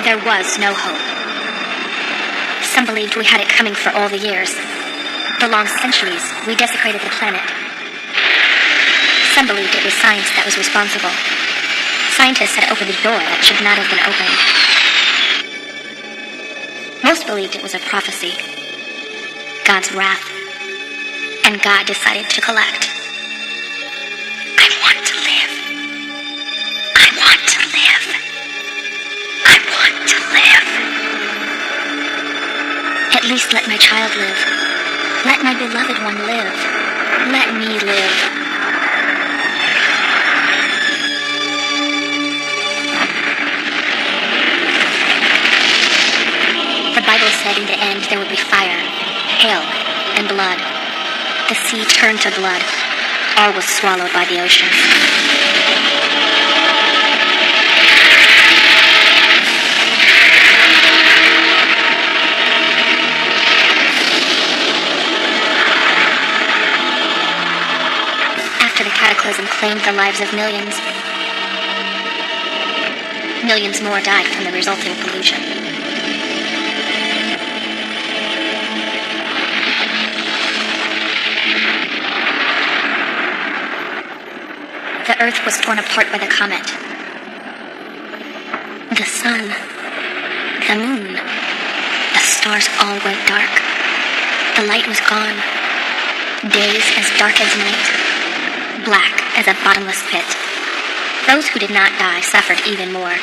There was no hope. Some believed we had it coming for all the years. The long centuries we desecrated the planet. Some believed it was science that was responsible. Scientists had opened a door that should not have been opened. Most believed it was a prophecy. God's wrath. And God decided to collect. I want to live. I want to live. I want to live. At least let my child live. Let my beloved one live. Let me live. The Bible said in the end there would be fire, hail, and blood. The sea turned to blood. All was swallowed by the ocean. After the cataclysm claimed the lives of millions, millions more died from the resulting pollution. The earth was torn apart by the comet. The sun, the moon, the stars all went dark. The light was gone. Days as dark as night, black as a bottomless pit. Those who did not die suffered even more.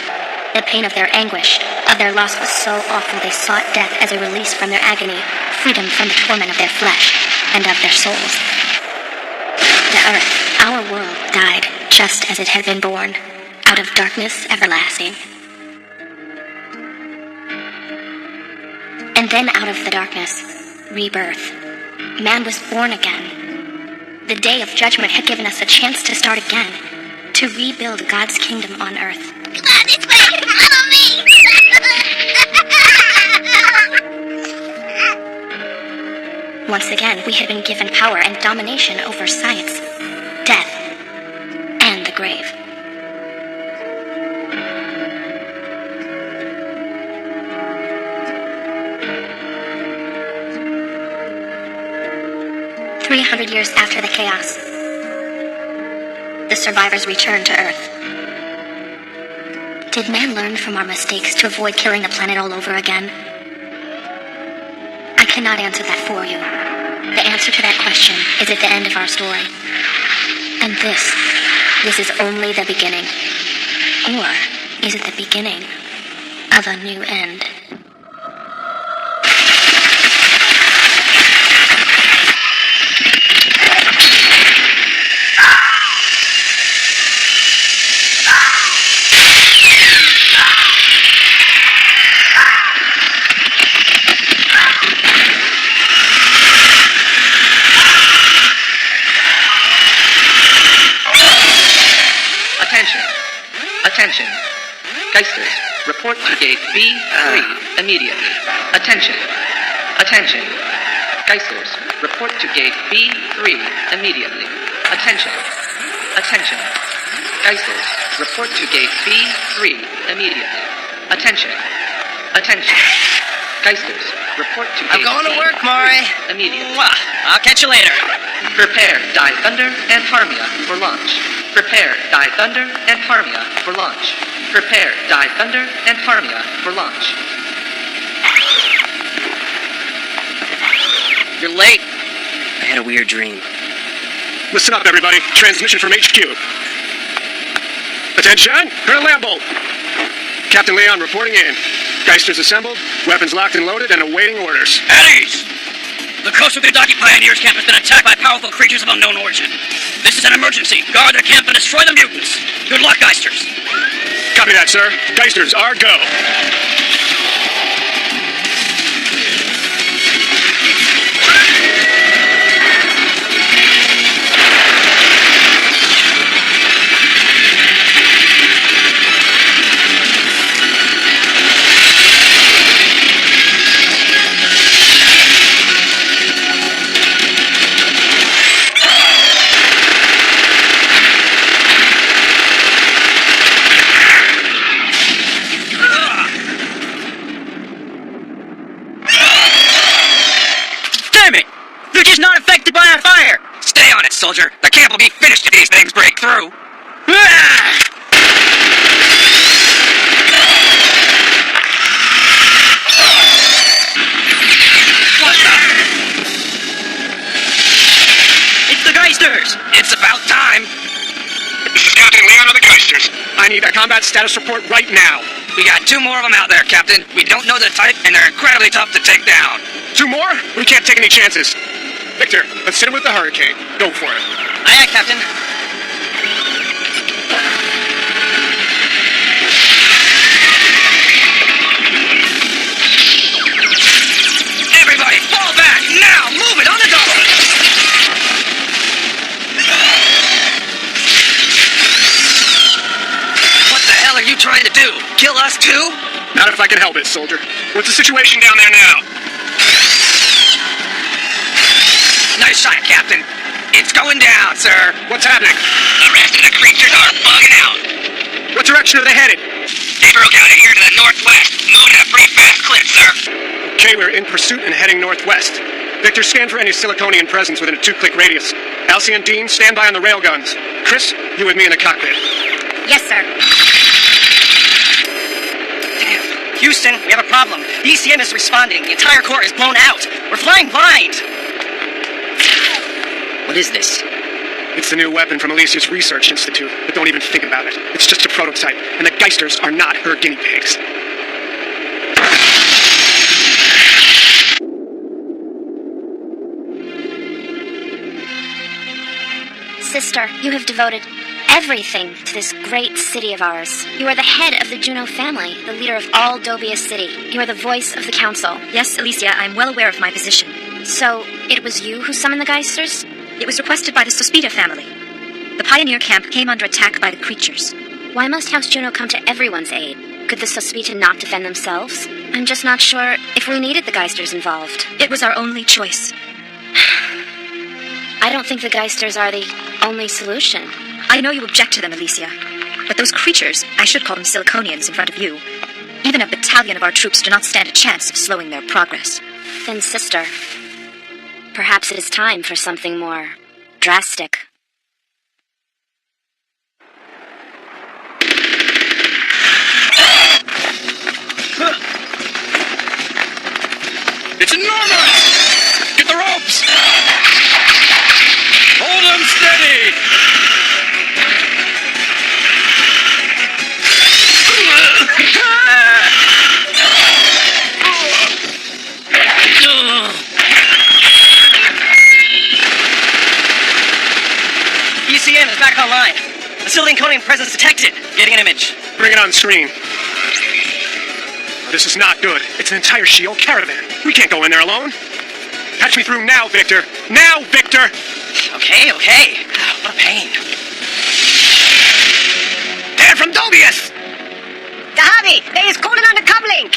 The pain of their anguish, of their loss was so awful they sought death as a release from their agony, freedom from the torment of their flesh and of their souls. The earth, our world, died just as it had been born, out of darkness everlasting. And then out of the darkness, rebirth. Man was born again. The day of judgment had given us a chance to start again, to rebuild God's kingdom on earth. Come on, this way! Follow me! Once again, we had been given power and domination over science, death, and the grave. "300 years after the chaos, the survivors returned to Earth. Did man learn from our mistakes to avoid killing the planet all over again? I cannot answer that for you. The answer to that question is at the end of our story. And this is only the beginning. Or is it the beginning of a new end? Attention. Geisters, report to gate B3 immediately. Attention. Attention. Geisters, report to gate B3 immediately. Attention. Attention. Geisters, report to gate B3 immediately. Attention. Attention. Geisters, report to gate I'm going to work, Maury. Immediately. I'll catch you later. Prepare Die Thunder and Harmia for launch. Prepare Die Thunder and Harmia for launch. Prepare Die Thunder and Harmia for launch. You're late. I had a weird dream. Listen up, everybody. Transmission from HQ. Attention! Colonel Lambolt! Captain Leon reporting in. Geisters assembled, weapons locked and loaded, and awaiting orders. At ease! The Coastal Gadaki Pioneers camp has been attacked by powerful creatures of unknown origin. This is an emergency. Guard their camp and destroy the mutants. Good luck, Geisters. Copy that, sir. Geisters are go. soldier. The camp will be finished if these things break through. Ah! What the? It's the Geisters! It's about time! This is Captain Leon of the Geisters. I need a combat status report right now. We got 2 more of them out there, Captain. We don't know the type, and they're incredibly tough to take down. 2 more? We can't take any chances. Victor, let's hit him with the hurricane. Go for it. Aye, aye, Captain. Everybody, fall back! Now! Move it on the double! What the hell are you trying to do? Kill us too? Not if I can help it, soldier. What's the situation down there now? Nice shot, Captain. It's going down, sir. What's happening? The rest of the creatures are bugging out. What direction are they headed? They broke out of here to the northwest, moving at a pretty fast clip, sir. Okay, we're in pursuit and heading northwest. Victor, scan for any siliconian presence within a 2-click radius. Elsie and Dean, stand by on the railguns. Chris, you with me in the cockpit. Yes, sir. Damn. Houston, we have a problem. The ECM is responding. The entire core is blown out. We're flying blind. What is this? It's the new weapon from Alicia's Research Institute, but don't even think about it. It's just a prototype, and the Geisters are not her guinea pigs. Sister, you have devoted everything to this great city of ours. You are the head of the Juno family, the leader of all Dobia City. You are the voice of the council. Yes, Alicia, I'm well aware of my position. So, it was you who summoned the Geisters? It was requested by the Sospita family. The Pioneer camp came under attack by the creatures. Why must House Juno come to everyone's aid? Could the Sospita not defend themselves? I'm just not sure if we needed the Geisters involved. It was our only choice. I don't think the Geisters are the only solution. I know you object to them, Alicia, but those creatures, I should call them Siliconians in front of you, even a battalion of our troops do not stand a chance of slowing their progress. Then, sister, perhaps it is time for something more drastic. It's enormous! Get the ropes! Hold them steady! ECM is back online. A Siliconian presence detected. Getting an image. Bring it on screen. This is not good. It's an entire Shield caravan. We can't go in there alone. Patch me through now, Victor. Now, Victor! Okay, okay. What a pain. They're from Dobius! Dahabi, they is calling on the coupling.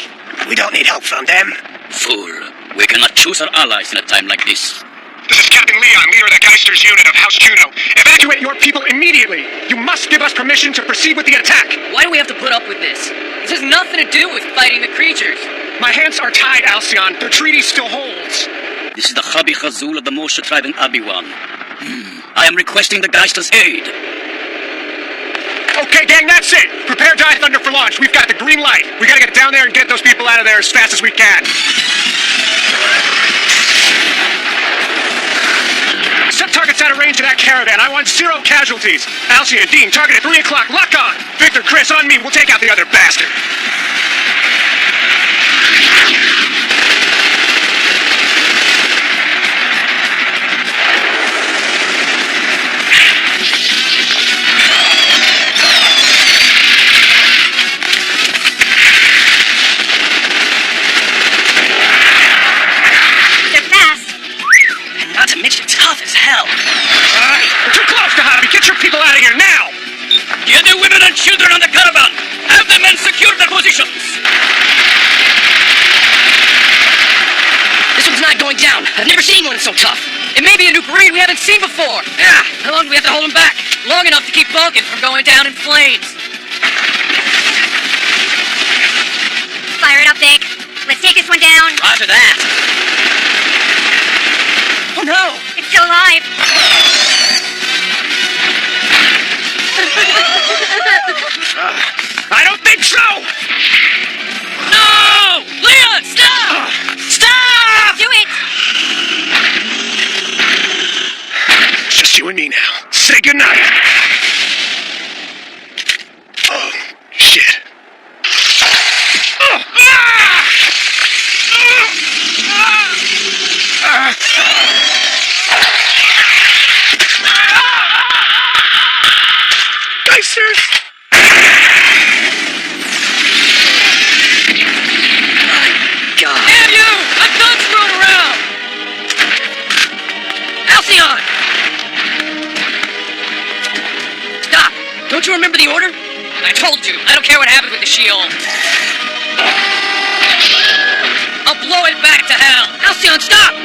We don't need help from them. Fool. We cannot choose our allies in a time like this. This is Captain Leon, leader of the Geisters unit of House Juno. Evacuate your people immediately. You must give us permission to proceed with the attack. Why do we have to put up with this? This has nothing to do with fighting the creatures. My hands are tied, Alcyon. The treaty still holds. This is the Chabi Chazul of the Moshe tribe in Abiwan. I am requesting the Geisters' aid. Okay, gang, that's it. Prepare Die Thunder for launch. We've got the green light. We gotta get down there and get those people out of there as fast as we can. Set targets out of range of that caravan. I want 0 casualties. Alcyon, Dean, target at 3 o'clock. Lock on. Victor, Chris, on me. We'll take out the other bastard. They're fast. And not to mention tough as hell. We're too close to Hobby. Get your people out of here now. Get the women and children on the caravan. Have the men secure their positions. This one's not going down. I've never seen one so tough. It may be a new breed we haven't seen before. Yeah, how long do we have to hold them back? Long enough to keep Vulcan from going down in flames. Fire it up, Vic. Let's take this one down. Roger that. Oh no! It's still alive. I don't think so! No! Leon, stop! Stop! Do it! It's just you and me now. Say goodnight. Oh, shit. Geisters! God. Damn you! I'm done screwing around! Alcyon! Stop! Don't you remember the order? I told you, I don't care what happens with the shield. I'll blow it back to hell! Alcyon, stop!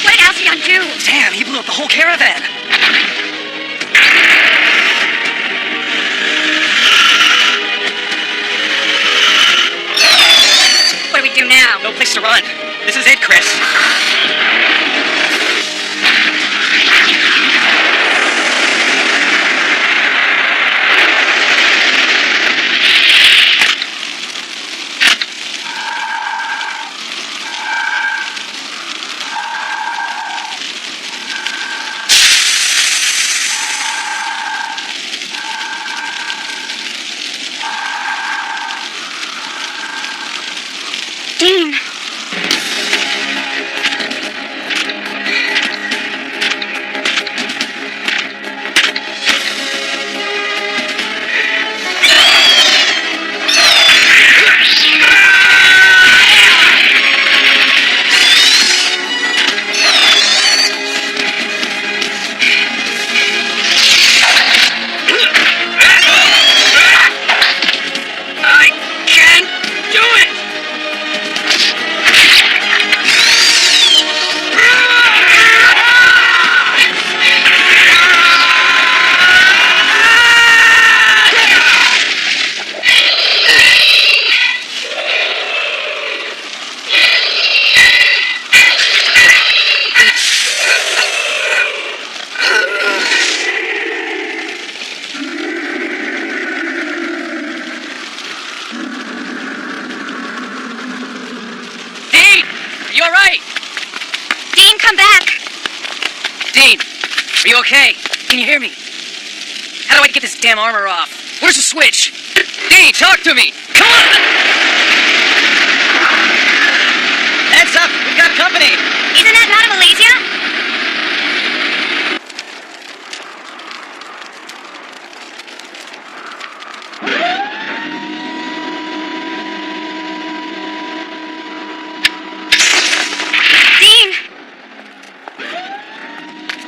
What did Alcyon do? Damn, he blew up the whole caravan. What do we do now? No place to run. This is it, Chris. Dean! I can't do it! Dean! Are you alright? Dean, come back! Dean, are you okay? Can you hear me? How do I get this damn armor off? Where's the switch? Dean, talk to me! Come on! Heads up, we've got company! Isn't that not of Elysia? Dean!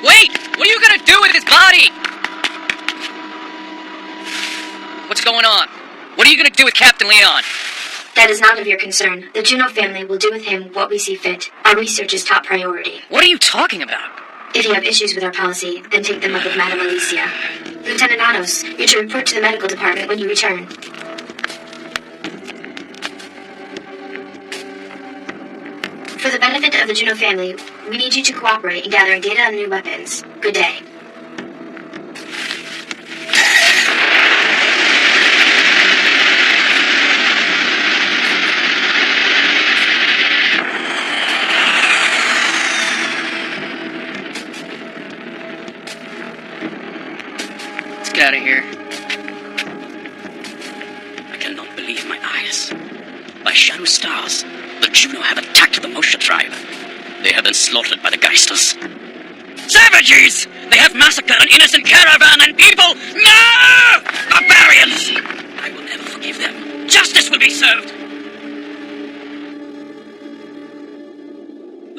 Wait! What are you gonna do with his body? What's going on? What are you gonna do with Captain Leon? That is not of your concern. The Juno family will do with him what we see fit. Our research is top priority. What are you talking about? If you have issues with our policy, then take them up with Madame Alicia. Lieutenant Anos, you're to report to the medical department when you return. For the benefit of the Juno family, we need you to cooperate in gathering data on new weapons. Good day. Let's get out of here. I cannot believe my eyes. By shadow stars, the Juno have attacked the Moshe tribe. They have been slaughtered by the Geisters. Savages! They have massacred an innocent caravan and people! No! Barbarians! I will never forgive them. Justice will be served!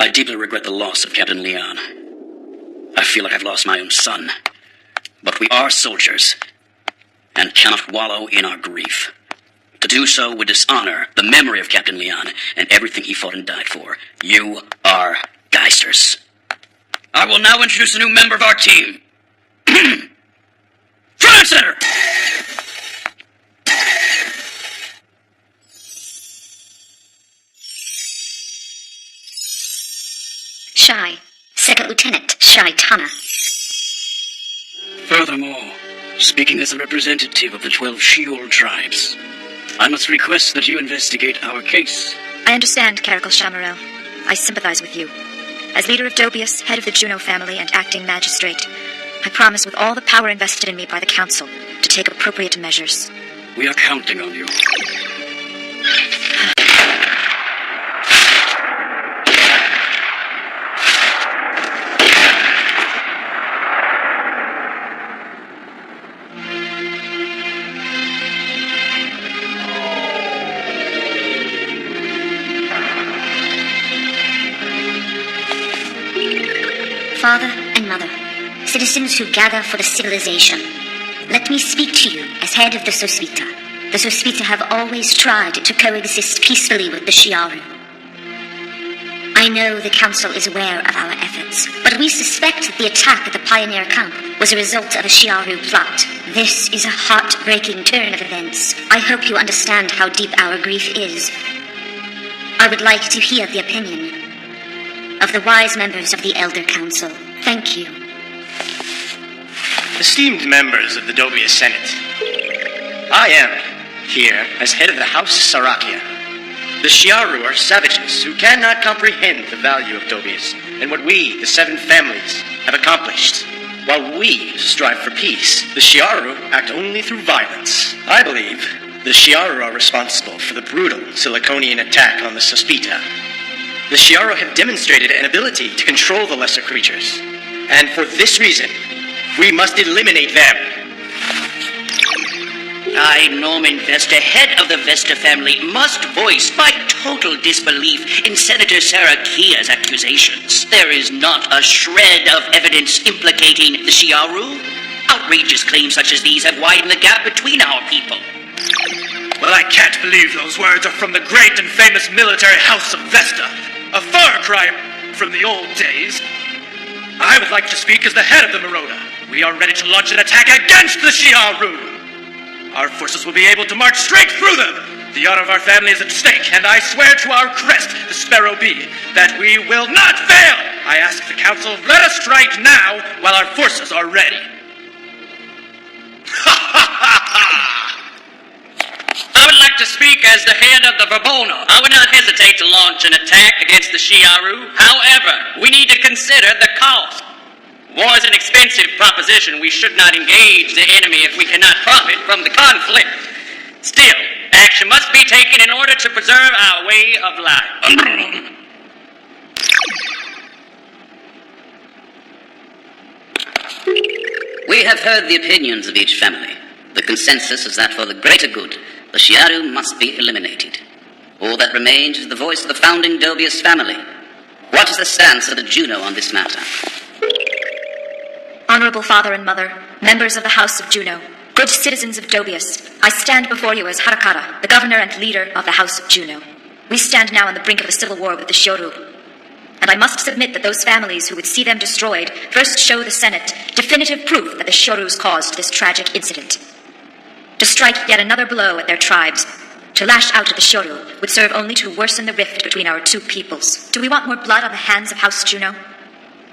I deeply regret the loss of Captain Leon. I feel like I've lost my own son. But we are soldiers, and cannot wallow in our grief. To do so would dishonor the memory of Captain Leon and everything he fought and died for. You are Geisters. I will now introduce a new member of our team. Front and center! Shy. Second Lieutenant Shy Tana. Furthermore, speaking as a representative of the 12 Sheol tribes, I must request that you investigate our case. I understand, Caracal Chamarel. I sympathize with you. As leader of Dobius, head of the Juno family, and acting magistrate, I promise with all the power invested in me by the Council to take appropriate measures. We are counting on you. Father and Mother, citizens who gather for the civilization, let me speak to you as head of the Sospita. The Sospita have always tried to coexist peacefully with the Shiaru. I know the Council is aware of our efforts, but we suspect the attack at the Pioneer Camp was a result of a Shiaru plot. This is a heartbreaking turn of events. I hope you understand how deep our grief is. I would like to hear the opinion of the wise members of the Elder Council. Thank you. Esteemed members of the Dobius Senate, I am here as head of the House Sarakia. The Shiaru are savages who cannot comprehend the value of Dobius and what we, the 7 families, have accomplished. While we strive for peace, the Shiaru act only through violence. I believe the Shiaru are responsible for the brutal Siliconian attack on the Sospita. The Shiaru have demonstrated an ability to control the lesser creatures, and for this reason, we must eliminate them. I, Norman Vesta, head of the Vesta family, must voice my total disbelief in Senator Sarakia's accusations. There is not a shred of evidence implicating the Shiaru. Outrageous claims such as these have widened the gap between our people. Well, I can't believe those words are from the great and famous military house of Vesta. A far cry from the old days. I would like to speak as the head of the Marauder. We are ready to launch an attack against the Shiaru. Our forces will be able to march straight through them. The honor of our family is at stake, and I swear to our crest, the Sparrow Bee, that we will not fail. I ask the Council, let us strike now while our forces are ready. Ha ha ha ha! I would like to speak as the head of the Verbono. I would not hesitate to launch an attack against the Shiaru. However, we need to consider the cost. War is an expensive proposition. We should not engage the enemy if we cannot profit from the conflict. Still, action must be taken in order to preserve our way of life. We have heard the opinions of each family. The consensus is that for the greater good, the Shiaru must be eliminated. All that remains is the voice of the founding Dobius family. What is the stance of the Juno on this matter? Honorable Father and Mother, members of the House of Juno, good citizens of Dobius, I stand before you as Harakara, the governor and leader of the House of Juno. We stand now on the brink of a civil war with the Shiaru, and I must submit that those families who would see them destroyed first show the Senate definitive proof that the Shiarus caused this tragic incident. To strike yet another blow at their tribes, to lash out at the Shiaru, would serve only to worsen the rift between our two peoples. Do we want more blood on the hands of House Juno?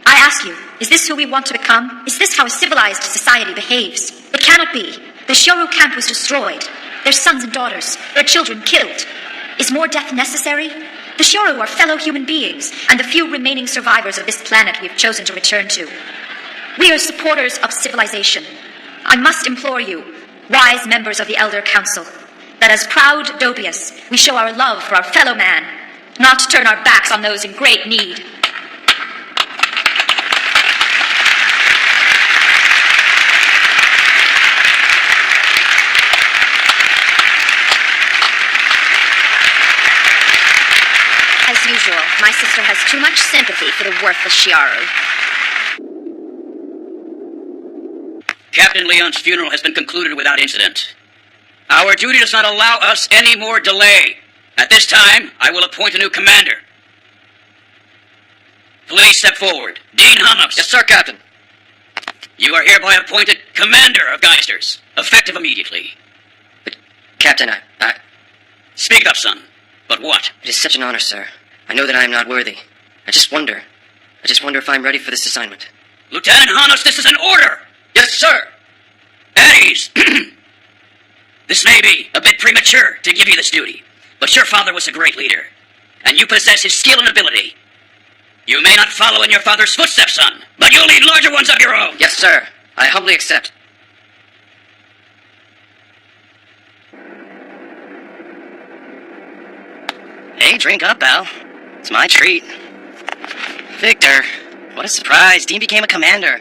I ask you, is this who we want to become? Is this how a civilized society behaves? It cannot be. The Shiaru camp was destroyed, their sons and daughters, their children killed. Is more death necessary? The Shiaru are fellow human beings, and the few remaining survivors of this planet we have chosen to return to. We are supporters of civilization. I must implore you, wise members of the Elder Council, that as proud Dobius, we show our love for our fellow man, not turn our backs on those in great need. As usual, my sister has too much sympathy for the worthless Shiaru. Captain Leon's funeral has been concluded without incident. Our duty does not allow us any more delay. At this time, I will appoint a new commander. Please step forward. Dean Hanos. Yes, sir, Captain. You are hereby appointed commander of Geisters, effective immediately. But, Captain, I... Speak up, son. But what? It is such an honor, sir. I know that I am not worthy. I just wonder if I'm ready for this assignment. Lieutenant Hanos, this is an order! Yes, sir. please. This may be a bit premature to give you this duty, but your father was a great leader, and you possess his skill and ability. You may not follow in your father's footsteps, son, but you'll lead larger ones of your own. Yes, sir. I humbly accept. Hey, drink up, Al. It's my treat. Victor, what a surprise. Dean became a commander.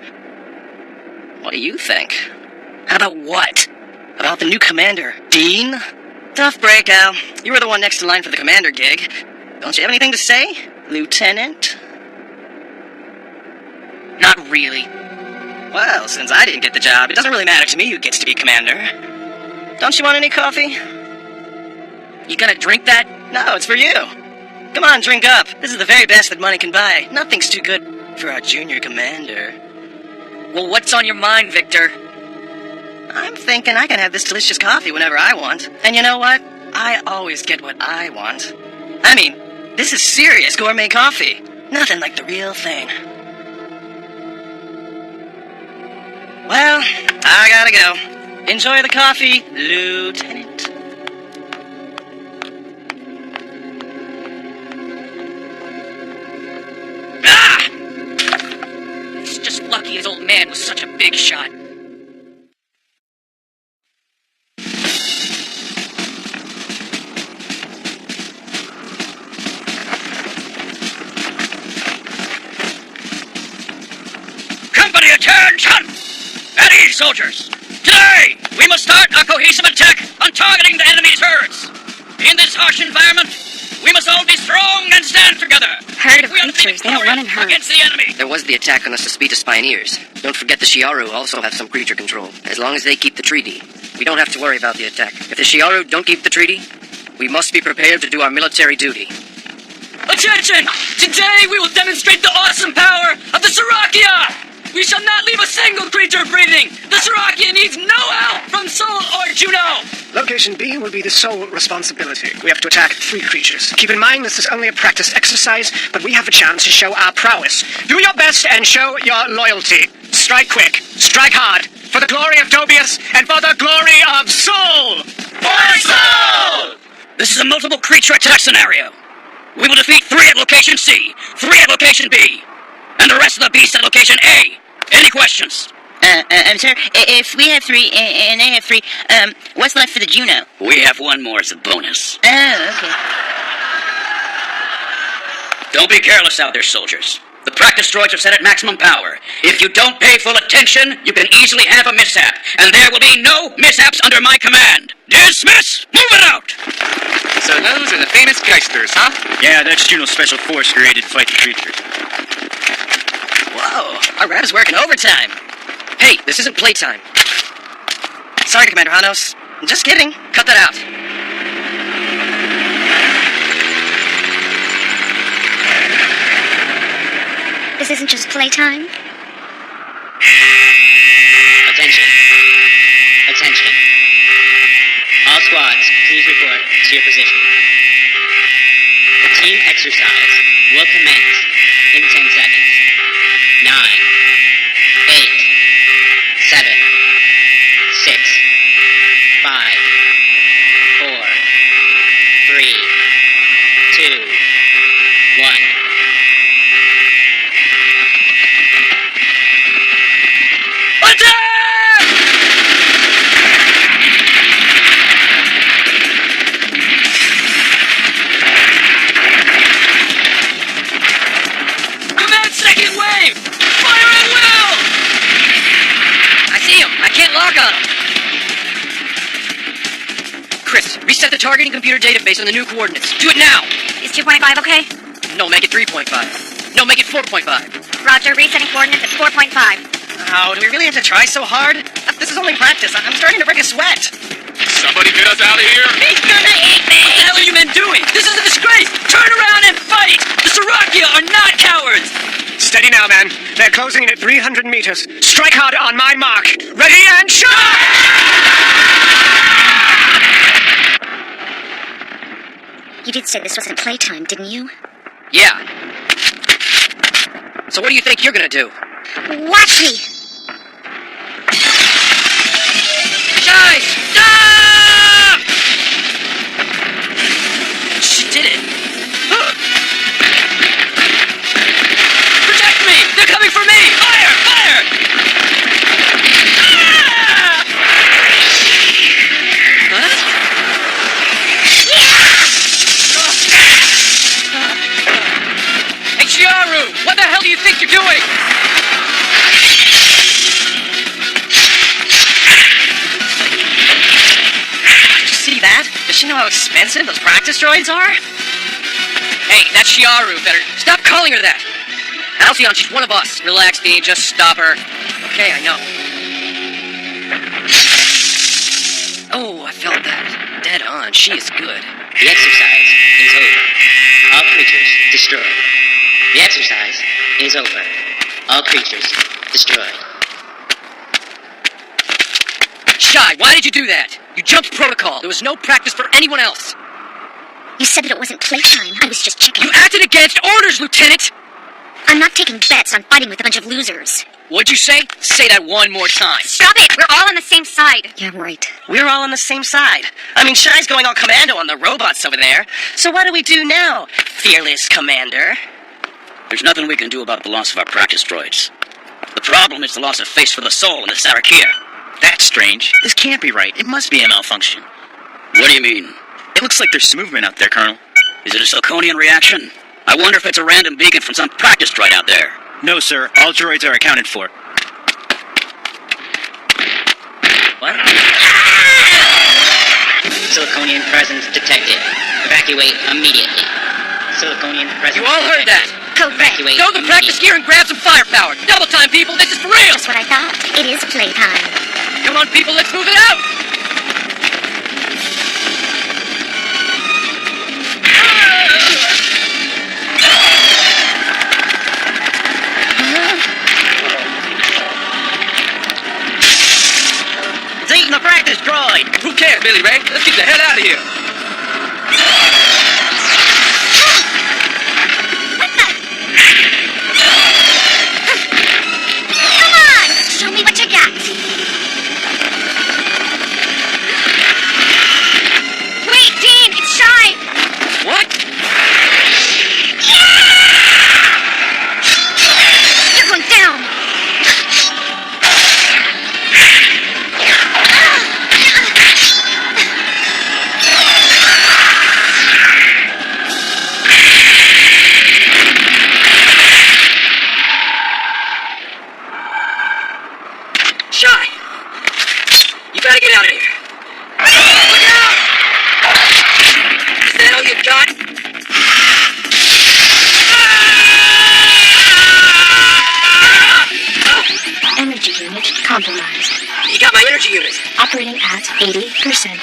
What do you think? About what? About the new commander, Dean? Tough break, Al. You were the one next in line for the commander gig. Don't you have anything to say, Lieutenant? Not really. Well, since I didn't get the job, it doesn't really matter to me who gets to be commander. Don't you want any coffee? You gonna drink that? No, it's for you. Come on, drink up. This is the very best that money can buy. Nothing's too good for our junior commander. Well, what's on your mind, Victor? I'm thinking I can have this delicious coffee whenever I want. And you know what? I always get what I want. I mean, this is serious gourmet coffee. Nothing like the real thing. Well, I gotta go. Enjoy the coffee, Lieutenant. Ah! He's just lucky his old man was such a big shot. Company attention! At ease, soldiers! Today, we must start a cohesive attack on targeting the enemy's herds. In this harsh environment, we must all be strong and stand together. Herd of creatures, they don't run in herds. Against the enemy. There was the attack on the Suspitas pioneers. Don't forget the Shiaru also have some creature control. As long as they keep the treaty, we don't have to worry about the attack. If the Shiaru don't keep the treaty, we must be prepared to do our military duty. Attention! Today we will demonstrate the awesome power of the Sarakia! We shall not leave a single creature breathing! The Sarakia needs no help from Sol or Juno! Location B will be the sole responsibility. We have to attack 3 creatures. Keep in mind this is only a practice exercise, but we have a chance to show our prowess. Do your best and show your loyalty. Strike quick. Strike hard. For the glory of Dobius and for the glory of Sol! For Sol! This is a multiple creature attack scenario. We will defeat 3 at location C, 3 at location B, and the rest of the beasts at location A. Any questions? Sir, if we have 3 and they have 3, what's left for the Juno? We have 1 more as a bonus. Oh, okay. Don't be careless out there, soldiers. The practice droids are set at maximum power. If you don't pay full attention, you can easily have a mishap, and there will be no mishaps under my command. Dismiss! Move it out! So those are the famous Geisters, huh? Yeah, that's Juno's special force created to fight the creatures. Whoa, our rep is working overtime. Hey, this isn't playtime. Sorry, Commander Hanos. I'm just kidding. Cut that out. This isn't just playtime. Attention. Attention. All squads, please report to your position. The team exercise will commence in 10 seconds. 9, 8, 7, 6, 5, 4, 3, 2, 1. Chris, reset the targeting computer database on the new coordinates. Do it now! Is 2.5 okay? No, make it 3.5. No, make it 4.5. Roger, resetting coordinates at 4.5. Oh, do we really have to try so hard? This is only practice. I'm starting to break a sweat. Somebody get us out of here! He's gonna eat me! What the hell are you men doing? This is a disgrace! Turn around and fight! The Sarakia are not cowards! Steady now, man. They're closing in at 300 meters. Strike hard on my mark. Ready and shoot! You did say this wasn't playtime, didn't you? Yeah. So what do you think you're gonna do? Watch me! guys! Stop! She did it. Protect me! They're coming for me! Fire! Fire! Ah! Huh? Hey, Chiaru! What the hell do you think you're doing? See that? Does she know how expensive those practice droids are? Hey, that's Chiaru. Better stop calling her that. Alcyon, she's one of us. Relax, Dean. Just stop her. Okay, I know. Oh, I felt that. Dead on. She is good. The exercise is over. All creatures destroyed. The exercise is over. All creatures destroyed. Shy, why did you do that? You jumped protocol. There was no practice for anyone else. You said that it wasn't playtime. I was just checking. You acted against orders, Lieutenant! I'm not taking bets on fighting with a bunch of losers. What'd you say? Say that one more time. Stop it! We're all on the same side. Yeah, right. We're all on the same side. I mean, Shy's going all commando on the robots over there. So what do we do now, fearless commander? There's nothing we can do about the loss of our practice droids. The problem is the loss of face for the soul in the Sarakia. That's strange. This can't be right. It must be a malfunction. What do you mean? It looks like there's some movement out there, Colonel. Is it a Silconian reaction? I wonder if it's a random beacon from some practice droid out there. No, sir. All droids are accounted for. What? Siliconian presence detected. Evacuate immediately. Siliconian presence. You all heard that? Code red. Evacuate Go to the practice gear and grab some firepower. Double time, people. This is for real. That's what I thought. It is playtime. Come on, people. Let's move it out. It's eating the practice droid. Who cares, Billy Ray? Let's get the hell out of here. Come on! Show me what you got. Wait, Dean! It's Shy! What? You're going down! Shy! You gotta get out of here. Look out! Is that all you got? Energy unit compromised. You got my energy unit. Operating at 80%.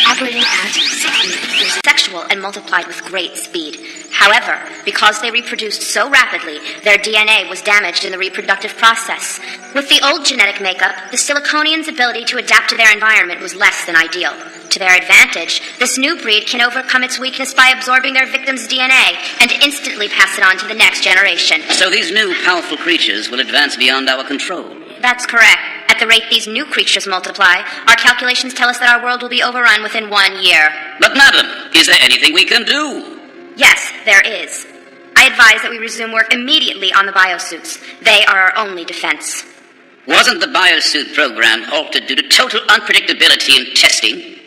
Operating at 60%. Sexual and multiplied with great speed. However, because they reproduced so rapidly, their DNA was damaged in the reproductive process. With the old genetic makeup, the Siliconians' ability to adapt to their environment was less than ideal. To their advantage, this new breed can overcome its weakness by absorbing their victim's DNA and instantly pass it on to the next generation. So these new powerful creatures will advance beyond our control. That's correct. At the rate these new creatures multiply, our calculations tell us that our world will be overrun within 1 year. But madam, is there anything we can do? Yes, there is. I advise that we resume work immediately on the biosuits. They are our only defense. Wasn't the biosuit program halted due to total unpredictability in testing?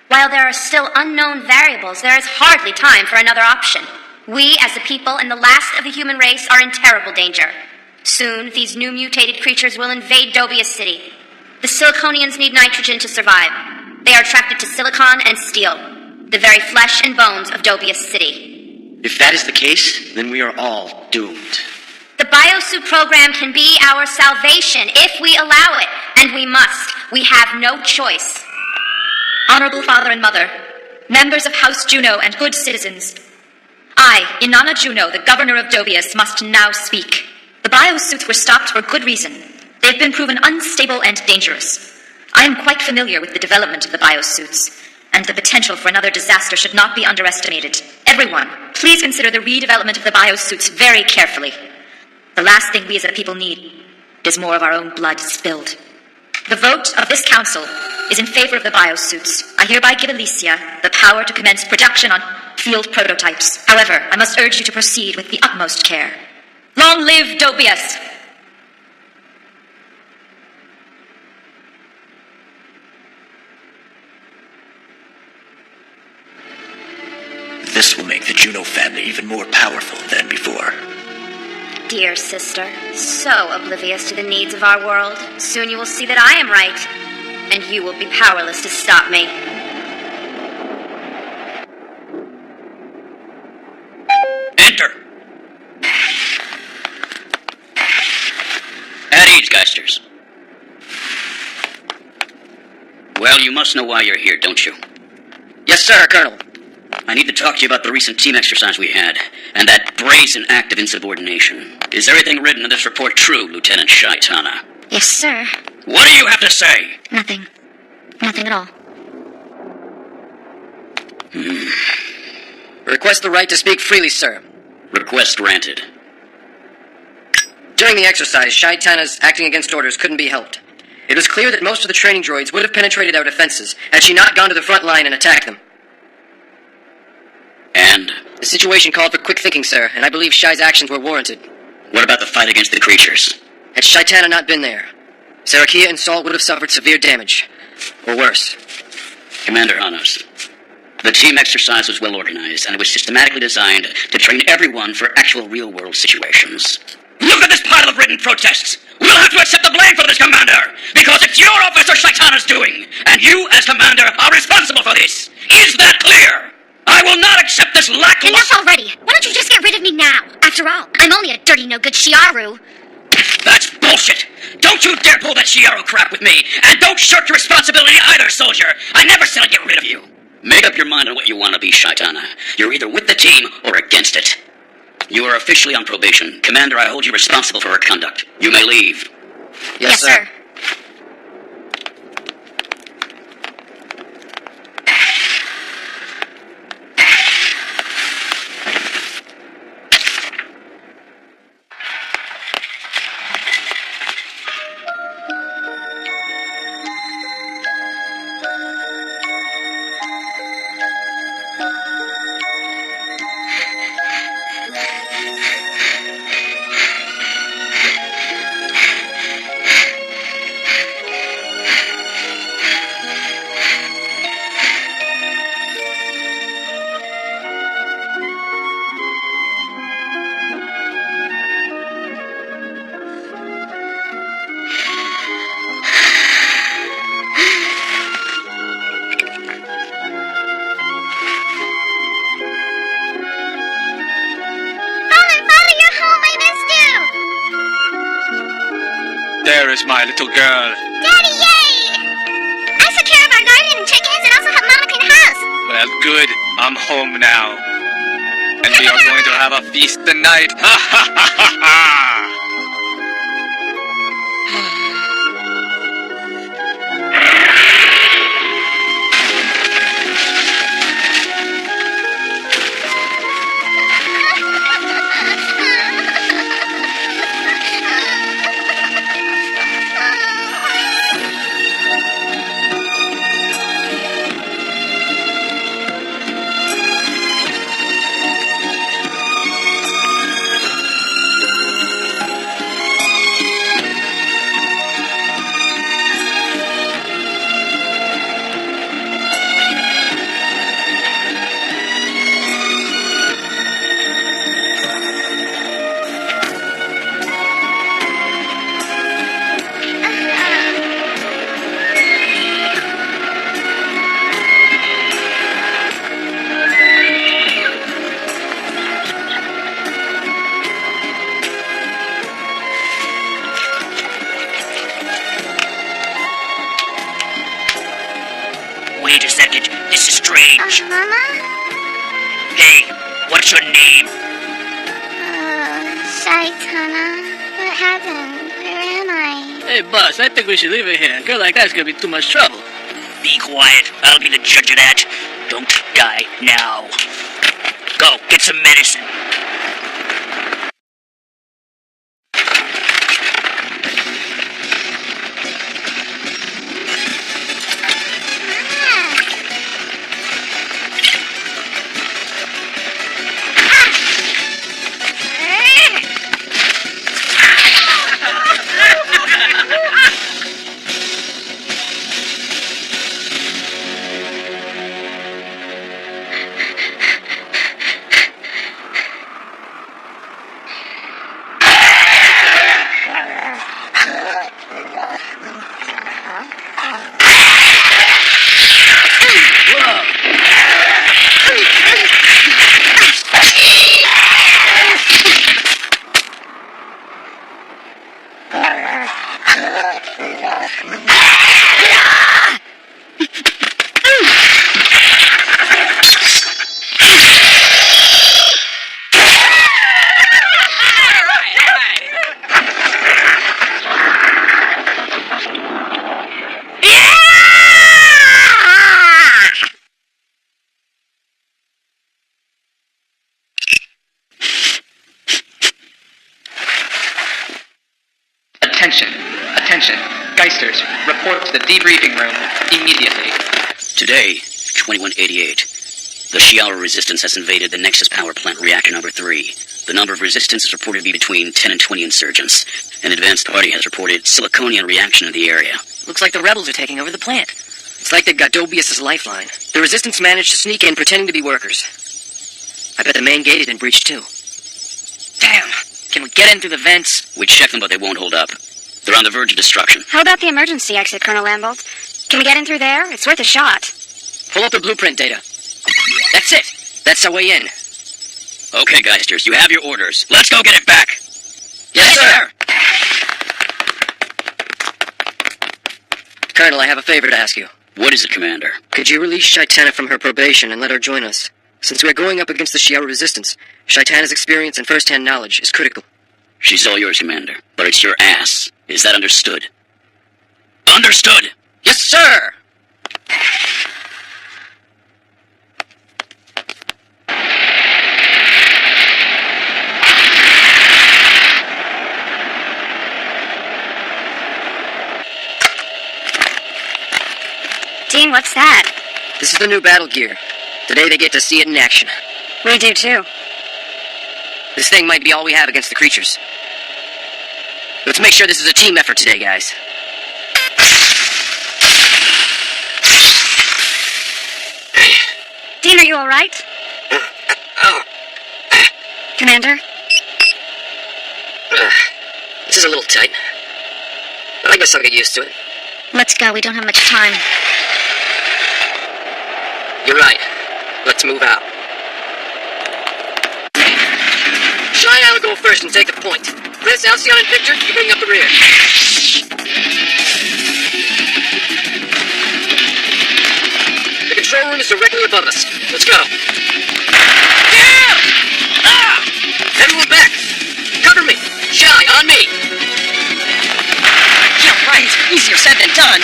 While there are still unknown variables, there is hardly time for another option. We, as a people and the last of the human race, are in terrible danger. Soon, these new mutated creatures will invade Dobius City. The Siliconians need nitrogen to survive. They are attracted to silicon and steel, the very flesh and bones of Dobius City. If that is the case, then we are all doomed. The biosuit program can be our salvation if we allow it, and we must. We have no choice. Honorable Father and Mother, members of House Juno and good citizens, I, Inanna Juno, the Governor of Dobius, must now speak. The biosuits were stopped for good reason. They have been proven unstable and dangerous. I am quite familiar with the development of the biosuits, and the potential for another disaster should not be underestimated. Everyone, please consider the redevelopment of the biosuits very carefully. The last thing we as a people need it is more of our own blood spilled. The vote of this council is in favor of the biosuits. I hereby give Alicia the power to commence production on field prototypes. However, I must urge you to proceed with the utmost care. Long live Dobius! This will make the Juno family even more powerful than before. Dear sister, so oblivious to the needs of our world. Soon you will see that I am right, and you will be powerless to stop me. Enter! At ease, Geisters. Well, you must know why you're here, don't you? Yes, sir, Colonel. I need to talk to you about the recent team exercise we had, and that brazen act of insubordination. Is everything written in this report true, Lieutenant Shaitana? Yes, sir. What do you have to say? Nothing. Nothing at all. Request the right to speak freely, sir. Request granted. During the exercise, Shaitana's acting against orders couldn't be helped. It was clear that most of the training droids would have penetrated our defenses had she not gone to the front line and attacked them. And? The situation called for quick thinking, sir, and I believe Shai's actions were warranted. What about the fight against the creatures? Had Shaitana not been there, Sarakia and Saul would have suffered severe damage. Or worse. Commander Hanos, the team exercise was well organized, and it was systematically designed to train everyone for actual real-world situations. Look at this pile of written protests! We'll have to accept the blame for this, Commander! Because it's your officer Shaitana's doing, and you, as Commander, are responsible for this! Is that clear? I will not accept this lackluster— Enough already! Why don't you just get rid of me now? After all, I'm only a dirty, no-good Shiaru. That's bullshit! Don't you dare pull that Shiaru crap with me! And don't shirk your responsibility either, soldier! I never said I'd get rid of you! Make up your mind on what you want to be, Shaitana. You're either with the team or against it. You are officially on probation. Commander, I hold you responsible for her conduct. You may leave. Yes, sir. There is my little girl. Daddy, yay! I took care of our garden and chickens and also helped Mama clean the house. Well, good. I'm home now. And we are going to have a feast tonight. Ha ha ha ha ha! Wait a second. This is strange. Mama? Hey, what's your name? Shaitana. What happened? Where am I? Hey, boss, I think we should leave it here. A girl like that's gonna be too much trouble. Be quiet. I'll be the judge of that. Don't die now. Go, get some medicine. Attention, attention. Geisters, report to the debriefing room immediately. Today, 2188. The Shiara resistance has invaded the Nexus power plant reactor number 3. The number of resistance is reported to be between 10 and 20 insurgents. An advanced party has reported siliconian reaction in the area. Looks like the rebels are taking over the plant. It's like they've got Dobius' lifeline. The resistance managed to sneak in pretending to be workers. I bet the main gate had been breached too. Damn! Can we get in through the vents? We checked them, but they won't hold up. They're on the verge of destruction. How about the emergency exit, Colonel Lambolt? Can we get in through there? It's worth a shot. Pull up the blueprint data. That's it! That's our way in. Okay, Geisters, you have your orders. Let's go get it back! Yes, sir! Colonel, I have a favor to ask you. What is it, Commander? Could you release Shaitana from her probation and let her join us? Since we're going up against the Shiara resistance, Shaitana's experience and first-hand knowledge is critical. She's all yours, Commander, but it's your ass. Is that understood? Understood! Yes, sir! Dean, what's that? This is the new battle gear. Today they get to see it in action. We do too. This thing might be all we have against the creatures. Let's make sure this is a team effort today, guys. Dean, are you all right? Commander? This is a little tight. But I guess I'll get used to it. Let's go. We don't have much time. You're right. Let's move out. I'll go first and take the point. Chris, Alcyon and Victor, you bring up the rear. The control room is directly above us. Let's go. Yeah! Ah! Everyone back! Cover me! Shy, on me! Yeah, right. Easier said than done.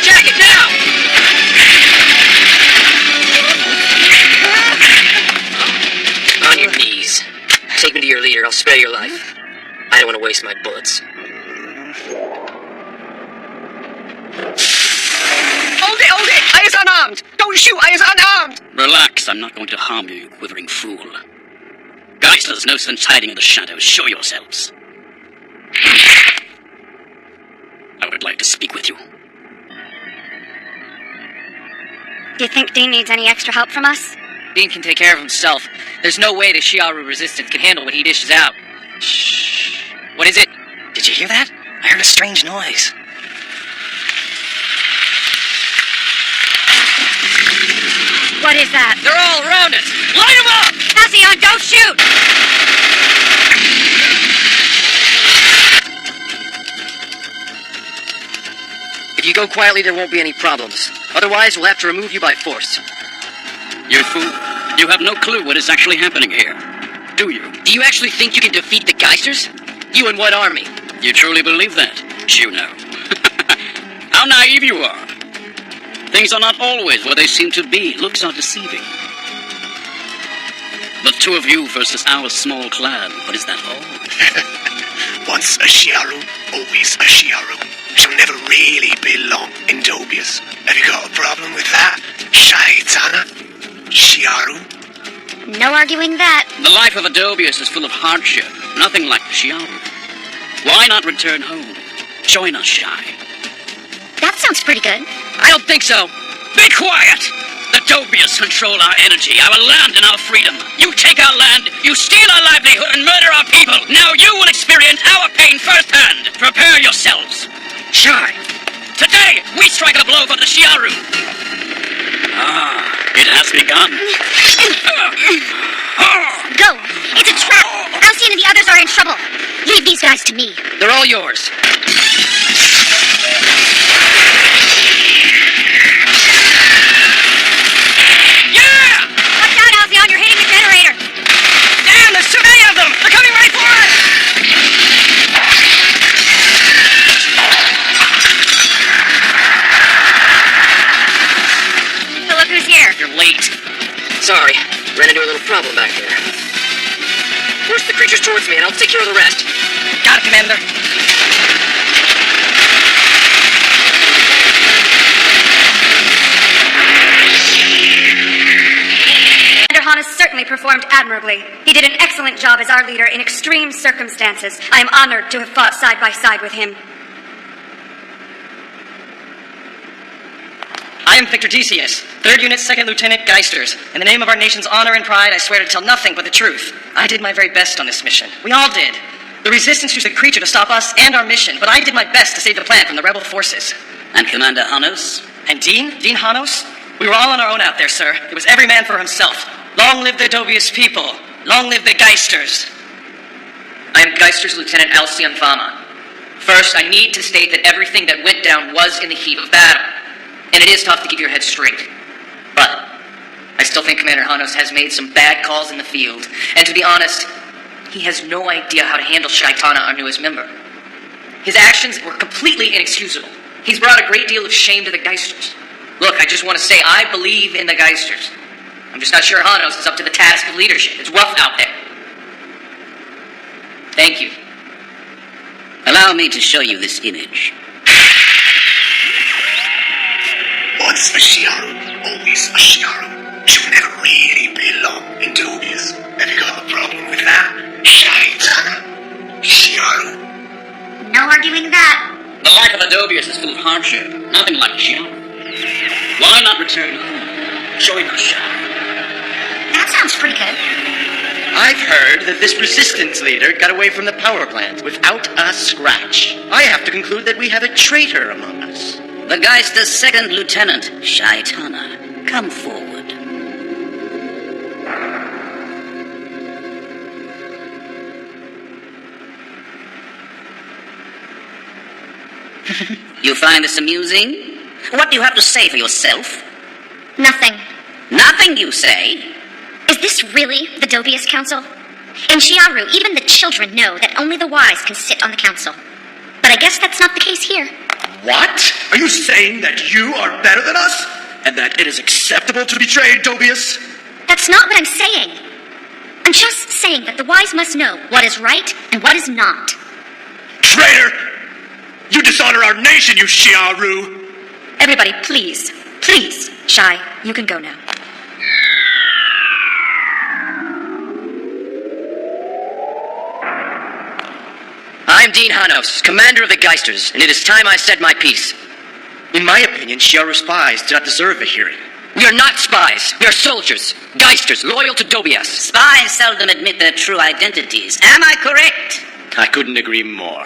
Jack it now! On your knees. Take me to your leader. I'll spare your life. I don't want to waste my bullets. Hold it! I is unarmed! Don't shoot! I is unarmed! Relax, I'm not going to harm you, you quivering fool. Geisters, no sense hiding in the shadows. Show yourselves. I would like to speak with you. Do you think Dean needs any extra help from us? Dean can take care of himself. There's no way the Shiaru resistance can handle what he dishes out. Shh. What is it? Did you hear that? I heard a strange noise. What is that? They're all around us! Line them up! Alcyon, don't shoot! If you go quietly, there won't be any problems. Otherwise, we'll have to remove you by force. You fool. You have no clue what is actually happening here. Do you? Do you actually think you can defeat the Geisters? You and what army? You truly believe that, Juno? How naive you are. Things are not always what they seem to be. Looks are deceiving. The two of you versus our small clan. But is that all? Once a Shiaru, always a Shiaru. She'll never really belong in Dobius. Have you got a problem with that, Shaitana? Shiaru? No arguing that. The life of Adobius is full of hardship. Nothing like the Shiaru. Why not return home? Join us, Shy. That sounds pretty good. I don't think so. Be quiet! The Dobius control our energy, our land, and our freedom. You take our land, you steal our livelihood, and murder our people. Now you will experience our pain firsthand. Prepare yourselves. Shy. Today, we strike a blow for the Shiaru. It has begun. Go! It's a trap! Alcyon and the others are in trouble. Leave these guys to me. They're all yours. Yeah! Watch out, Alcyon, you're hitting the generator. Damn, there's too many of them! They're coming right for us! So look who's here. You're late. Sorry, ran into a little problem back there. Force the creatures towards me and I'll take care of the rest. Got it, Commander. Commander Hannes certainly performed admirably. He did an excellent job as our leader in extreme circumstances. I am honored to have fought side by side with him. I am Victor Decius, 3rd Unit, 2nd Lieutenant Geisters. In the name of our nation's honor and pride, I swear to tell nothing but the truth. I did my very best on this mission. We all did. The Resistance used the creature to stop us and our mission, but I did my best to save the planet from the rebel forces. And Commander Hanos? And Dean? Dean Hanos? We were all on our own out there, sir. It was every man for himself. Long live the Dobius people. Long live the Geisters. I am Geisters Lieutenant Alcyon Fama. First, I need to state that everything that went down was in the heat of battle. And it is tough to keep your head straight. But I still think Commander Hanos has made some bad calls in the field. And to be honest, he has no idea how to handle Shaitana, our newest member. His actions were completely inexcusable. He's brought a great deal of shame to the Geisters. Look, I just want to say I believe in the Geisters. I'm just not sure Hanos is up to the task of leadership. It's rough out there. Thank you. Allow me to show you this image. Once a Shiaru, always a Shiaru. You never really belong in Dobius. Have you got a problem with that? Shaitana? Shiaru? No arguing that. The life of Adobius is full of hardship. Nothing like Shiaru. Why not return home? Join us, Shiaru. That sounds pretty good. I've heard that this resistance leader got away from the power plant without a scratch. I have to conclude that we have a traitor among us. The Geisters' 2nd Lieutenant, Shaitana. Come forward. You find this amusing? What do you have to say for yourself? Nothing. Nothing, you say? Is this really the Dobius Council? In Shiaru, even the children know that only the wise can sit on the council. But I guess that's not the case here. What? Are you saying that you are better than us? And that it is acceptable to betray Dobius? That's not what I'm saying. I'm just saying that the wise must know what is right and what is not. Traitor! You dishonor our nation, you Shiaru! Everybody, please. Please. Shy, you can go now. I'm Dean Hanos, commander of the Geisters, and it is time I said my piece. In my opinion, Shiaru spies do not deserve a hearing. We are not spies. We are soldiers. Geisters, loyal to Dobius. Spies seldom admit their true identities. Am I correct? I couldn't agree more.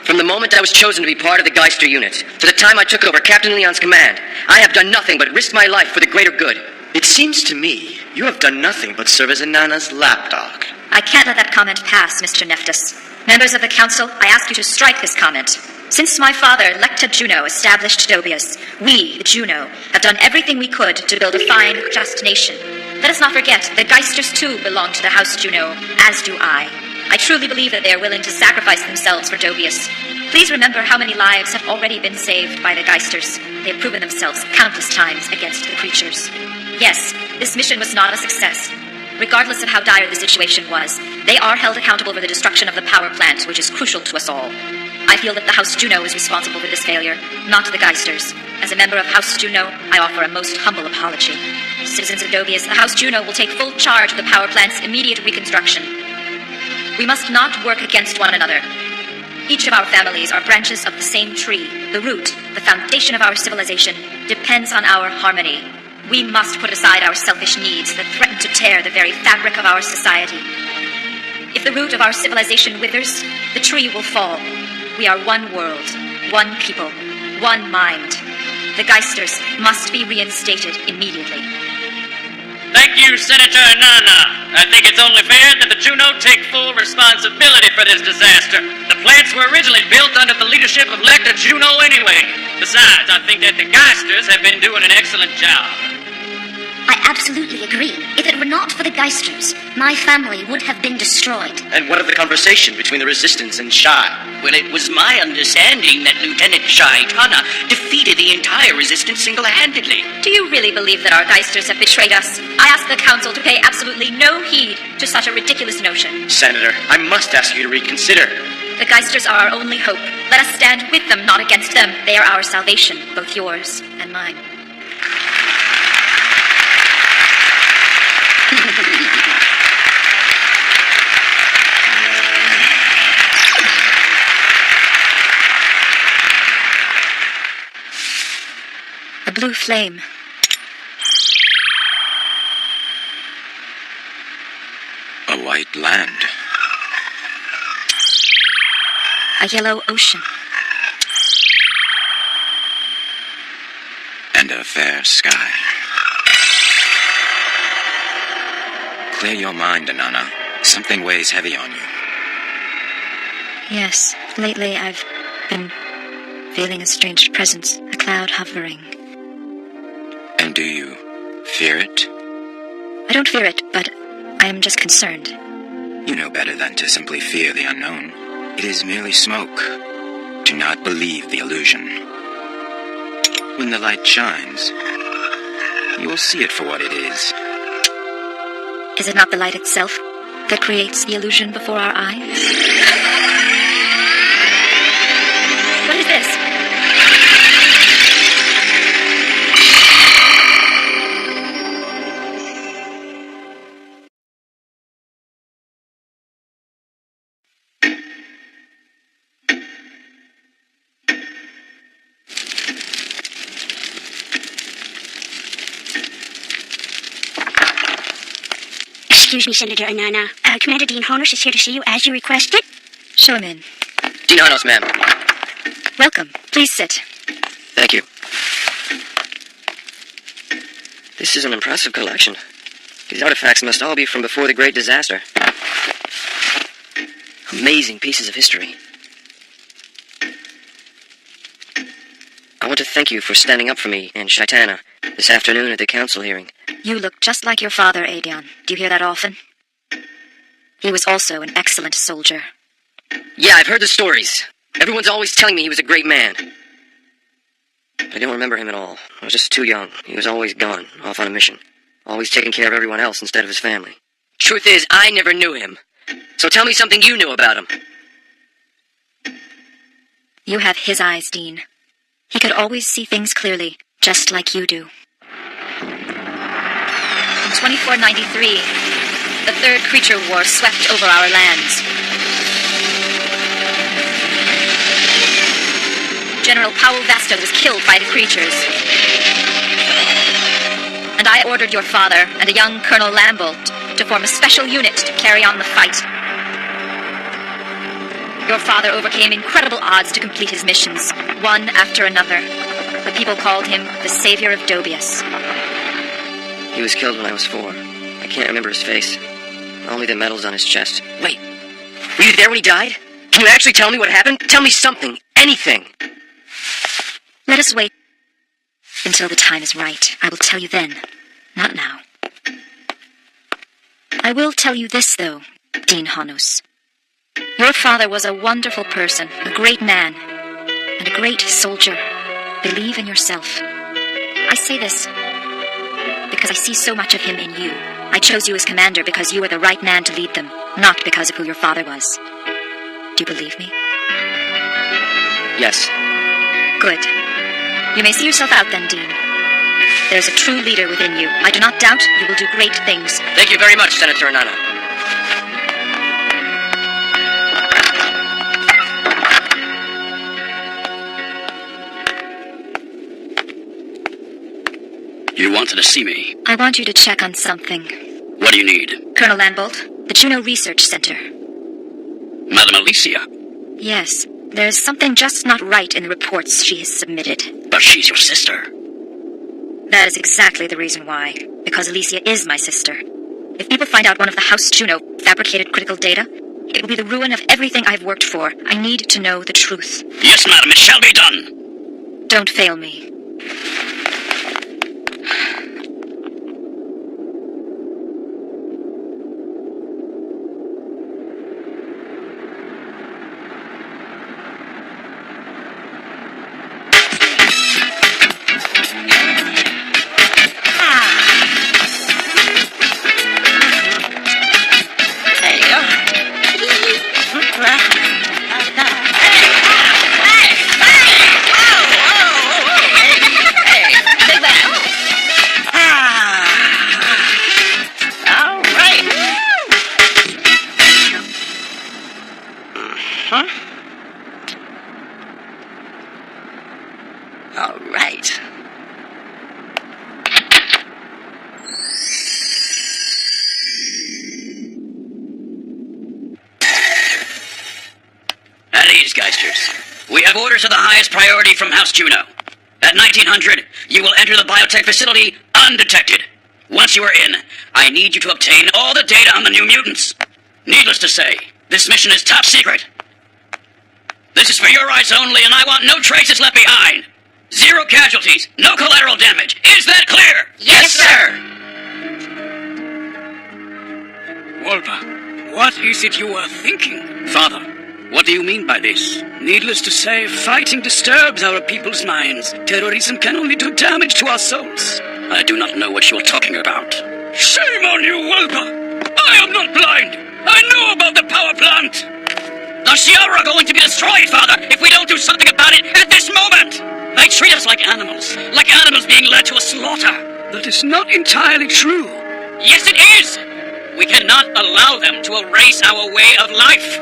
From the moment I was chosen to be part of the Geister unit, to the time I took over Captain Leon's command, I have done nothing but risk my life for the greater good. It seems to me you have done nothing but serve as Inanna's lapdog. I can't let that comment pass, Mr. Nephthys. Members of the council, I ask you to strike this comment. Since my father, Lecta Juno, established Dobius, we, the Juno, have done everything we could to build a fine, just nation. Let us not forget that Geisters too belong to the House Juno, as do I. I truly believe that they are willing to sacrifice themselves for Dobius. Please remember how many lives have already been saved by the Geisters. They have proven themselves countless times against the creatures. Yes, this mission was not a success. Regardless of how dire the situation was, they are held accountable for the destruction of the power plant, which is crucial to us all. I feel that the House Juno is responsible for this failure, not the Geisters. As a member of House Juno, I offer a most humble apology. Citizens of Dobius, the House Juno will take full charge of the power plant's immediate reconstruction. We must not work against one another. Each of our families are branches of the same tree. The root, the foundation of our civilization, depends on our harmony. We must put aside our selfish needs that threaten to tear the very fabric of our society. If the root of our civilization withers, the tree will fall. We are one world, one people, one mind. The Geisters must be reinstated immediately. Thank you, Senator Nana. I think it's only fair that the Juno take full responsibility for this disaster. The plants were originally built under the leadership of Lector Juno anyway. Besides, I think that the Geisters have been doing an excellent job. I absolutely agree. If it were not for the Geisters, my family would have been destroyed. And what of the conversation between the Resistance and Shai? Well, it was my understanding that Lieutenant Shai Tana defeated the entire resistance single-handedly. Do you really believe that our Geisters have betrayed us? I ask the Council to pay absolutely no heed to such a ridiculous notion. Senator, I must ask you to reconsider. The Geisters are our only hope. Let us stand with them, not against them. They are our salvation, both yours and mine. A blue flame. A white land. A yellow ocean. And a fair sky. Clear your mind, Anana. Something weighs heavy on you. Yes, lately I've been feeling a strange presence, a cloud hovering. And do you fear it? I don't fear it, but I am just concerned. You know better than to simply fear the unknown. It is merely smoke. Do not believe the illusion. When the light shines, you will see it for what it is. Is it not the light itself that creates the illusion before our eyes? What is this? Excuse me, Senator Anana. Commander Dean Honos is here to see you as you requested. Show him in. Dean Honos, ma'am. Welcome. Please sit. Thank you. This is an impressive collection. These artifacts must all be from before the Great Disaster. Amazing pieces of history. I want to thank you for standing up for me and Shaitana this afternoon at the council hearing. You look just like your father, Adion. Do you hear that often? He was also an excellent soldier. Yeah, I've heard the stories. Everyone's always telling me he was a great man. I don't remember him at all. I was just too young. He was always gone, off on a mission. Always taking care of everyone else instead of his family. Truth is, I never knew him. So tell me something you knew about him. You have his eyes, Dean. He could always see things clearly, just like you do. In 2493, the Third Creature War swept over our lands. General Powell Vesta was killed by the creatures. And I ordered your father and a young Colonel Lambolt to form a special unit to carry on the fight. Your father overcame incredible odds to complete his missions, one after another. The people called him the Savior of Dobius. He was killed when I was 4. I can't remember his face. Only the medals on his chest. Wait, were you there when he died? Can you actually tell me what happened? Tell me something. Anything. Let us wait until the time is right. I will tell you then, not now. I will tell you this, though, Dean Honos. Your father was a wonderful person, a great man, and a great soldier. Believe in yourself. I say this because I see so much of him in you. I chose you as commander because you were the right man to lead them, not because of who your father was. Do you believe me? Yes. Good. You may see yourself out then, Dean. There's a true leader within you. I do not doubt you will do great things. Thank you very much, Senator Nana. You wanted to see me. I want you to check on something. What do you need? Colonel Lambolt, the Juno Research Center. Madam Alicia. Yes, there's something just not right in the reports she has submitted. But she's your sister. That is exactly the reason why. Because Alicia is my sister. If people find out one of the House Juno fabricated critical data, it will be the ruin of everything I've worked for. I need to know the truth. Yes, madam, it shall be done. Don't fail me. All right. At ease, Geisters. We have orders of the highest priority from House Juno. At 1900, you will enter the biotech facility undetected. Once you are in, I need you to obtain all the data on the new mutants. Needless to say, this mission is top secret. This is for your eyes only, and I want no traces left behind. 0 casualties, no collateral damage. Is that clear? Yes, sir. Wolpa, what is it you are thinking? Father, what do you mean by this? Needless to say, fighting disturbs our people's minds. Terrorism can only do damage to our souls. I do not know what you are talking about. Shame on you, Wolpa! I am not blind! I know about the power plant! The Shi'ar are going to be destroyed, Father, if we don't do something about it at this moment! They treat us like animals being led to a slaughter. That is not entirely true. Yes, it is! We cannot allow them to erase our way of life.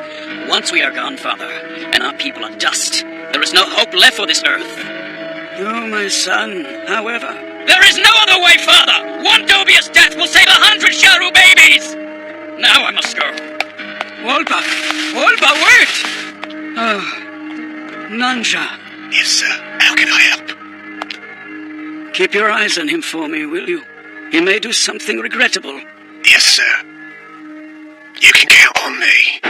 Once we are gone, Father, and our people are dust, there is no hope left for this earth. Oh, my son, however... There is no other way, Father! One dubious death will save 100 Sharu babies! Now I must go. Wolpa! Wolpa, wait! Oh, Nanja. Yes, sir. How can I help? Keep your eyes on him for me, will you? He may do something regrettable. Yes, sir. You can count on me.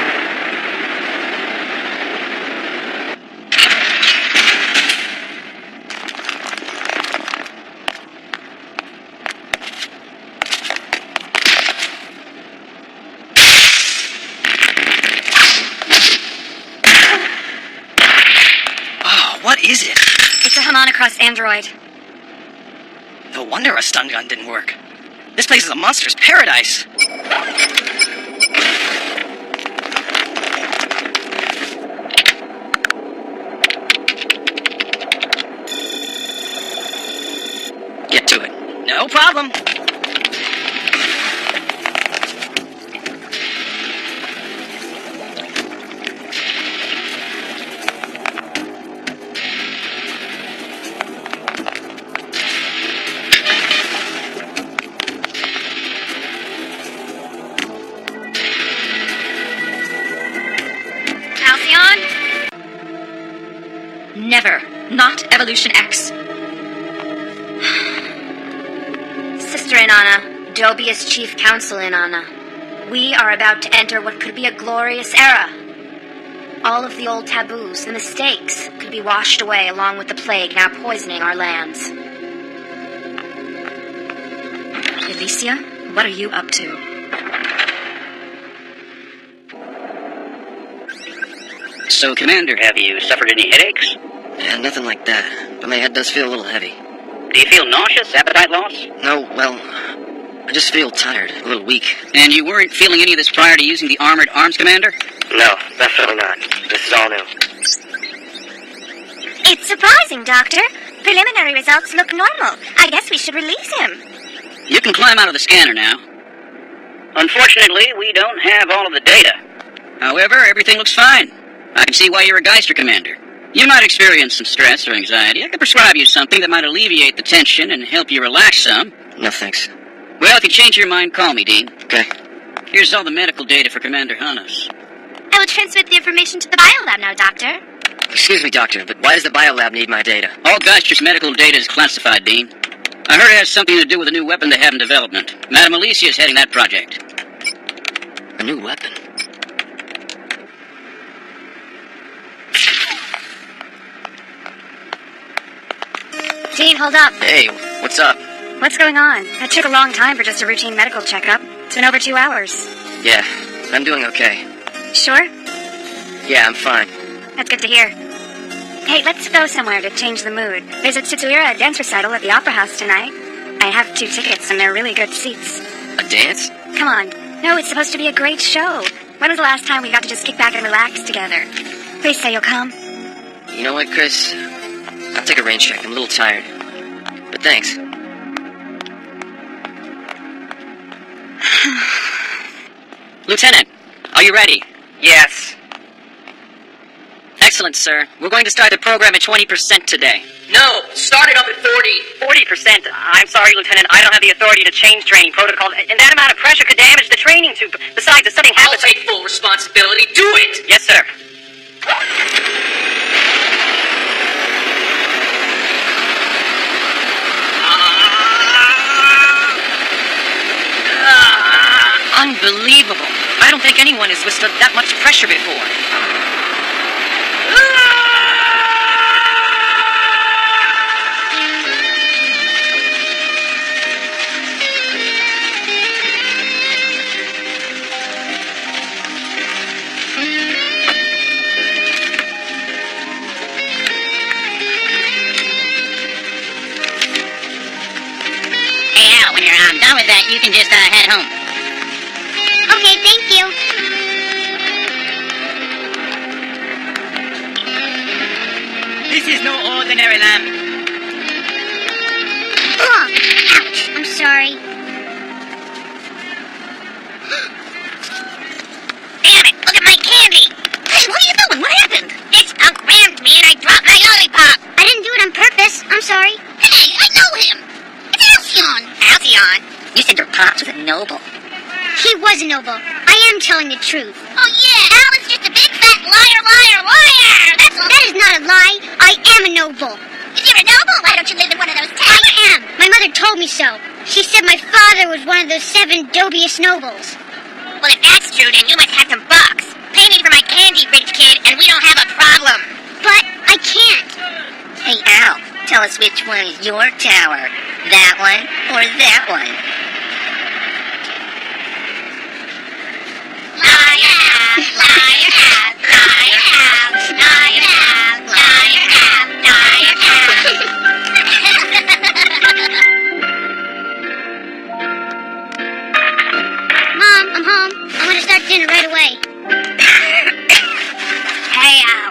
What is it? It's a Homonocross android. No wonder a stun gun didn't work. This place is a monster's paradise. Get to it. No problem. Never. Not Evolution X. Sister Inanna, Dobius Chief Counsel Inanna, we are about to enter what could be a glorious era. All of the old taboos, the mistakes, could be washed away along with the plague now poisoning our lands. Alicia, what are you up to? So, Commander, have you suffered any headaches? Yeah, nothing like that. But my head does feel a little heavy. Do you feel nauseous, appetite loss? No, well, I just feel tired, a little weak. And you weren't feeling any of this prior to using the armored arms, Commander? No, definitely not. This is all new. It's surprising, Doctor. Preliminary results look normal. I guess we should release him. You can climb out of the scanner now. Unfortunately, we don't have all of the data. However, everything looks fine. I can see why you're a Geister, Commander. You might experience some stress or anxiety. I could prescribe you something that might alleviate the tension and help you relax some. No, thanks. Well, if you change your mind, call me, Dean. Okay. Here's all the medical data for Commander Hanas. I will transmit the information to the biolab now, Doctor. Excuse me, Doctor, but why does the biolab need my data? All Geisters' medical data is classified, Dean. I heard it has something to do with a new weapon they have in development. Madame Alicia is heading that project. A new weapon? Dean, hold up. Hey, what's up? What's going on? That took a long time for just a routine medical checkup. It's been over 2 hours. Yeah, I'm doing okay. Sure? Yeah, I'm fine. That's good to hear. Hey, let's go somewhere to change the mood. There's a Tsutsura dance recital at the Opera House tonight. I have 2 tickets, and they're really good seats. A dance? Come on. No, it's supposed to be a great show. When was the last time we got to just kick back and relax together? Please say you'll come. You know what, Chris? I'll take a rain check. I'm a little tired. But thanks. Lieutenant, are you ready? Yes. Excellent, sir. We're going to start the program at 20% today. No, start it up at 40. 40%? I'm sorry, Lieutenant. I don't have the authority to change training protocols, and that amount of pressure could damage the training tube. Besides, if something I'll happens... take full responsibility. Do it! Yes, sir. Unbelievable. I don't think anyone has withstood that much pressure before. Hey, Al, when you're done with that, you can just head home. Okay, thank you. This is no ordinary lamp. Oh, ouch. I'm sorry. Damn it, look at my candy. Hey, what are you doing? What happened? This unk rammed me and I dropped my lollipop. I didn't do it on purpose. I'm sorry. Hey, I know him. It's Alcyon. Alcyon? You said your pops was a noble. He was a noble. I am telling the truth. Oh, yeah, Al is just a big fat liar, liar, liar. That's all. That is not a lie. I am a noble. If you're a noble, why don't you live in one of those I towers? am. My mother told me so. She said my father was one of those 7 dubious nobles. Well, if that's true, then you must have some bucks. Pay me for my candy, rich kid, and we don't have a problem. But I can't. Hey, Al, tell us which one is your tower. That one or that one? Liar, liar, liar, liar, liar, Mom, I'm home. I'm gonna start dinner right away. Hey, Al,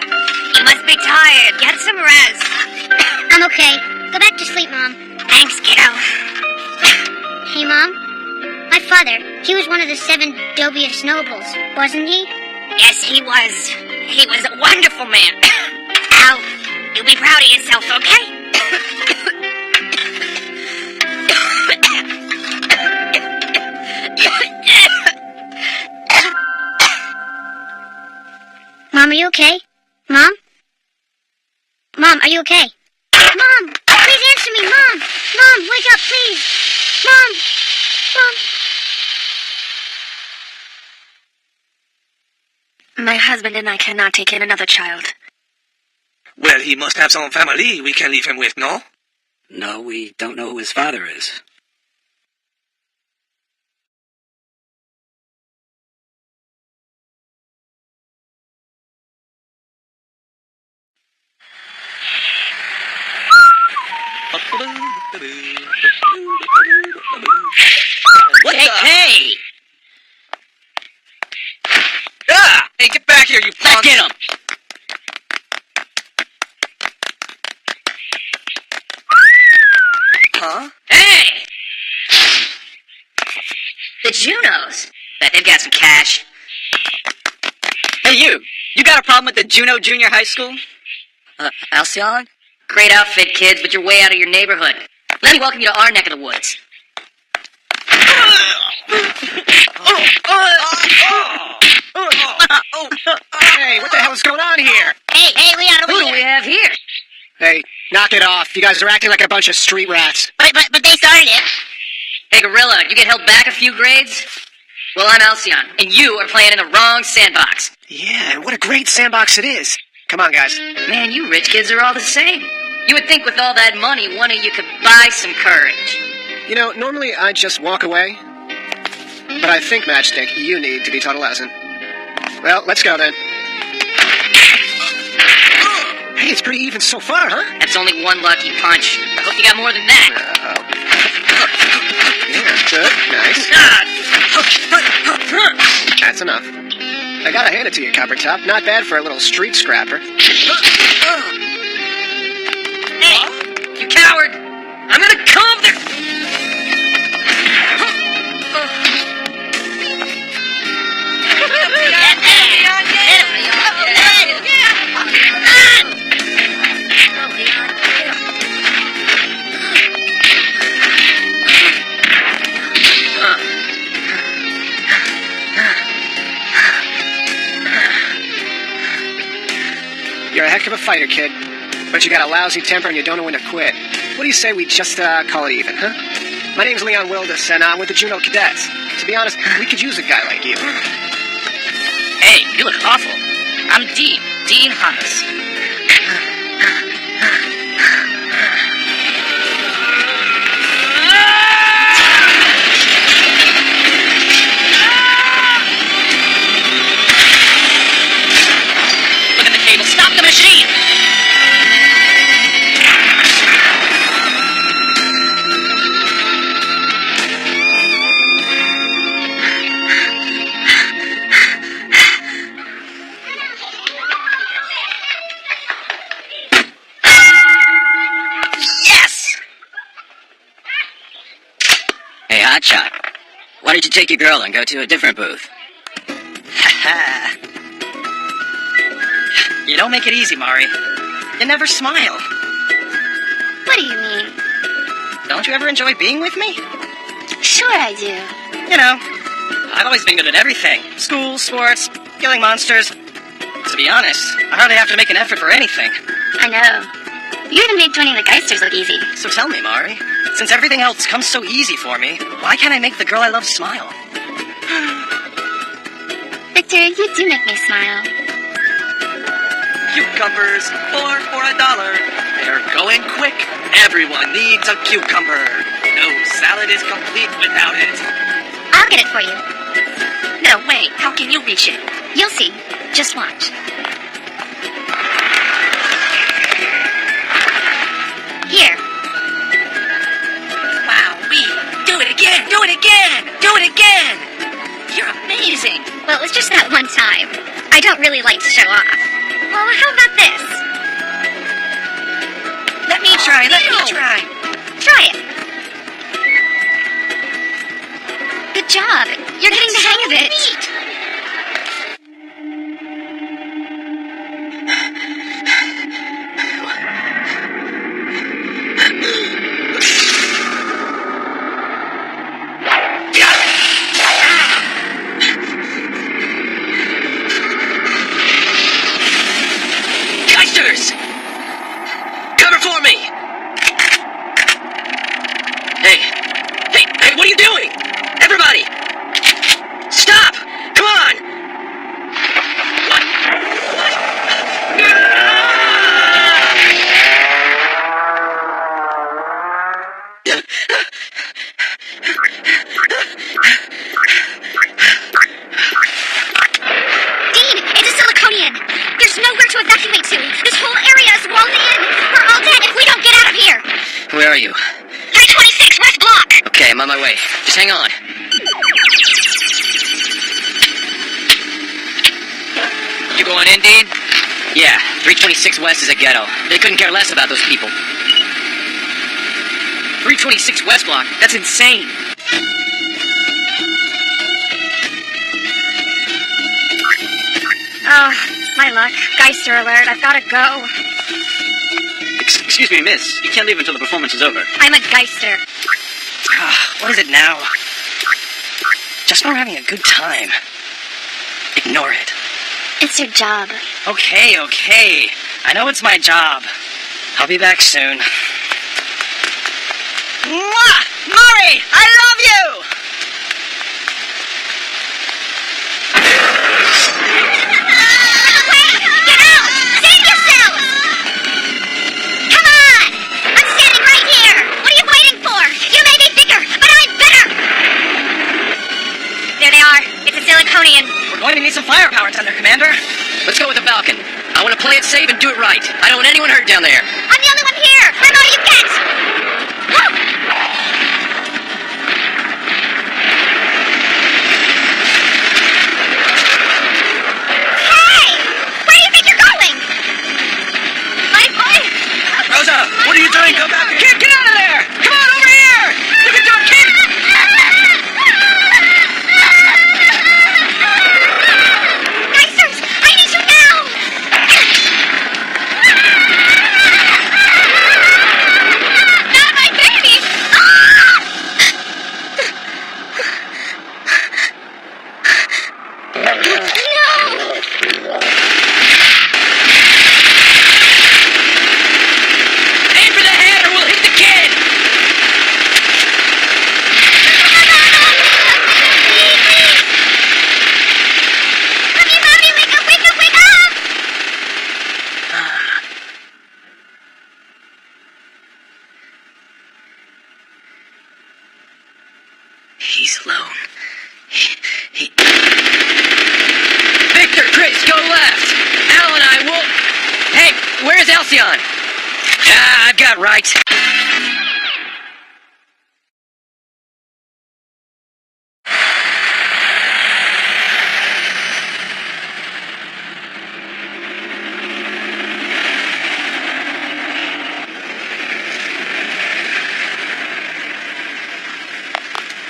you must be tired. Get some rest. I'm okay. Go back to sleep, Mom. Thanks, kiddo. Hey, Mom. My father, he was one of the 7 dubious nobles, wasn't he? Yes, he was. He was a wonderful man. Al, you'll be proud of yourself, okay? Mom, are you okay? Mom? Mom, are you okay? Mom, please answer me, Mom! Mom, wake up, please! Mom! Mom! My husband and I cannot take in another child. Well, he must have some family we can leave him with, no? No, we don't know who his father is. What hey! Ah! Hey, get back here, you punk! Let's get him! Huh? Hey! The Junos. Bet they've got some cash. Hey, you! You got a problem with the Juno Junior High School? Alcyon? Great outfit, kids, but you're way out of your neighborhood. Let me welcome you to our neck of the woods. Hey, what the hell is going on here? Hey, Leon, over Who do here. we have here? Hey, knock it off. You guys are acting like a bunch of street rats. But they started it. Hey, Gorilla, you get held back a few grades? Well, I'm Alcyon, and you are playing in the wrong sandbox. Yeah, and what a great sandbox it is. Come on, guys. Man, you rich kids are all the same. You would think with all that money, one of you could buy some courage. You know, normally I'd just walk away. But I think, Matchstick, you need to be taught a lesson. Well, let's go then. Hey, it's pretty even so far, huh? That's only one lucky punch. I hope you got more than that. Yeah, good. Nice. That's enough. I gotta hand it to you, Copper Top. Not bad for a little street scrapper. Hey, you coward! I'm gonna come there! You're a heck of a fighter, kid. But you got a lousy temper and you don't know when to quit. What do you say we just call it even, huh? My name's Leon Wildis, and I'm with the Juno Cadets. To be honest, we could use a guy like you. Hey, you look awful. I'm Dean Haas. Look at the cable. Stop the machine! Hey, Hotshot. Why don't you take your girl and go to a different booth? You don't make it easy, Mari. You never smile. What do you mean? Don't you ever enjoy being with me? Sure I do. You know, I've always been good at everything. School, sports, killing monsters. To be honest, I hardly have to make an effort for anything. I know. You even made joining the Geisters look easy. So tell me, Mari, since everything else comes so easy for me, why can't I make the girl I love smile? Victor, you do make me smile. Cucumbers, 4 for $1. They're going quick. Everyone needs a cucumber. No salad is complete without it. I'll get it for you. No way. How can you reach it? You'll see. Just watch. Here. Wow, do it again! Do it again! Do it again! You're amazing! Well, it was just that one time. I don't really like to show off. Well, how about this? Let me try. Try it. Good job. You're getting the hang of it. Geisters! Cover for me! Hey, what are you doing? Everybody! Stop! Come on! What? Dean, it's a Siliconian. There's nowhere to evacuate to. This whole area is walled in. We're all dead if we don't get out of here. Where are you? 326 West Block. Okay, I'm on my way. Just hang on. You going in, Dean? Yeah, 326 West is a ghetto. They couldn't care less about those people. 326 West Block? That's insane. Oh, my luck. Geister alert. I've got to go. Excuse me, miss. You can't leave until the performance is over. I'm a Geister. What is it now? Just when we're having a good time. Ignore it. It's your job. Okay. I know it's my job. I'll be back soon. Mwah! Murray, I love you! Get out! Save yourselves! Come on! I'm standing right here! What are you waiting for? You may be bigger, but I'm better! There they are. It's a Siliconian. We're going to need some firepower, Thunder Commander. Let's go with the Falcon. I want to play it safe and do it right. I don't want anyone hurt down there. I'm the only one here! I'm all you get! Woo! Hey! Where do you think you're going? My boy! Rosa, what are you doing? Come back here. Get out of there! Come on, over here! You can do it, kid! Geisters! I need you now! Not my baby! Aim for the head or we'll hit the kid! Mommy, wake up, wake up, wake up! He's alone. Victor, Chris, go left! Al and I will... Hey, where's Alcyon? I've got rights.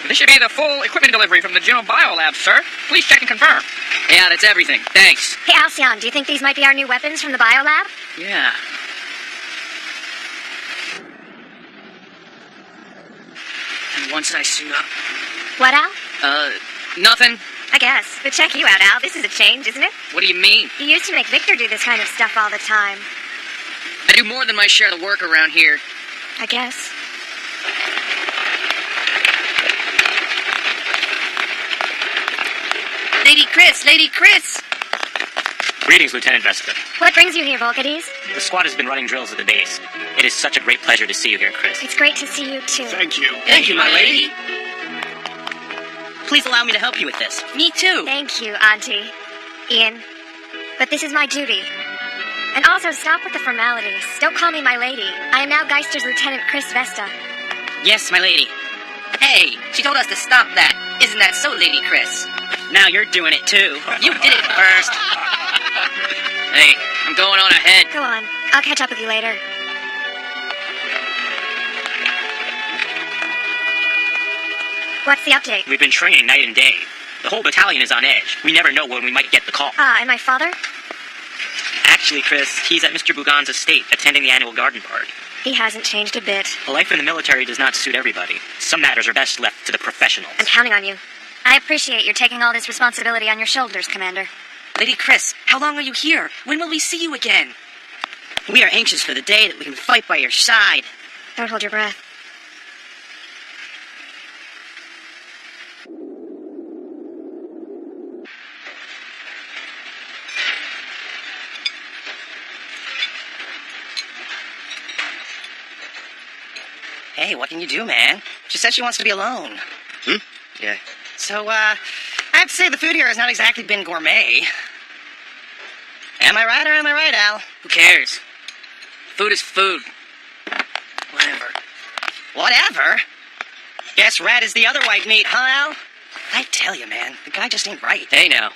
This should be the full equipment delivery from the Juno Biolab, sir. Please check and confirm. Yeah, that's everything. Thanks. Hey, Alcyon, do you think these might be our new weapons from the biolab? Yeah. And once I suit up... What, Al? Nothing. I guess. But check you out, Al. This is a change, isn't it? What do you mean? You used to make Victor do this kind of stuff all the time. I do more than my share of the work around here. I guess. Lady Chris! Greetings, Lieutenant Vesta. What brings you here, Volcades? The squad has been running drills at the base. It is such a great pleasure to see you here, Chris. It's great to see you, too. Thank you. Thank you, my lady. Please allow me to help you with this. Me too. Thank you, Auntie. Ian. But this is my duty. And also, stop with the formalities. Don't call me my lady. I am now Geisters Lieutenant Chris Vesta. Yes, my lady. Hey, she told us to stop that. Isn't that so, Lady Chris? Now you're doing it, too. You did it first. Hey, I'm going on ahead. Go on. I'll catch up with you later. What's the update? We've been training night and day. The whole battalion is on edge. We never know when we might get the call. And my father? Actually, Chris, he's at Mr. Bougon's estate, attending the annual garden party. He hasn't changed a bit. A life in the military does not suit everybody. Some matters are best left to the professionals. I'm counting on you. I appreciate your taking all this responsibility on your shoulders, Commander. Lady Chris, how long are you here? When will we see you again? We are anxious for the day that we can fight by your side. Don't hold your breath. Hey, what can you do, man? She said she wants to be alone. Yeah. So, I have to say the food here has not exactly been gourmet. Am I right or am I right, Al? Who cares? Food is food. Whatever. Whatever? Guess rat is the other white meat, huh, Al? I tell you, man, the guy just ain't right. Hey, now.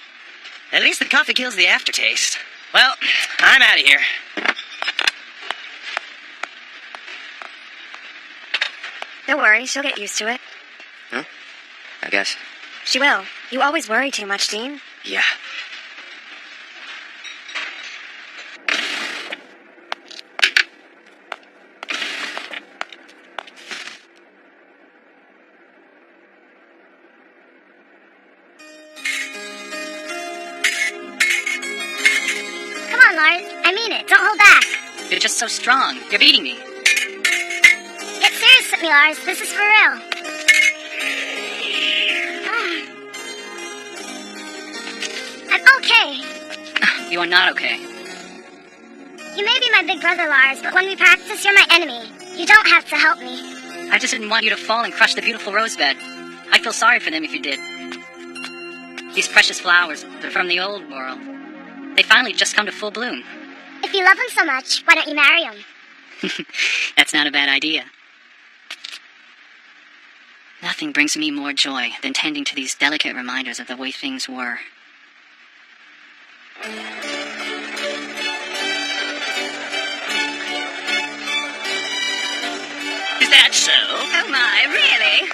At least the coffee kills the aftertaste. Well, I'm out of here. Don't worry, she'll get used to it. I guess. She will. You always worry too much, Dean. Yeah. mean it. Don't hold back. You're just so strong. You're beating me. Get serious with me, Lars. This is for real. I'm okay. You are not okay. You may be my big brother, Lars, but when we practice, you're my enemy. You don't have to help me. I just didn't want you to fall and crush the beautiful rosebud. I'd feel sorry for them if you did. These precious flowers, they're from the old world. They finally just come to full bloom. If you love him so much, why don't you marry him? That's not a bad idea. Nothing brings me more joy than tending to these delicate reminders of the way things were. Is that so? Oh my, really?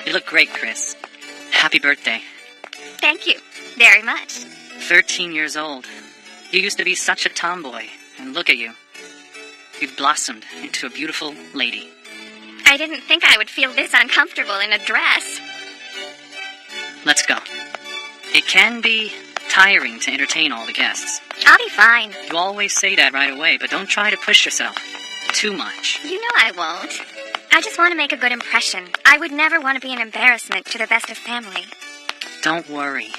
You look great, Chris. Happy birthday. Thank you very much. 13 years old. You used to be such a tomboy, and look at you. You've blossomed into a beautiful lady. I didn't think I would feel this uncomfortable in a dress. Let's go. It can be tiring to entertain all the guests. I'll be fine. You always say that right away, but don't try to push yourself too much. You know I won't. I just want to make a good impression. I would never want to be an embarrassment to the Vesta family. Don't worry.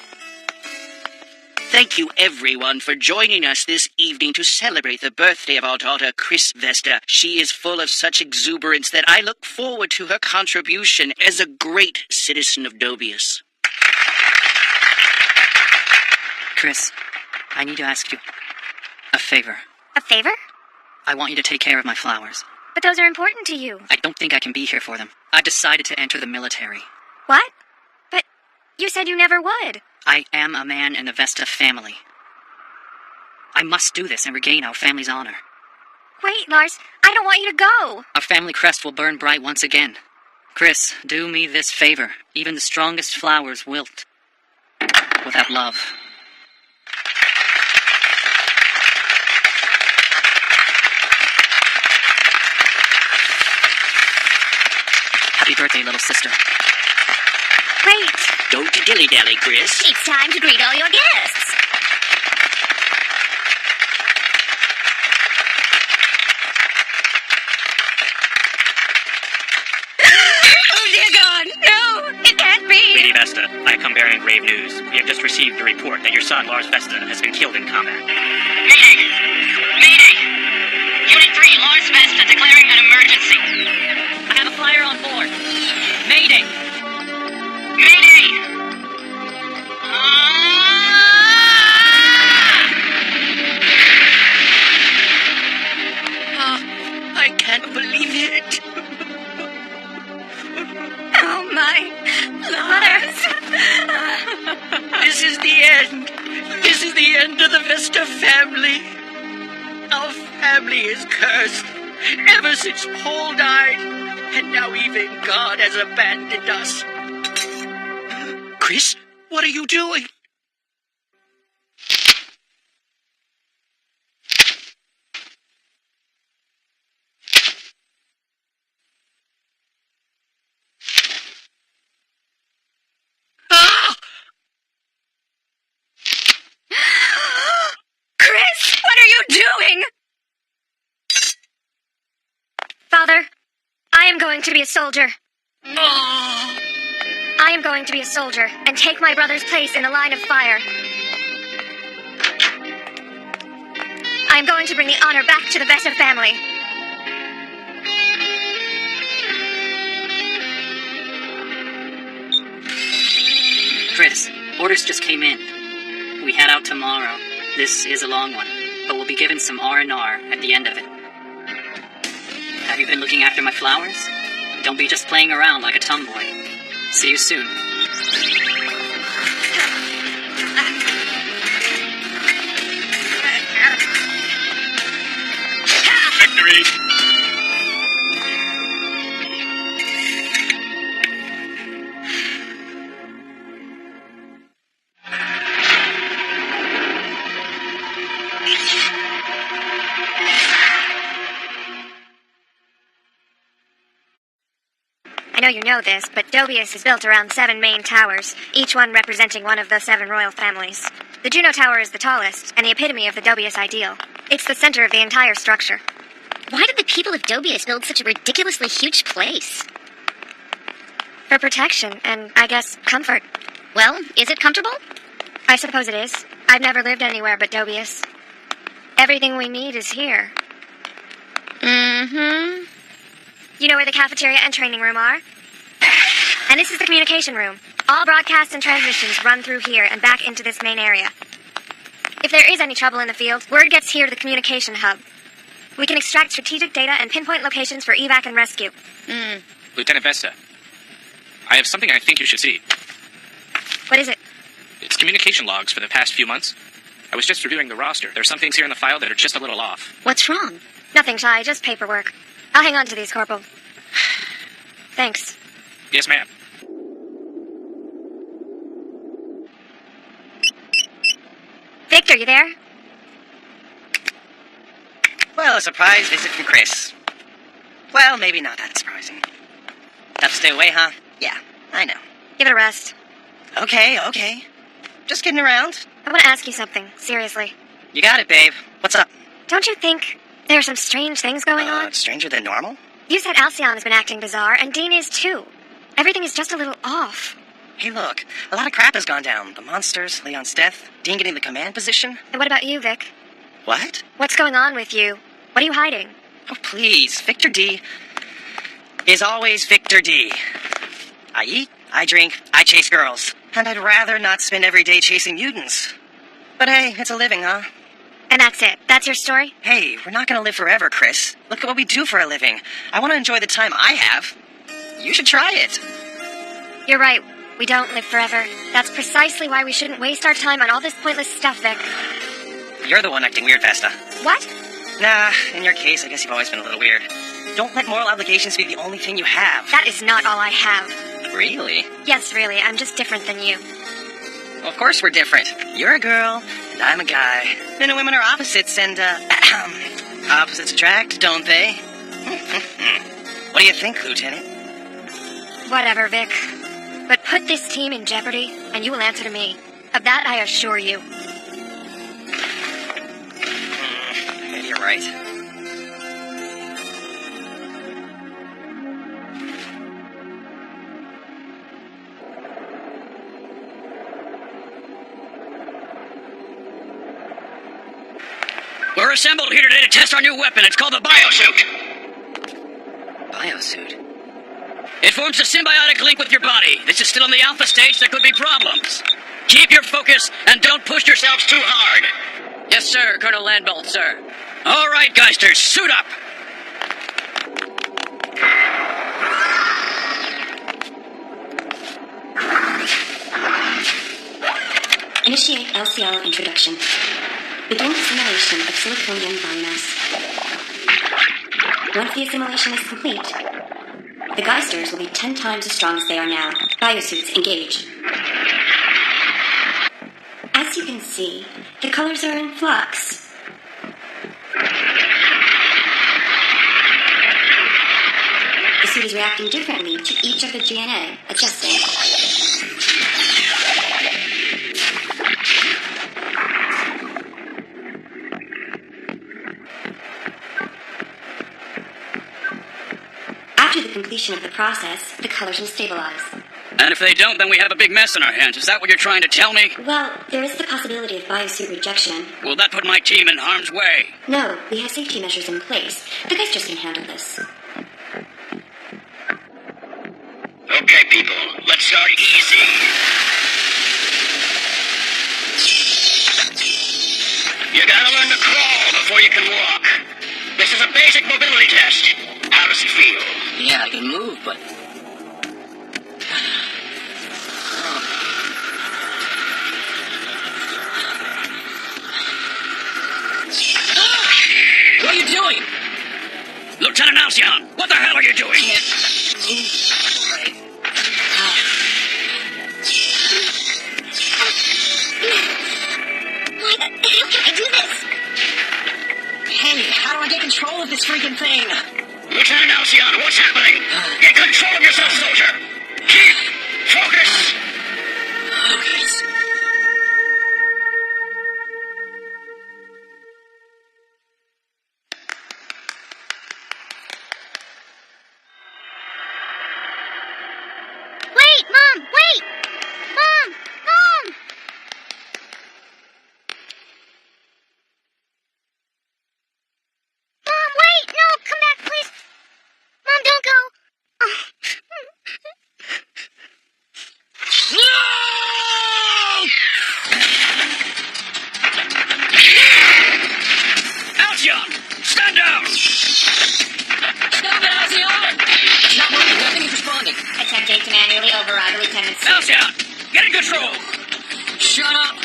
Thank you, everyone, for joining us this evening to celebrate the birthday of our daughter, Chris Vesta. She is full of such exuberance that I look forward to her contribution as a great citizen of Dobius. Chris, I need to ask you a favor. A favor? I want you to take care of my flowers. But those are important to you. I don't think I can be here for them. I decided to enter the military. What? But you said you never would. I am a man in the Vesta family. I must do this and regain our family's honor. Wait, Lars, I don't want you to go. Our family crest will burn bright once again. Chris, do me this favor. Even the strongest flowers wilt without love. Happy birthday, little sister. Wait. Don't dilly-dally, Chris. It's time to greet all your guests. Oh, dear God, no, it can't be. Lady Vesta, I come bearing grave news. We have just received a report that your son, Lars Vesta, has been killed in combat. Mayday! Mayday! Unit 3, Lars Vesta, declaring an emergency. I have a flyer on board. Mayday! Mayday! I can't believe it. Oh, my Lars. This is the end. This is the end of the Vesta family. Our family is cursed ever since Paul died, and now even God has abandoned us. Chris, what are you doing? Chris, what are you doing? Father, I am going to be a soldier. I am going to be a soldier and take my brother's place in the line of fire. I am going to bring the honor back to the Vesta family. Chris, orders just came in. We head out tomorrow. This is a long one, but we'll be given some R&R at the end of it. Have you been looking after my flowers? Don't be just playing around like a tomboy. See you soon. Victory! know you know this, but Dobius is built around 7 main towers, each one representing one of the 7 royal families. The Juno Tower is the tallest, and the epitome of the Dobius ideal. It's the center of the entire structure. Why did the people of Dobius build such a ridiculously huge place? For protection, and, I guess, comfort. Well, is it comfortable? I suppose it is. I've never lived anywhere but Dobius. Everything we need is here. Mm-hmm. You know where the cafeteria and training room are? And this is the communication room. All broadcasts and transmissions run through here and back into this main area. If there is any trouble in the field, word gets here to the communication hub. We can extract strategic data and pinpoint locations for evac and rescue. Lieutenant Vesta, I have something I think you should see. What is it? It's communication logs for the past few months. I was just reviewing the roster. There are some things here in the file that are just a little off. What's wrong? Nothing, Shy, just paperwork. I'll hang on to these, Corporal. Thanks. Yes, ma'am. Victor, you there? Well, a surprise visit from Chris. Well, maybe not that surprising. Tough to stay away, huh? Yeah, I know. Give it a rest. Okay. Just kidding around. I want to ask you something, seriously. You got it, babe. What's up? Don't you think there are some strange things going on? Stranger than normal? You said Alcyon has been acting bizarre, and Dean is too. Everything is just a little off. Hey, look. A lot of crap has gone down. The monsters, Leon's death, Dean getting the command position. And what about you, Vic? What? What's going on with you? What are you hiding? Oh, please. Victor D is always Victor D. I eat, I drink, I chase girls. And I'd rather not spend every day chasing mutants. But hey, it's a living, huh? And that's it? That's your story? Hey, we're not gonna live forever, Chris. Look at what we do for a living. I want to enjoy the time I have. You should try it. You're right. We don't live forever. That's precisely why we shouldn't waste our time on all this pointless stuff, Vic. You're the one acting weird, Vesta. What? Nah, in your case, I guess you've always been a little weird. Don't let moral obligations be the only thing you have. That is not all I have. Really? Yes, really. I'm just different than you. Well, of course we're different. You're a girl, and I'm a guy. Men and women are opposites, and, opposites attract, don't they? What do you think, Lieutenant? Whatever, Vic. But put this team in jeopardy, and you will answer to me. Of that, I assure you. Maybe you're right. We're assembled here today to test our new weapon. It's called the Biosuit. Biosuit? It forms a symbiotic link with your body. This is still in the alpha stage. There could be problems. Keep your focus and don't push yourselves too hard. Yes, sir, Colonel Landbolt, sir. All right, Geisters, suit up. Initiate LCL introduction. Begin assimilation of siliconium biomass. Once the assimilation is complete, the Geisters will be 10 times as strong as they are now. Biosuits engage. As you can see, the colors are in flux. The suit is reacting differently to each of the GNA, adjusting. After the completion of the process, the colors will stabilize. And if they don't, then we have a big mess on our hands. Is that what you're trying to tell me? Well, there is the possibility of biosuit rejection. Will that put my team in harm's way? No, we have safety measures in place. The Geisters can handle this. Okay, people, let's start easy. You gotta learn to crawl before you can walk. This is a basic mobility test. How does it feel? Yeah, I can move, but... What are you doing? Lieutenant Alcyon, what the hell are you doing? Why the hell can I do this? Hey, how do I get control of this freaking thing? Lieutenant Alciano, what's happening? Get control of yourself, soldier! Keep focus! Focus. Wait, Mom! Wait! Mom! Mom! Mom, wait! No, come back, please! Mom, don't go! Oh. Alcion! Stand down! Stop it, Alcion! It's not working. Nothing is responding. Attempting to manually override Lieutenant C. Alcion! Get in control! Shut up!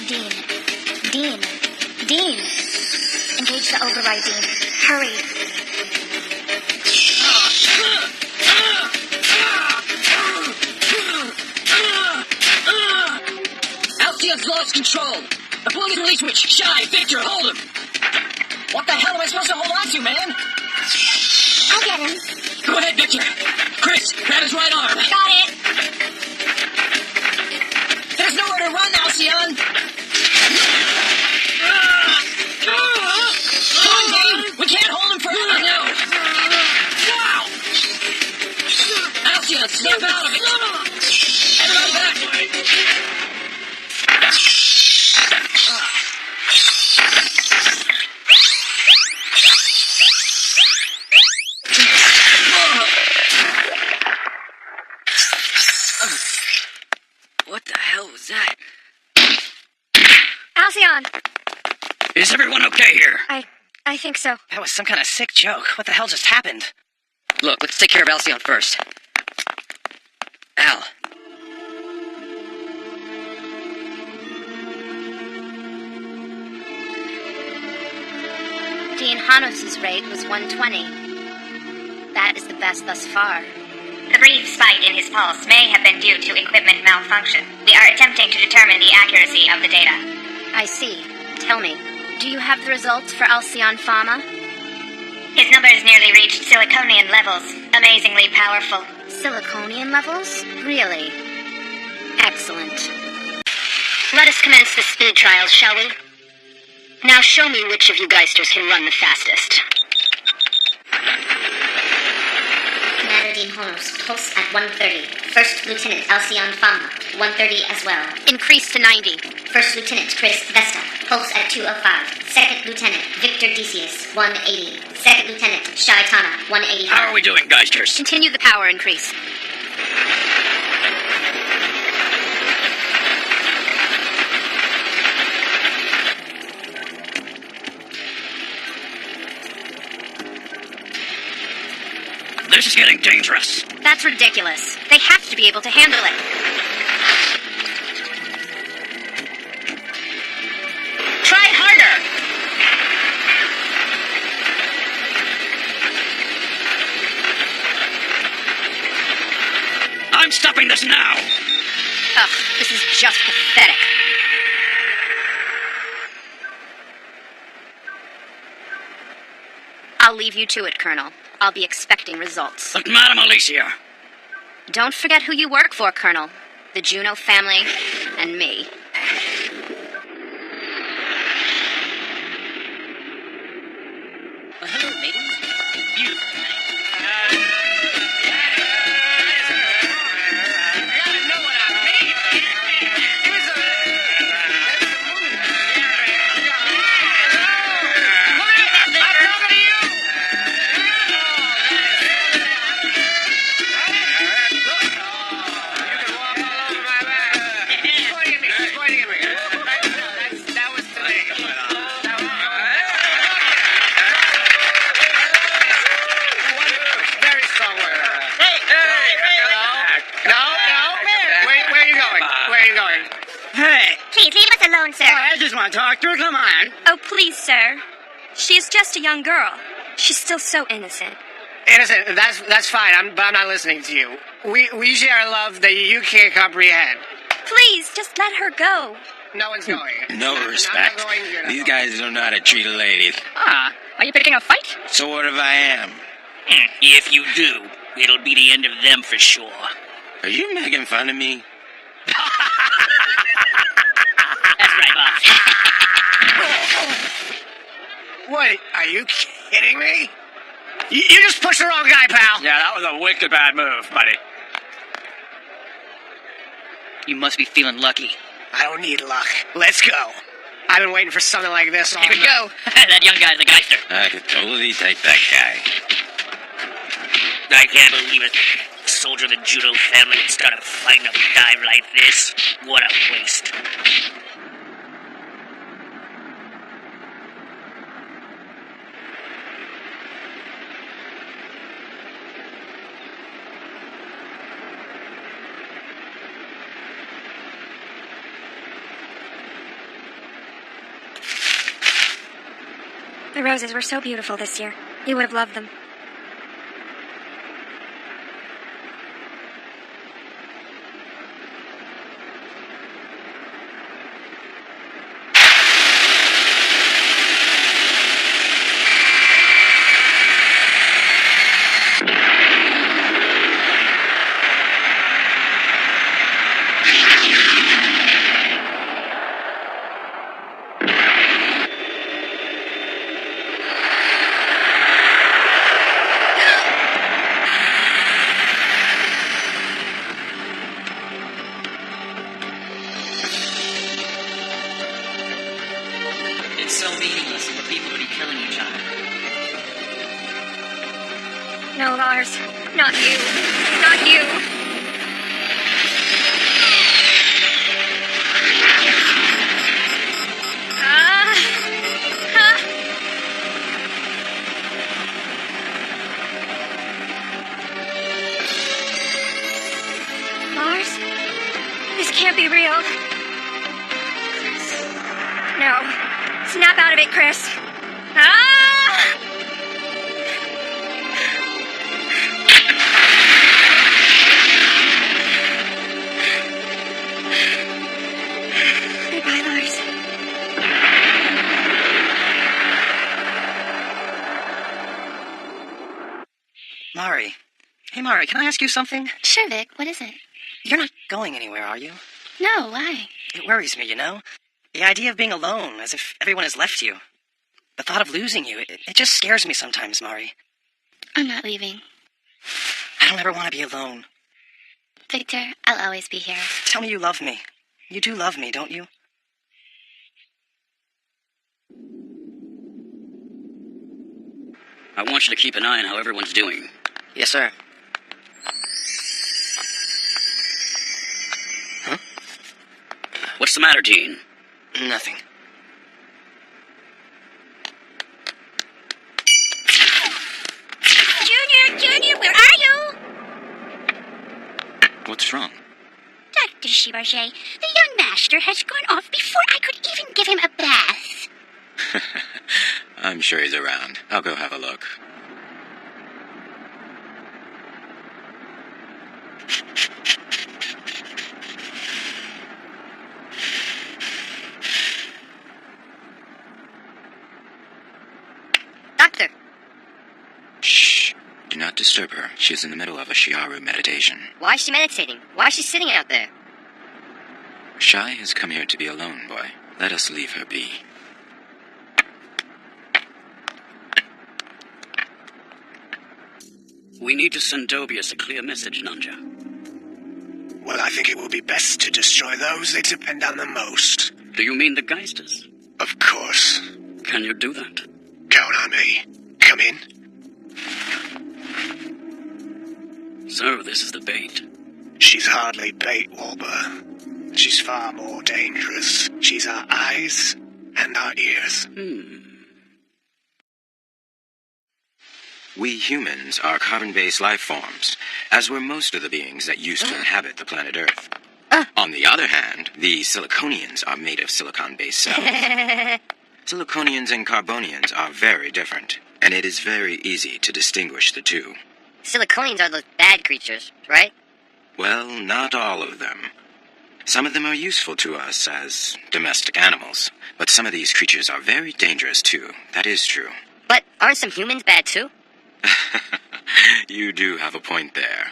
Dean. Engage the override, Dean. Hurry. Alcion's lost control. The pulling his release switch. Shine, Victor, hold him. What the hell am I supposed to hold on to, man? I'll get him. Go ahead, Victor. Chris, grab his right arm. Got it. There's nowhere to run, Alcion. Come on, Dave. We can't hold him forever. No. Wow. Alcion, snap out of it. Everybody back. What the hell was that? Alcion! Is everyone okay here? I think so. That was some kind of sick joke. What the hell just happened? Look, let's take care of Alcion first. Al. Dean Hanos' rate was 120. That is the best thus far. The brief spike in his pulse may have been due to equipment malfunction. We are attempting to determine the accuracy of the data. I see. Tell me, do you have the results for Alcion Fama? His numbers nearly reached siliconian levels. Amazingly powerful. Siliconian levels? Really? Excellent. Let us commence the speed trials, shall we? Now show me which of you Geisters can run the fastest. Commander Dean Honos, pulse at 130. First Lieutenant Alcion Fama, 130 as well. Increase to 90. First Lieutenant Chris Vesta, pulse at 205. Second Lieutenant Victor Decius, 180. Second Lieutenant Shaitana, 185. How are we doing, Geisters? Continue the power increase. This is getting dangerous. That's ridiculous. They have to be able to handle it. Try harder! I'm stopping this now. Ugh, this is just pathetic. I'll leave you to it, Colonel. I'll be expecting results. But Madame Alicia. Don't forget who you work for, Colonel. The Juno family and me. Well, hello, ladies. Beautiful night. Please, leave us alone, sir. I just want to talk to her. Come on. Oh, please, sir. She is just a young girl. She's still so innocent. Innocent, that's fine, but I'm not listening to you. We share a love that you can't comprehend. Please, just let her go. No one's going. No respect. These guys don't know how to treat a lady. Ah, are you picking a fight? So what if I am? If you do, it'll be the end of them for sure. Are you making fun of me? That's right, boss. What? Are you kidding me? You just pushed the wrong guy, pal. Yeah, that was a wicked bad move, buddy. You must be feeling lucky. I don't need luck. Let's go. I've been waiting for something like this all Here we go. That young guy's a Geister. I could totally take that guy. I can't believe it. A soldier of the judo family would start a fight in a dive like this. What a waste. The roses were so beautiful this year. You would have loved them. It's so meaningless for people to be killing each other. No, Lars. Not you. Not you. Lars? This can't be real. No. Snap out of it, Chris. Goodbye, Lars. Mari. Hey, Mari, can I ask you something? Sure, Vic. What is it? You're not going anywhere, are you? No, why? It worries me, you know? The idea of being alone, as if everyone has left you. The thought of losing you, it just scares me sometimes, Mari. I'm not leaving. I don't ever want to be alone. Victor, I'll always be here. Tell me you love me. You do love me, don't you? I want you to keep an eye on how everyone's doing. Yes, sir. What's the matter, Dean? Nothing. Junior, where are you? What's wrong? Dr. Shibarge, the young master has gone off before I could even give him a bath. I'm sure he's around. I'll go have a look. Doctor! Shh. Do not disturb her. She is in the middle of a Shiaru meditation. Why is she meditating? Why is she sitting out there? Shai has come here to be alone, boy. Let us leave her be. We need to send Dobius a clear message, Nanja. Well, I think it will be best to destroy those that depend on the most. Do you mean the Geisters? Of course. Can you do that? Count on me. Come in. So, this is the bait. She's hardly bait, Walber. She's far more dangerous. She's our eyes and our ears. We humans are carbon-based life forms, as were most of the beings that used to inhabit the planet Earth. On the other hand, the Siliconians are made of silicon-based cells. Siliconians and Carbonians are very different, and it is very easy to distinguish the two. Siliconians are those bad creatures, right? Well, not all of them. Some of them are useful to us as domestic animals, but some of these creatures are very dangerous too. That is true. But aren't some humans bad too? You do have a point there.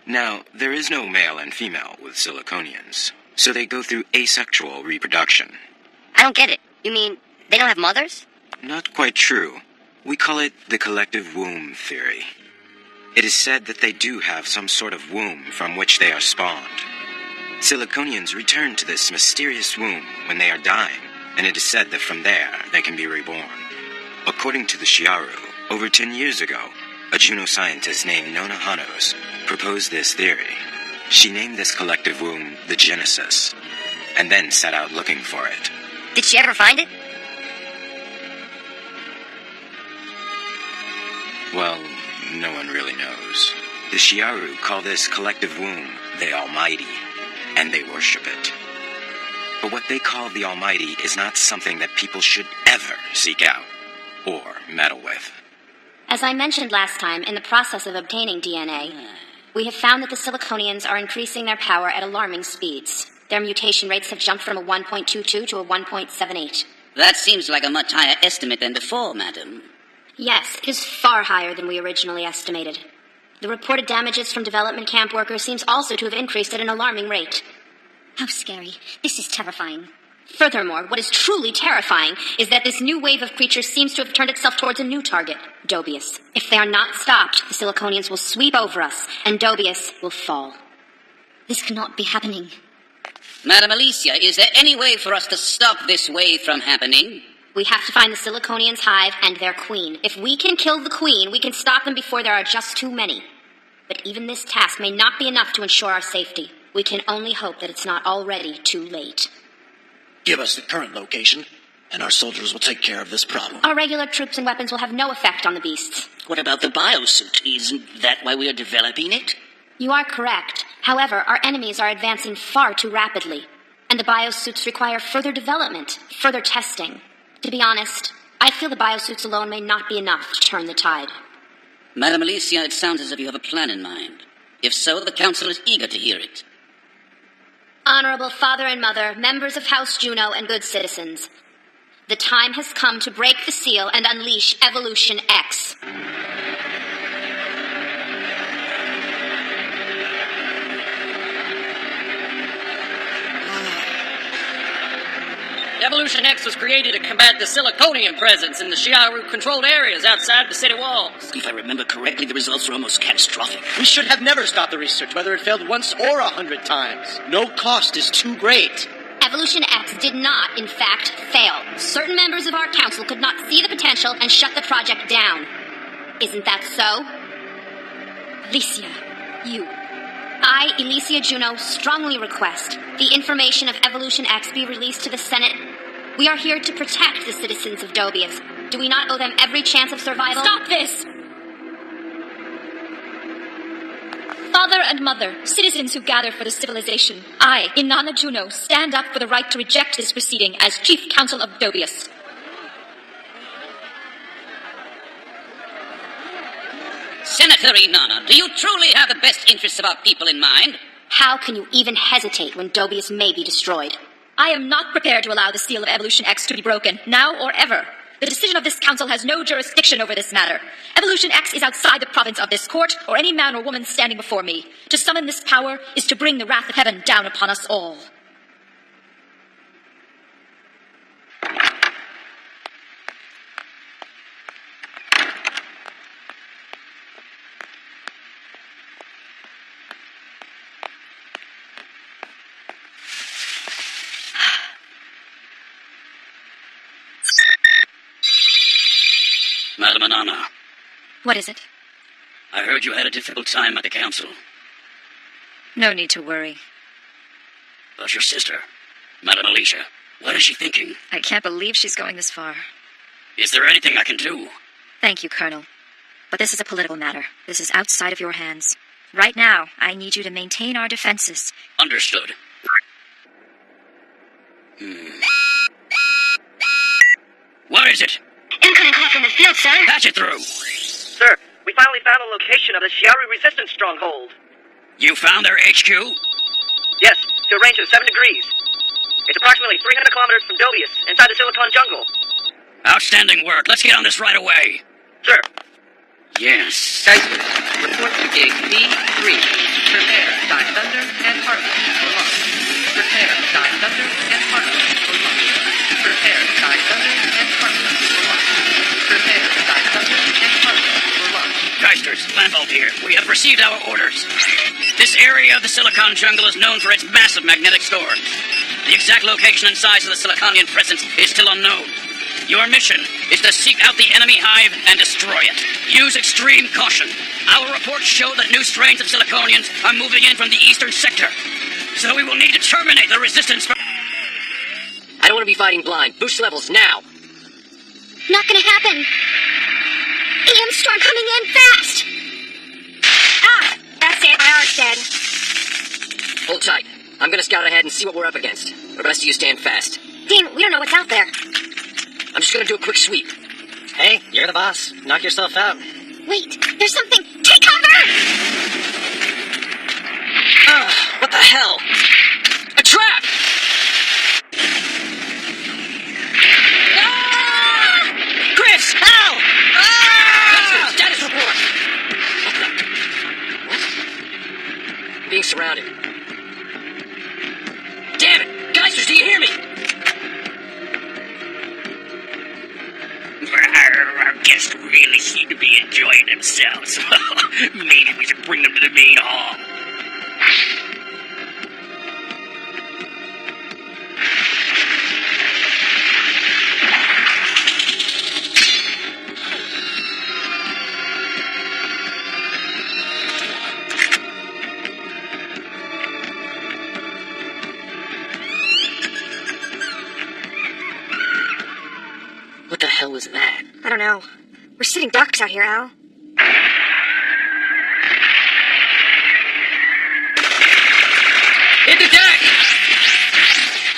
Now, there is no male and female with siliconians, so they go through asexual reproduction. I don't get it. You mean they don't have mothers? Not quite true. We call it the collective womb theory. It is said that they do have some sort of womb from which they are spawned. Siliconians return to this mysterious womb when they are dying, and it is said that from there they can be reborn. According to the Shiaru, over 10 years ago, a Juno scientist named Nona Hanos proposed this theory. She named this collective womb the Genesis, and then set out looking for it. Did she ever find it? Well, no one really knows. The Shiaru call this collective womb the Almighty, and they worship it. But what they call the Almighty is not something that people should ever seek out or meddle with. As I mentioned last time, in the process of obtaining DNA, we have found that the Siliconians are increasing their power at alarming speeds. Their mutation rates have jumped from a 1.22 to a 1.78. That seems like a much higher estimate than before, madam. Yes, it is far higher than we originally estimated. The reported damages from development camp workers seems also to have increased at an alarming rate. How scary. This is terrifying. Furthermore, what is truly terrifying is that this new wave of creatures seems to have turned itself towards a new target, Dobius. If they are not stopped, the Siliconians will sweep over us, and Dobius will fall. This cannot be happening. Madam Alicia, is there any way for us to stop this wave from happening? We have to find the Siliconians' hive and their queen. If we can kill the queen, we can stop them before there are just too many. But even this task may not be enough to ensure our safety. We can only hope that it's not already too late. Give us the current location, and our soldiers will take care of this problem. Our regular troops and weapons will have no effect on the beasts. What about the biosuit? Isn't that why we are developing it? You are correct. However, our enemies are advancing far too rapidly, and the biosuits require further development, further testing. To be honest, I feel the biosuits alone may not be enough to turn the tide. Madam Alicia, it sounds as if you have a plan in mind. If so, the Council is eager to hear it. Honorable Father and Mother, members of House Juno, and good citizens, the time has come to break the seal and unleash Evolution X. Evolution X was created to combat the Siliconian presence in the Shiaru-controlled areas outside the city walls. If I remember correctly, the results were almost catastrophic. We should have never stopped the research, whether it failed once or 100 times. No cost is too great. Evolution X did not, in fact, fail. Certain members of our council could not see the potential and shut the project down. Isn't that so? Alicia, you. I, Alicia Juno, strongly request the information of Evolution X be released to the Senate. We are here to protect the citizens of Dobius. Do we not owe them every chance of survival? Stop this! Father and Mother, citizens who gather for the civilization, I, Inanna Juno, stand up for the right to reject this proceeding as Chief Counsel of Dobius. Senator Inanna, do you truly have the best interests of our people in mind? How can you even hesitate when Dobius may be destroyed? I am not prepared to allow the seal of Evolution X to be broken, now or ever. The decision of this council has no jurisdiction over this matter. Evolution X is outside the province of this court, or any man or woman standing before me. To summon this power is to bring the wrath of heaven down upon us all. Madam Inanna, What is it? I heard you had a difficult time at the council. No need to worry. But your sister, Madam Alicia, what is she thinking? I can't believe she's going this far. Is there anything I can do? Thank you, Colonel. But this is a political matter. This is outside of your hands. Right now, I need you to maintain our defenses. Understood. What is it? Incoming call from the field, sir. Patch it through. Sir, we finally found the location of the Shiaru resistance stronghold. You found their HQ? Yes, to a range of 7 degrees. It's approximately 300 kilometers from Dobius, inside the Silicon Jungle. Outstanding work. Let's get on this right away. Sir. Yes. Geisters, report to gate B3. Prepare, Dime Thunder, and Heartless for launch. Prepare, Dime Thunder, and Heartless for launch. Prepare, Dime Thunder, and Heartless for launch. Prepare, Dime Thunder, and Heartless for launch. Geisters, Landvold here. We have received our orders. This area of the Silicon Jungle is known for its massive magnetic storms. The exact location and size of the Siliconian presence is still unknown. Your mission is to seek out the enemy hive and destroy it. Use extreme caution. Our reports show that new strains of Siliconians are moving in from the eastern sector. So we will need to terminate the resistance. I don't want to be fighting blind. Boost levels now. Not gonna happen. EM storm coming in fast. Ah, that's it. My arm's dead. Hold tight. I'm gonna scout ahead and see what we're up against. The rest of you stand fast. Dean, we don't know what's out there. I'm just gonna do a quick sweep. Hey, you're the boss. Knock yourself out. Wait, there's something. Take cover! What the hell? A trap! Ah! Chris! Hal! Ah! Status report! What? I'm being surrounded. Damn it! Geisters, do you hear me? Our guests really seem to be enjoying themselves. Maybe we should bring them to the main hall. What the hell was that? I don't know. We're sitting ducks out here, Al. Hit the deck!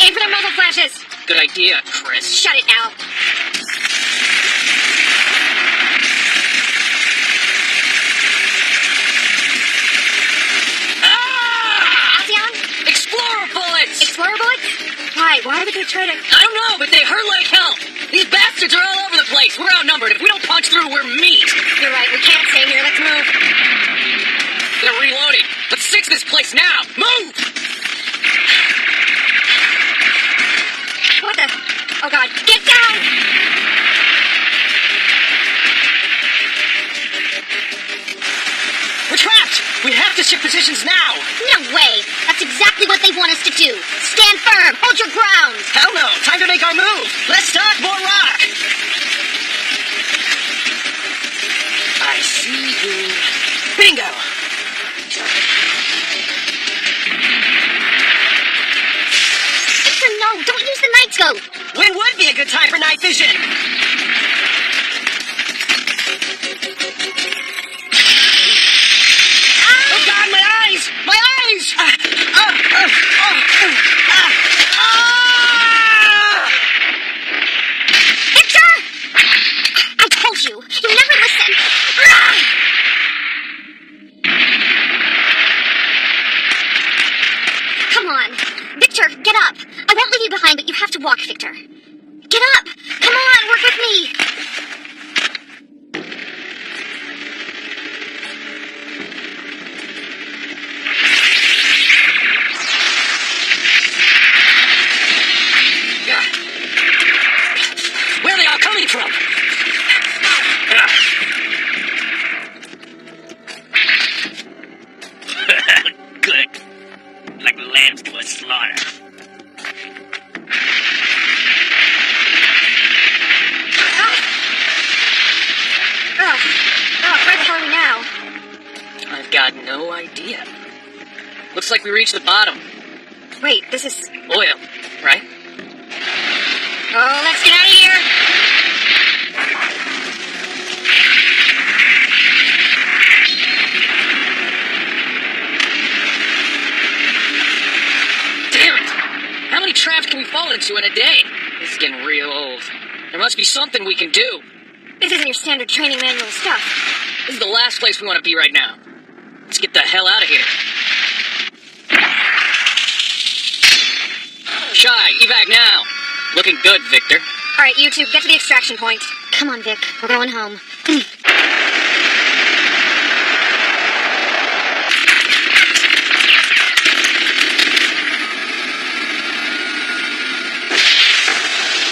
Aim for their muzzle flashes. Good idea, Chris. Shut it, Al. Alcyon? Explorer bullets! Explorer bullets? Why? Why would they try to... I don't know, but they hurt like hell. These bastards are all over the place. We're outnumbered. If we don't punch through, we're meat. You're right. We can't stay here. Let's move. They're reloading. Let's six this place now. Move! What the... Oh, God. Get down! We're trapped! We have to shift positions now! No way! That's exactly what they want us to do! Stand firm! Hold your ground! Hell no! Time to make our move! Let's talk more rock! I see you. Bingo! Victor, no! Don't use the night scope! When would be a good time for night vision? Oh God, my eyes! My eyes! Victor! I told you! You never listen! Come on. Victor, get up. I won't leave you behind, but you have to walk, Victor. Get up! Come on, work with me! Where are they all coming from? Good. Like lambs to a slaughter. Where the hell are we now? I've got no idea. Looks like we reached the bottom. Wait, this is... Oil, right? Oh, let's get out of here! Damn it! How many traps can we fall into in a day? This is getting real old. There must be something we can do. This isn't your standard training manual stuff. This is the last place we want to be right now. Let's get the hell out of here. Shy, evac now. Looking good, Victor. All right, you two, get to the extraction point. Come on, Vic. We're going home.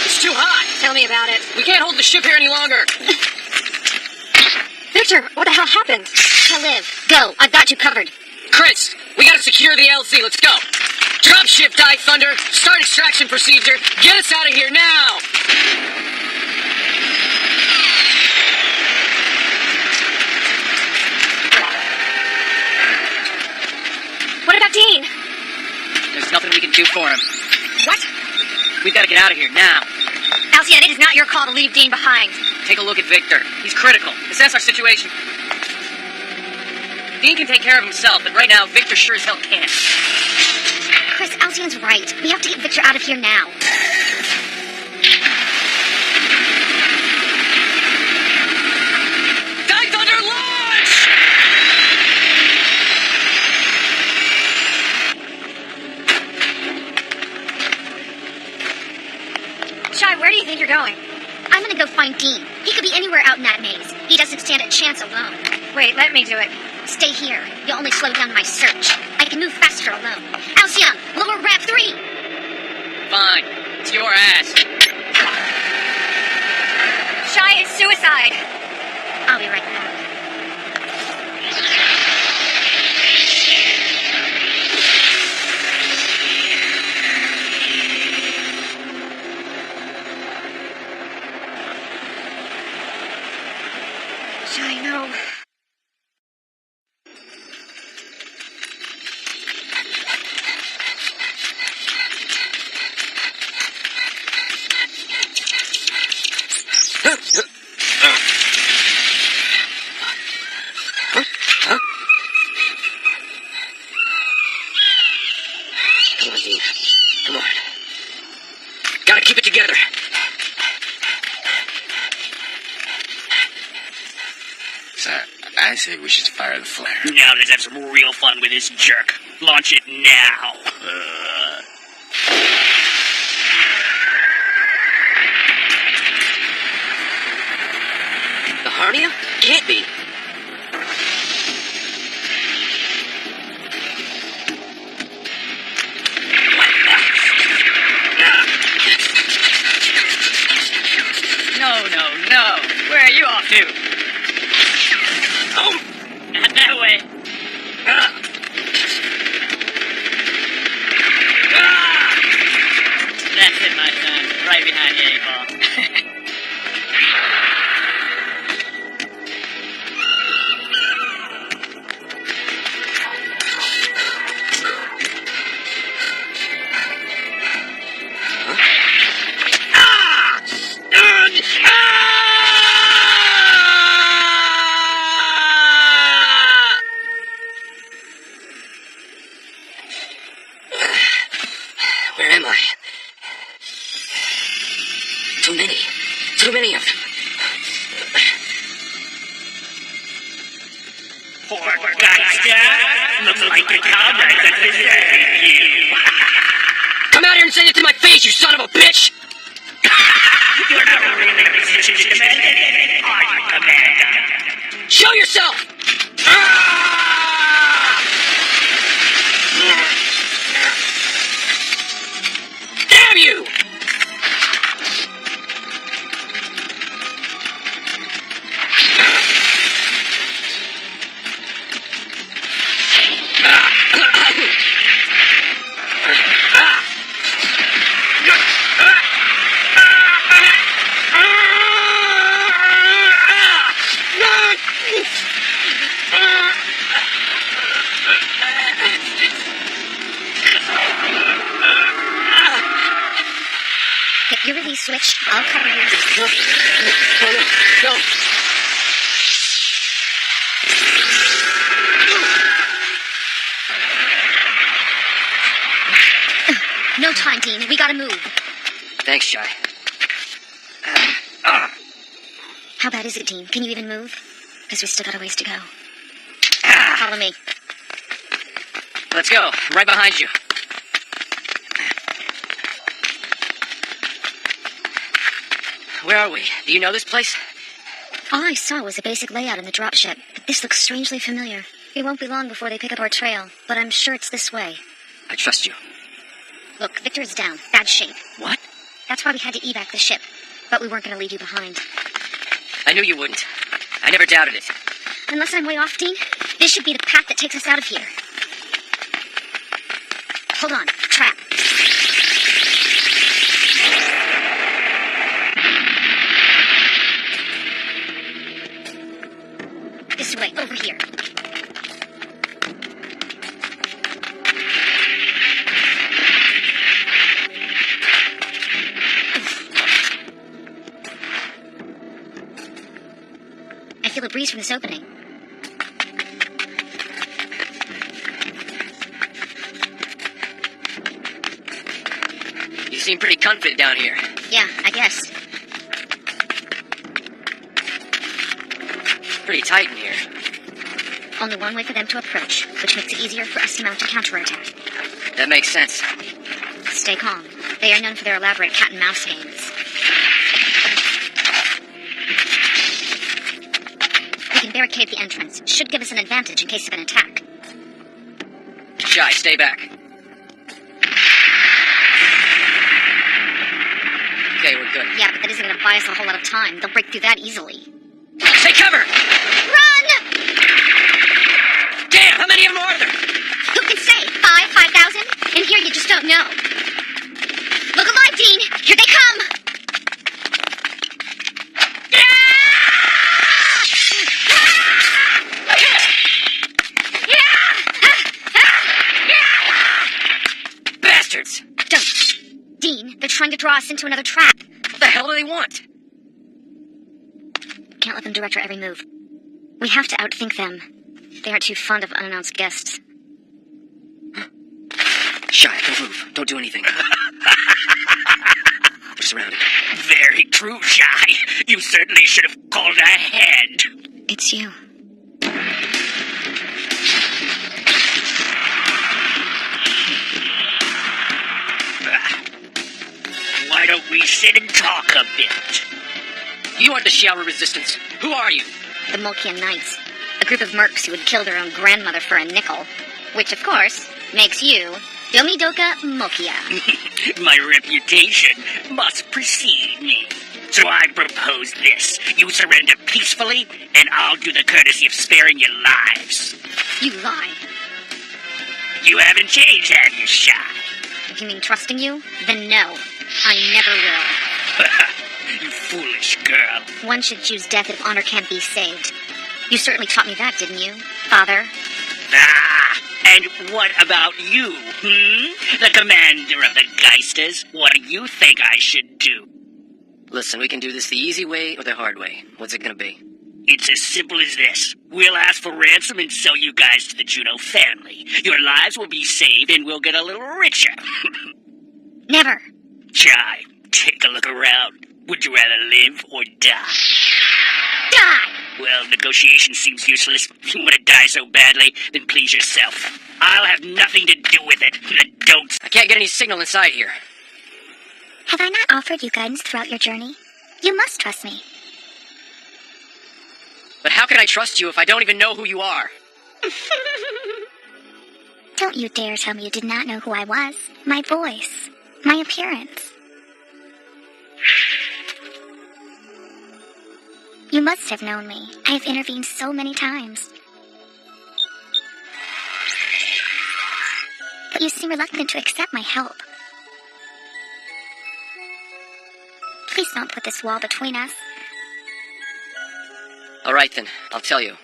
It's too hot. Tell me about it. We can't hold the ship here any longer. Victor, what the hell happened? To live. Go. I've got you covered. Chris, we gotta secure the LZ. Let's go. Drop ship, Die Thunder. Start extraction procedure. Get us out of here now. What about Dean? There's nothing we can do for him. What? We've got to get out of here now. Alcyon, it is not your call to leave Dean behind. Take a look at Victor. He's critical. Assess our situation. Dean can take care of himself, but right now, Victor sure as hell can't. Chris, Alcyon's right. We have to get Victor out of here now. Die Thunder, launch! Shy, where do you think you're going? I'm gonna go find Dean. He could be anywhere out in that maze. He doesn't stand a chance alone. Wait, let me do it. Stay here. You'll only slow down my search. I can move faster alone. Alcyon, lower ramp 3! Fine. It's your ass. Shy, it's suicide. I'll be right back. Shy, no. Come on, Dean. Come on. Gotta keep it together. Sir, I say we should fire the flare. Now let's have some real fun with this jerk. Launch it now. The hernia? Can't be. No. Where are you off to? Oh! Not that way. That's it, my son. Right behind the 8 ball. Where am I? Too many of them. Poor Geisters. Looks like the comrades have deserted you. Come out here and say it to my face, you son of a bitch! You're not really in a position to command anything, are you, Commander? Show yourself! Damn you! Get your release switch. I'll cover you. No. No time, Dean. We gotta move. Thanks, Shy. How bad is it, Dean? Can you even move? Because we still got a ways to go. Follow me. Let's go. Right behind you. Where are we? Do you know this place? All I saw was a basic layout in the dropship, but this looks strangely familiar. It won't be long before they pick up our trail, but I'm sure it's this way. I trust you. Look, Victor is down. Bad shape. What? That's why we had to evac the ship. But we weren't going to leave you behind. I knew you wouldn't. I never doubted it. Unless I'm way off, Dean, this should be the path that takes us out of here. Hold on. Trap. This way. Over here. I feel a breeze from this opening. You seem pretty confident down here. Yeah, I guess. Pretty tight in here. Only one way for them to approach, which makes it easier for us to mount a counterattack. That makes sense. Stay calm. They are known for their elaborate cat-and-mouse games. We can barricade the entrance. Should give us an advantage in case of an attack. Shy, stay back. Okay, we're good. Yeah, but that isn't going to buy us a whole lot of time. They'll break through that easily. Take cover! Run! Damn, how many of them are there? Who can say? 5,000? And here you just don't know. Look alive, Dean! Here they come! Bastards! Don't. Dean, they're trying to draw us into another trap. What the hell do they want? Can't let them direct our every move. We have to outthink them. They aren't too fond of unannounced guests. Shy, don't move. Don't do anything. We're surrounded. Very true, Shy. You certainly should have called ahead. It's you. Why don't we sit and talk a bit? You aren't the Shiaru Resistance. Who are you? The Mulkian Knights. A group of mercs who would kill their own grandmother for a nickel. Which, of course, makes you Domidoka Mokia. My reputation must precede me. So I propose this. You surrender peacefully, and I'll do the courtesy of sparing your lives. You lie. You haven't changed, have you, Shy? If you mean trusting you, then no. I never will. You foolish girl. One should choose death if honor can't be saved. You certainly taught me that, didn't you, Father? Ah, and what about you, The commander of the Geisters? What do you think I should do? Listen, we can do this the easy way or the hard way. What's it gonna be? It's as simple as this. We'll ask for ransom and sell you guys to the Juno family. Your lives will be saved and we'll get a little richer. Never. Shy, take a look around. Would you rather live or die? Die! Well, negotiation seems useless. If you want to die so badly, then please yourself. I'll have nothing to do with it. Don't. I can't get any signal inside here. Have I not offered you guidance throughout your journey? You must trust me. But how can I trust you if I don't even know who you are? Don't you dare tell me you did not know who I was. My voice. My appearance. You must have known me. I have intervened so many times. But you seem reluctant to accept my help. Please don't put this wall between us. All right, then. I'll tell you.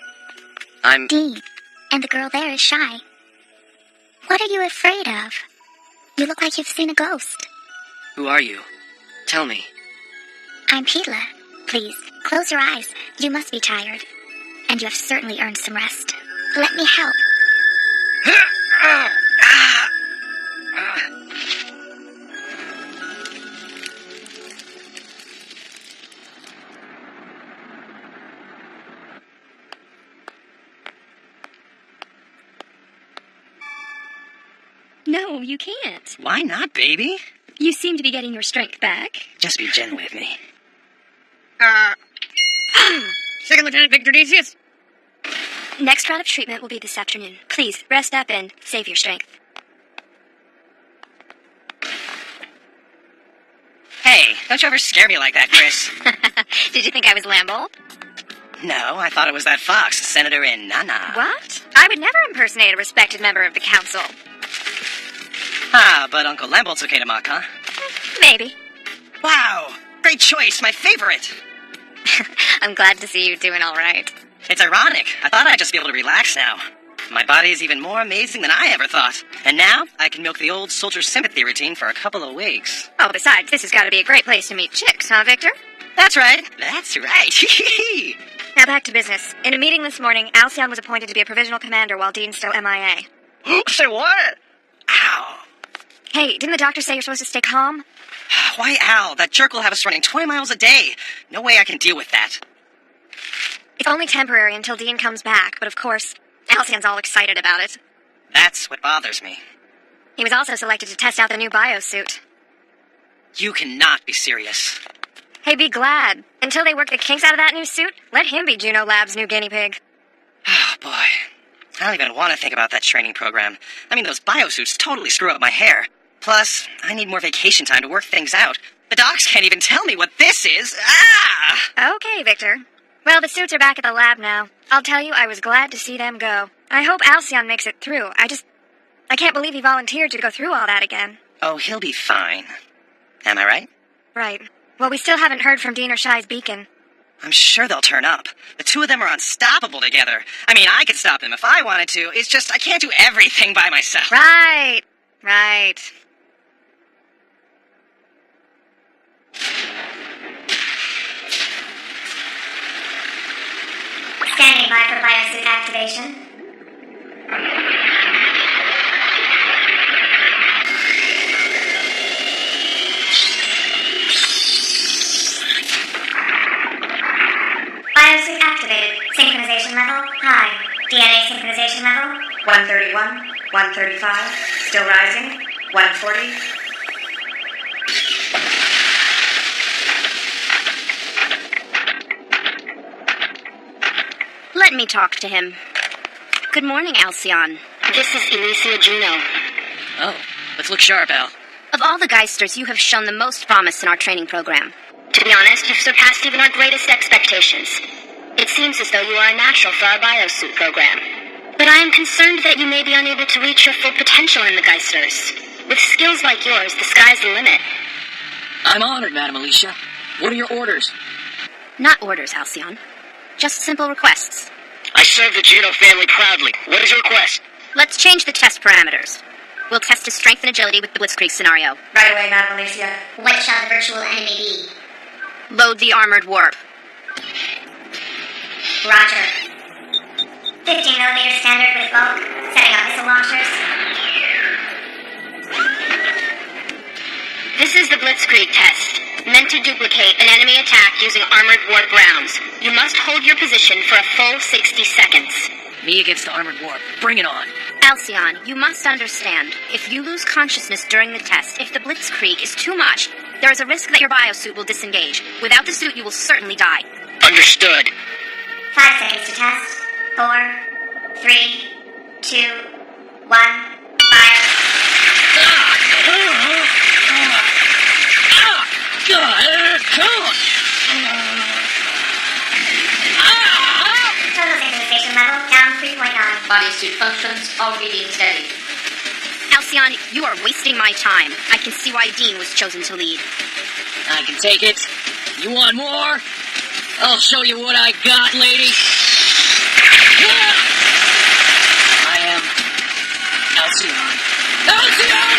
I'm... Dean, and the girl there is Shy. What are you afraid of? You look like you've seen a ghost. Who are you? Tell me. I'm Pila. Please, close your eyes. You must be tired. And you have certainly earned some rest. Let me help. No, you can't. Why not, baby? You seem to be getting your strength back. Just be gentle with me. Second Lieutenant Victor Decius? Next round of treatment will be this afternoon. Please, rest up and save your strength. Hey, don't you ever scare me like that, Chris. Did you think I was Lambo? No, I thought it was that fox, Senator in Nana. What? I would never impersonate a respected member of the council. Ah, but Uncle Lambolt's okay to mock, huh? Maybe. Wow, great choice, my favorite. I'm glad to see you doing all right. It's ironic. I thought I'd just be able to relax now. My body is even more amazing than I ever thought. And now, I can milk the old soldier sympathy routine for a couple of weeks. Oh, besides, this has got to be a great place to meet chicks, huh, Victor? That's right. That's right. Now back to business. In a meeting this morning, Alcyon was appointed to be a provisional commander while Dean's still MIA. Say what? Ow. Hey, didn't the doctor say you're supposed to stay calm? Why, Al? That jerk will have us running 20 miles a day. No way I can deal with that. It's only temporary until Dean comes back, but of course, Alcyon's all excited about it. That's what bothers me. He was also selected to test out the new biosuit. You cannot be serious. Hey, be glad. Until they work the kinks out of that new suit, let him be Juno Lab's new guinea pig. Oh, boy. I don't even want to think about that training program. I mean, those biosuits totally screw up my hair. Plus, I need more vacation time to work things out. The docs can't even tell me what this is. Ah! Okay, Victor. Well, the suits are back at the lab now. I'll tell you, I was glad to see them go. I hope Alcyon makes it through. I can't believe he volunteered to go through all that again. Oh, he'll be fine. Am I right? Right. Well, we still haven't heard from Dean or Shy's beacon. I'm sure they'll turn up. The two of them are unstoppable together. I mean, I could stop them if I wanted to. It's just I can't do everything by myself. Right. Standing by for biosuit activation. Biosuit activated. Synchronization level high. DNA synchronization level 131, 135, still rising, 140. Let me talk to him. Good morning, Alcyon. This is Elysia Juno. Oh, let's look sharp, Al. Of all the Geisters, you have shown the most promise in our training program. To be honest, you've surpassed even our greatest expectations. It seems as though you are a natural for our biosuit program. But I am concerned that you may be unable to reach your full potential in the Geisters. With skills like yours, the sky's the limit. I'm honored, Madam Alicia. What are your orders? Not orders, Alcyon. Just simple requests. I serve the Juno family proudly. What is your request? Let's change the test parameters. We'll test his strength and agility with the Blitzkrieg scenario. Right away, Madam Alicia. What shall the virtual enemy be? Load the armored warp. Roger. 15mm standard with bulk. Setting up missile launchers. This is the Blitzkrieg test, meant to duplicate an enemy attack using armored warp rounds. You must hold your position for a full 60 seconds. Me against the armored warp. Bring it on. Alcyon, you must understand, if you lose consciousness during the test, if the Blitzkrieg is too much, there is a risk that your biosuit will disengage. Without the suit, you will certainly die. Understood. 5 seconds to test. 4, 3, 2, 1, fire. Total synchronization level down 3.9. Bodysuit functions all reading steady. Alcyon, you are wasting my time. I can see why Dean was chosen to lead. I can take it. You want more? I'll show you what I got, lady. I am Alcyon. Alcyon!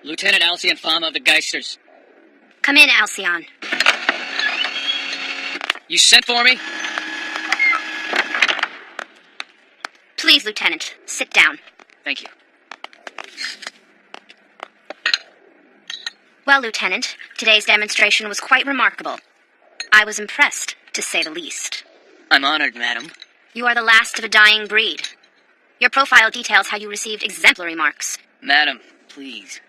Lieutenant Alcyon Fama of the Geisters. Come in, Alcyon. You sent for me? Please, Lieutenant, sit down. Thank you. Well, Lieutenant, today's demonstration was quite remarkable. I was impressed, to say the least. I'm honored, madam. You are the last of a dying breed. Your profile details how you received exemplary marks. Madam, please.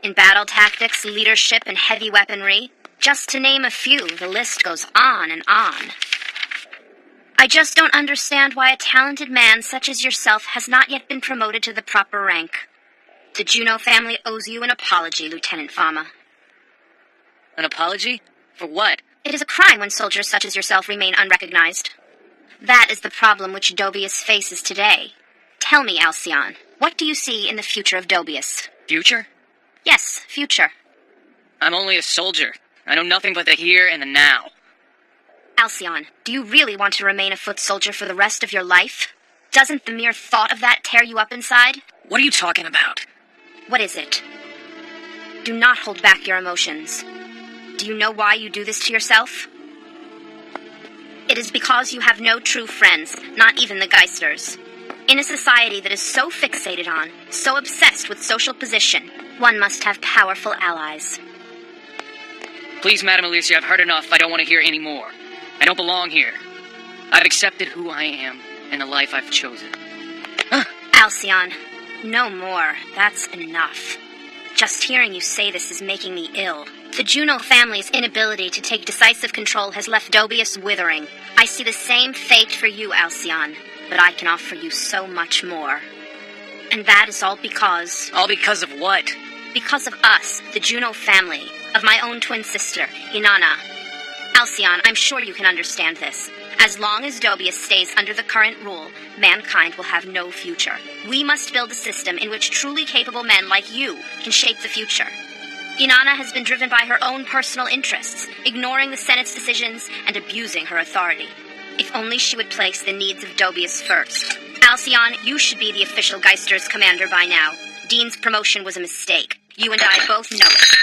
In battle tactics, leadership, and heavy weaponry, just to name a few, the list goes on and on. I just don't understand why a talented man such as yourself has not yet been promoted to the proper rank. The Juno family owes you an apology, Lieutenant Fama. An apology? For what? It is a crime when soldiers such as yourself remain unrecognized. That is the problem which Dobius faces today. Tell me, Alcyon, what do you see in the future of Dobius? Future? Yes, future. I'm only a soldier. I know nothing but the here and the now. Alcyon, do you really want to remain a foot soldier for the rest of your life? Doesn't the mere thought of that tear you up inside? What are you talking about? What is it? Do not hold back your emotions. Do you know why you do this to yourself? It is because you have no true friends, not even the Geisters. In a society that is so fixated on, so obsessed with social position, one must have powerful allies. Please, Madam Alicia, I've heard enough. I don't want to hear any more. I don't belong here. I've accepted who I am and the life I've chosen. Alcyon, no more. That's enough. Just hearing you say this is making me ill. The Juno family's inability to take decisive control has left Dobius withering. I see the same fate for you, Alcyon, but I can offer you so much more. And that is all because... All because of what? Because of us, the Juno family, of my own twin sister, Inanna. Alcyon, I'm sure you can understand this. As long as Dobius stays under the current rule, mankind will have no future. We must build a system in which truly capable men like you can shape the future. Inanna has been driven by her own personal interests, ignoring the Senate's decisions and abusing her authority. If only she would place the needs of Dobius first. Alcyon, you should be the official Geisters commander by now. Dean's promotion was a mistake. You and I both know it.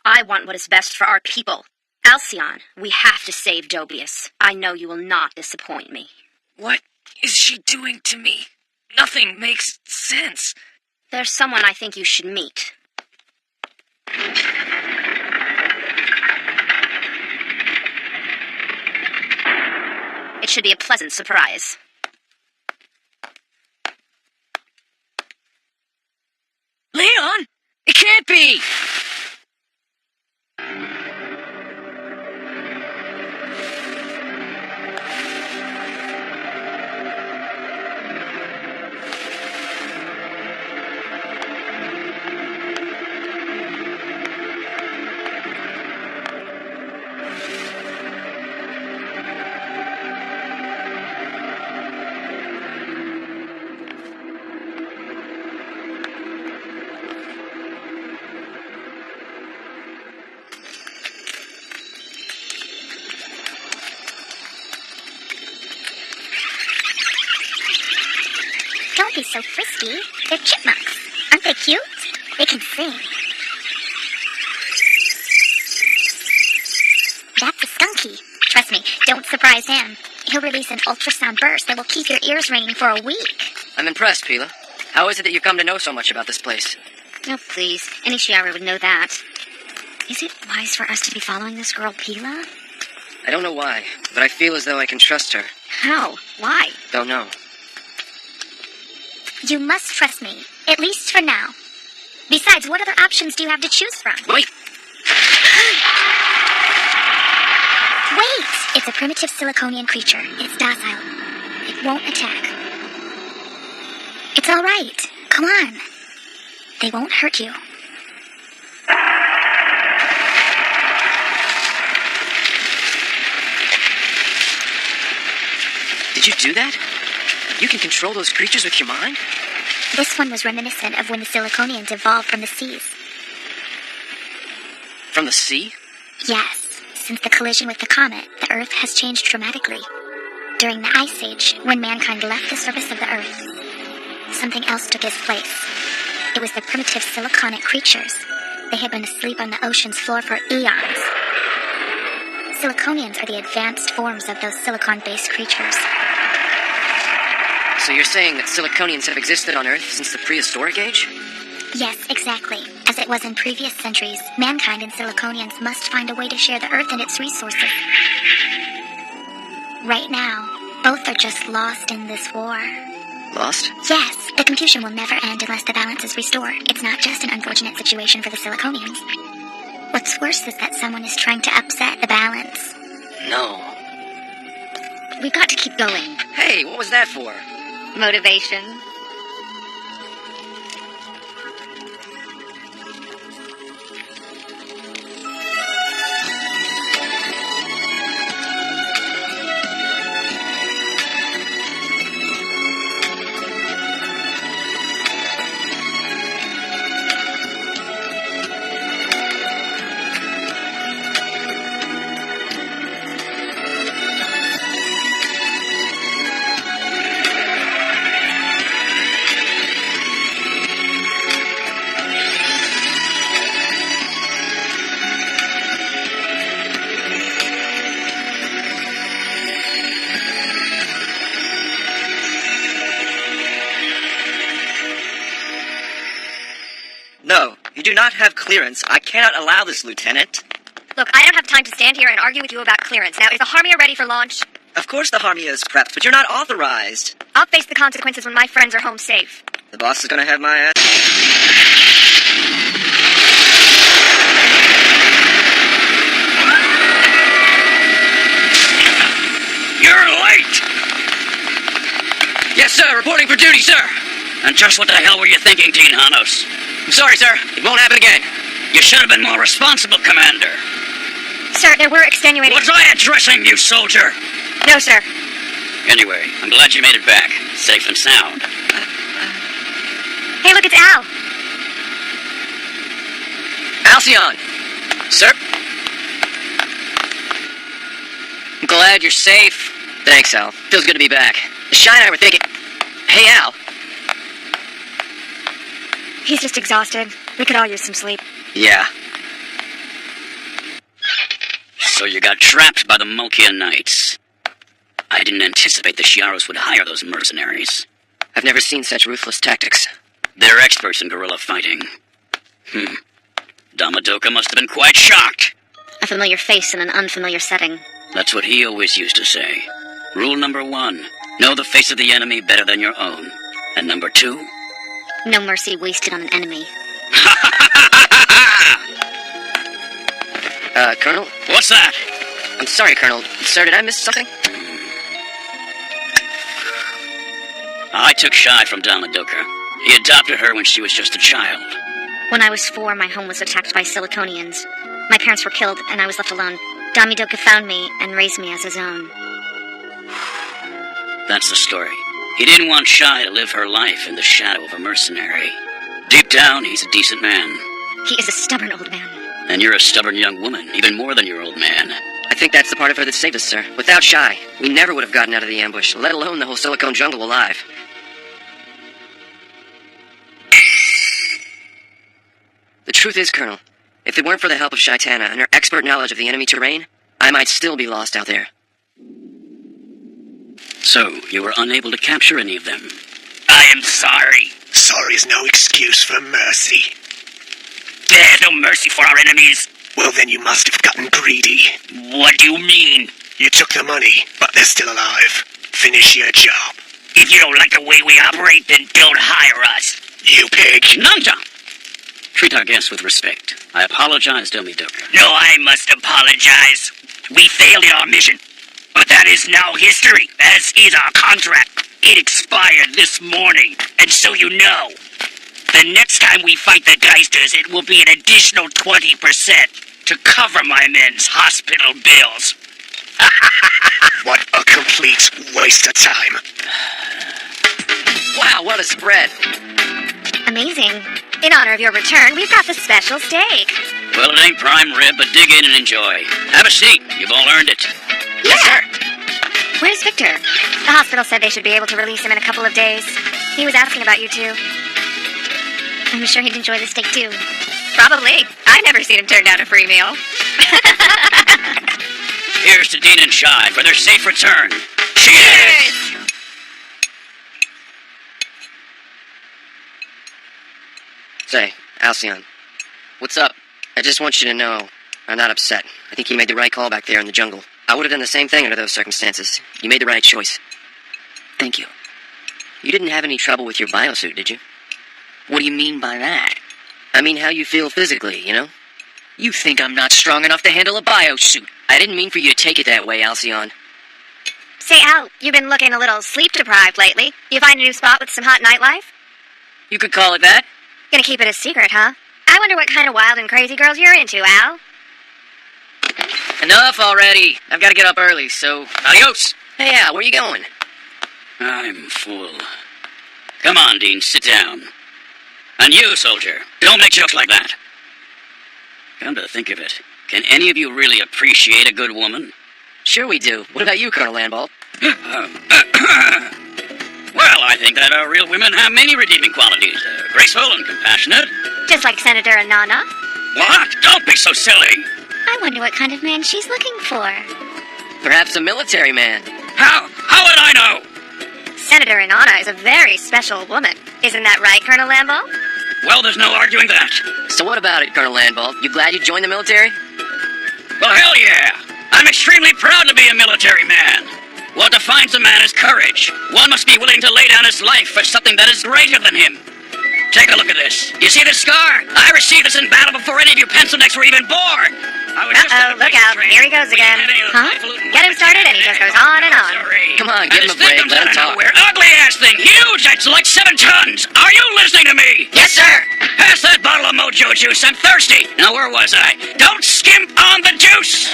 I want what is best for our people. Alcyon, we have to save Dobius. I know you will not disappoint me. What is she doing to me? Nothing makes sense. There's someone I think you should meet. It should be a pleasant surprise. Leon! It can't be! Don't be so frisky. They're chipmunks. Aren't they cute? They can sing. That's a skunky. Trust me, don't surprise him. He'll release an ultrasound burst that will keep your ears ringing for a week. I'm impressed, Pila. How is it that you come to know so much about this place? Oh, please. Any Shiara would know that. Is it wise for us to be following this girl, Pila? I don't know why, but I feel as though I can trust her. How? Why? Don't know. You must trust me, at least for now. Besides, what other options do you have to choose from? Wait! Wait! It's a primitive Siliconian creature. It's docile. It won't attack. It's all right. Come on. They won't hurt you. Did you do that? You can control those creatures with your mind? This one was reminiscent of when the Siliconians evolved from the seas. From the sea? Yes. Since the collision with the comet, the Earth has changed dramatically. During the Ice Age, when mankind left the surface of the Earth, something else took its place. It was the primitive Siliconic creatures. They had been asleep on the ocean's floor for eons. Siliconians are the advanced forms of those silicon-based creatures. So you're saying that Siliconians have existed on Earth since the prehistoric age? Yes, exactly. As it was in previous centuries, mankind and Siliconians must find a way to share the Earth and its resources. Right now, both are just lost in this war. Lost? Yes, the confusion will never end unless the balance is restored. It's not just an unfortunate situation for the Siliconians. What's worse is that someone is trying to upset the balance. No. We've got to keep going. Hey, what was that for? Motivation. No, you do not have clearance. I cannot allow this, Lieutenant. Look, I don't have time to stand here and argue with you about clearance. Now, is the Harmia ready for launch? Of course the Harmia is prepped, but you're not authorized. I'll face the consequences when my friends are home safe. The boss is gonna have my ass. You're late! Yes, sir. Reporting for duty, sir. And just what the hell were you thinking, Dean Hanos? I'm sorry, sir. It won't happen again. You should have been more responsible, Commander. Sir, there were extenuating... Was I addressing you, soldier? No, sir. Anyway, I'm glad you made it back, safe and sound. Hey, look, it's Al. Alcyon. Sir? I'm glad you're safe. Thanks, Al. Feels good to be back. Shy and I were thinking... Hey, Al. He's just exhausted. We could all use some sleep. Yeah. So you got trapped by the Mokia Knights. I didn't anticipate the Shiaros would hire those mercenaries. I've never seen such ruthless tactics. They're experts in guerrilla fighting. Damadoka must have been quite shocked. A familiar face in an unfamiliar setting. That's what he always used to say. Rule number 1, know the face of the enemy better than your own. And number 2... No mercy wasted on an enemy. Colonel? What's that? I'm sorry, Colonel. Sir, did I miss something? I took Shy from Damadoka. He adopted her when she was just a child. When I was 4, my home was attacked by Siliconians. My parents were killed, and I was left alone. Damidoka found me and raised me as his own. That's the story. He didn't want Shy to live her life in the shadow of a mercenary. Deep down, he's a decent man. He is a stubborn old man. And you're a stubborn young woman, even more than your old man. I think that's the part of her that saved us, sir. Without Shy, we never would have gotten out of the ambush, let alone the whole Silicon jungle alive. The truth is, Colonel, if it weren't for the help of Shaitana and her expert knowledge of the enemy terrain, I might still be lost out there. So, you were unable to capture any of them? I am sorry. Sorry is no excuse for mercy. There's no mercy for our enemies. Well, then you must have gotten greedy. What do you mean? You took the money, but they're still alive. Finish your job. If you don't like the way we operate, then don't hire us. You pig. Nanta! Treat our guests with respect. I apologize, Damidoka. No, I must apologize. We failed in our mission. But that is now history, as is our contract. It expired this morning, and so you know. The next time we fight the Geisters, it will be an additional 20% to cover my men's hospital bills. What a complete waste of time. Wow, what a spread. Amazing. In honor of your return, we've got the special steak. Well, it ain't prime rib, but dig in and enjoy. Have a seat. You've all earned it. Yes, sir. Where's Victor? The hospital said they should be able to release him in a couple of days. He was asking about you two. I'm sure he'd enjoy the steak too. Probably. I've never seen him turn down a free meal. Here's to Dean and Shy for their safe return. Cheers! Say, Alcyon. What's up? I just want you to know, I'm not upset. I think you made the right call back there in the jungle. I would have done the same thing under those circumstances. You made the right choice. Thank you. You didn't have any trouble with your biosuit, did you? What do you mean by that? I mean how you feel physically, you know? You think I'm not strong enough to handle a biosuit? I didn't mean for you to take it that way, Alcyon. Say, Al, you've been looking a little sleep-deprived lately. You find a new spot with some hot nightlife? You could call it that. Gonna keep it a secret, huh? I wonder what kind of wild and crazy girls you're into, Al. Enough already. I've got to get up early, so... Adios! Hey, Al, where you going? I'm full. Come on, Dean, sit down. And you, soldier, don't make jokes like that. Come to think of it, can any of you really appreciate a good woman? Sure we do. What about you, Colonel Landball? Well, I think that real women have many redeeming qualities. Graceful and compassionate. Just like Senator Inanna. What? Don't be so silly. I wonder what kind of man she's looking for. Perhaps a military man. How would I know? Senator Inanna is a very special woman. Isn't that right, Colonel Landball? Well, there's no arguing that. So what about it, Colonel Landball? You glad you joined the military? Well, hell yeah. I'm extremely proud to be a military man. What defines a man is courage. One must be willing to lay down his life for something that is greater than him. Take a look at this. You see this scar? I received this in battle before any of you pencil necks were even born. Uh-oh, look out. Here he goes again. Huh? Get him started and he just goes on and on. Come on, give him a break. Let him talk. Ugly-ass thing. Huge. It's like 7 tons. Are you listening to me? Yes, sir. Pass that bottle of mojo juice. I'm thirsty. Now, where was I? Don't skimp on the juice.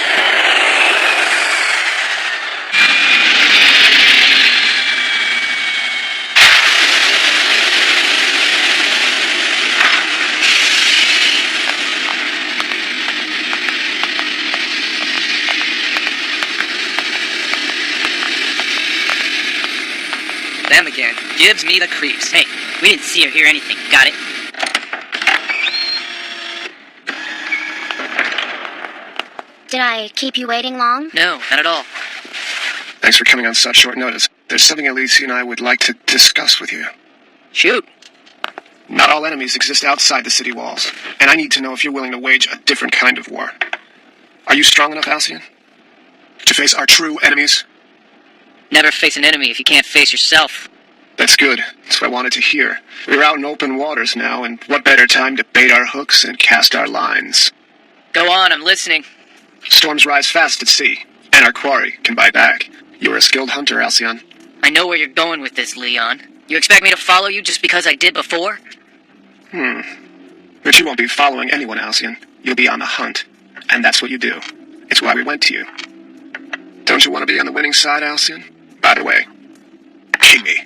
Them again. Gives me the creeps. Hey, we didn't see or hear anything. Got it? Did I keep you waiting long? No, not at all. Thanks for coming on such short notice. There's something Alicia and I would like to discuss with you. Shoot. Not all enemies exist outside the city walls, and I need to know if you're willing to wage a different kind of war. Are you strong enough, Alcyon, to face our true enemies? Never face an enemy if you can't face yourself. That's good. That's what I wanted to hear. We're out in open waters now, and what better time to bait our hooks and cast our lines? Go on, I'm listening. Storms rise fast at sea, and our quarry can bite back. You're a skilled hunter, Alcyon. I know where you're going with this, Leon. You expect me to follow you just because I did before? But you won't be following anyone, Alcyon. You'll be on the hunt. And that's what you do. It's why we went to you. Don't you want to be on the winning side, Alcyon? By the way, pay me.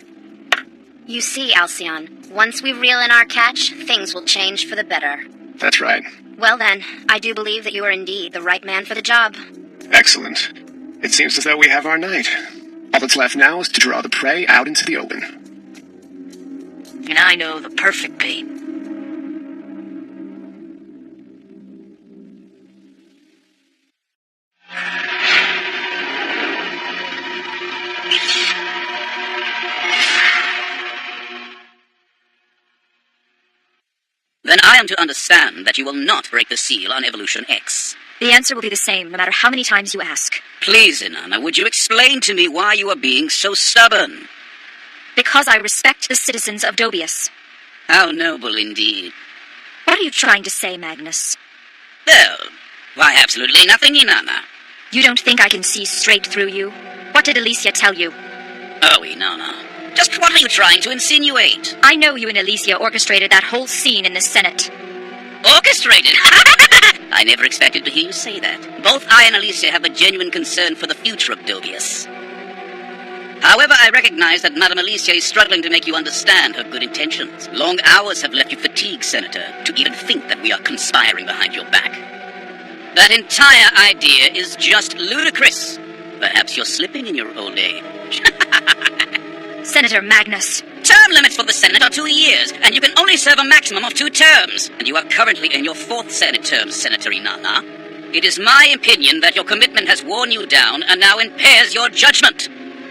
You see, Alcyon, once we reel in our catch, things will change for the better. That's right. Well then, I do believe that you are indeed the right man for the job. Excellent. It seems as though we have our night. All that's left now is to draw the prey out into the open. And I know the perfect bait. Then I am to understand that you will not break the seal on Evolution X. The answer will be the same, no matter how many times you ask. Please, Inanna, would you explain to me why you are being so stubborn? Because I respect the citizens of Dobius. How noble indeed. What are you trying to say, Magnus? Well, why absolutely nothing, Inanna. You don't think I can see straight through you? What did Alicia tell you? Oh, Inanna. Just what are you trying to insinuate? I know you and Alicia orchestrated that whole scene in the Senate. Orchestrated? I never expected to hear you say that. Both I and Alicia have a genuine concern for the future of Dobius. However, I recognize that Madame Alicia is struggling to make you understand her good intentions. Long hours have left you fatigued, Senator, to even think that we are conspiring behind your back. That entire idea is just ludicrous. Perhaps you're slipping in your old age. Senator Magnus. Term limits for the Senate are 2 years, and you can only serve a maximum of 2 terms. And you are currently in your 4th Senate term, Senator Inanna. It is my opinion that your commitment has worn you down and now impairs your judgment.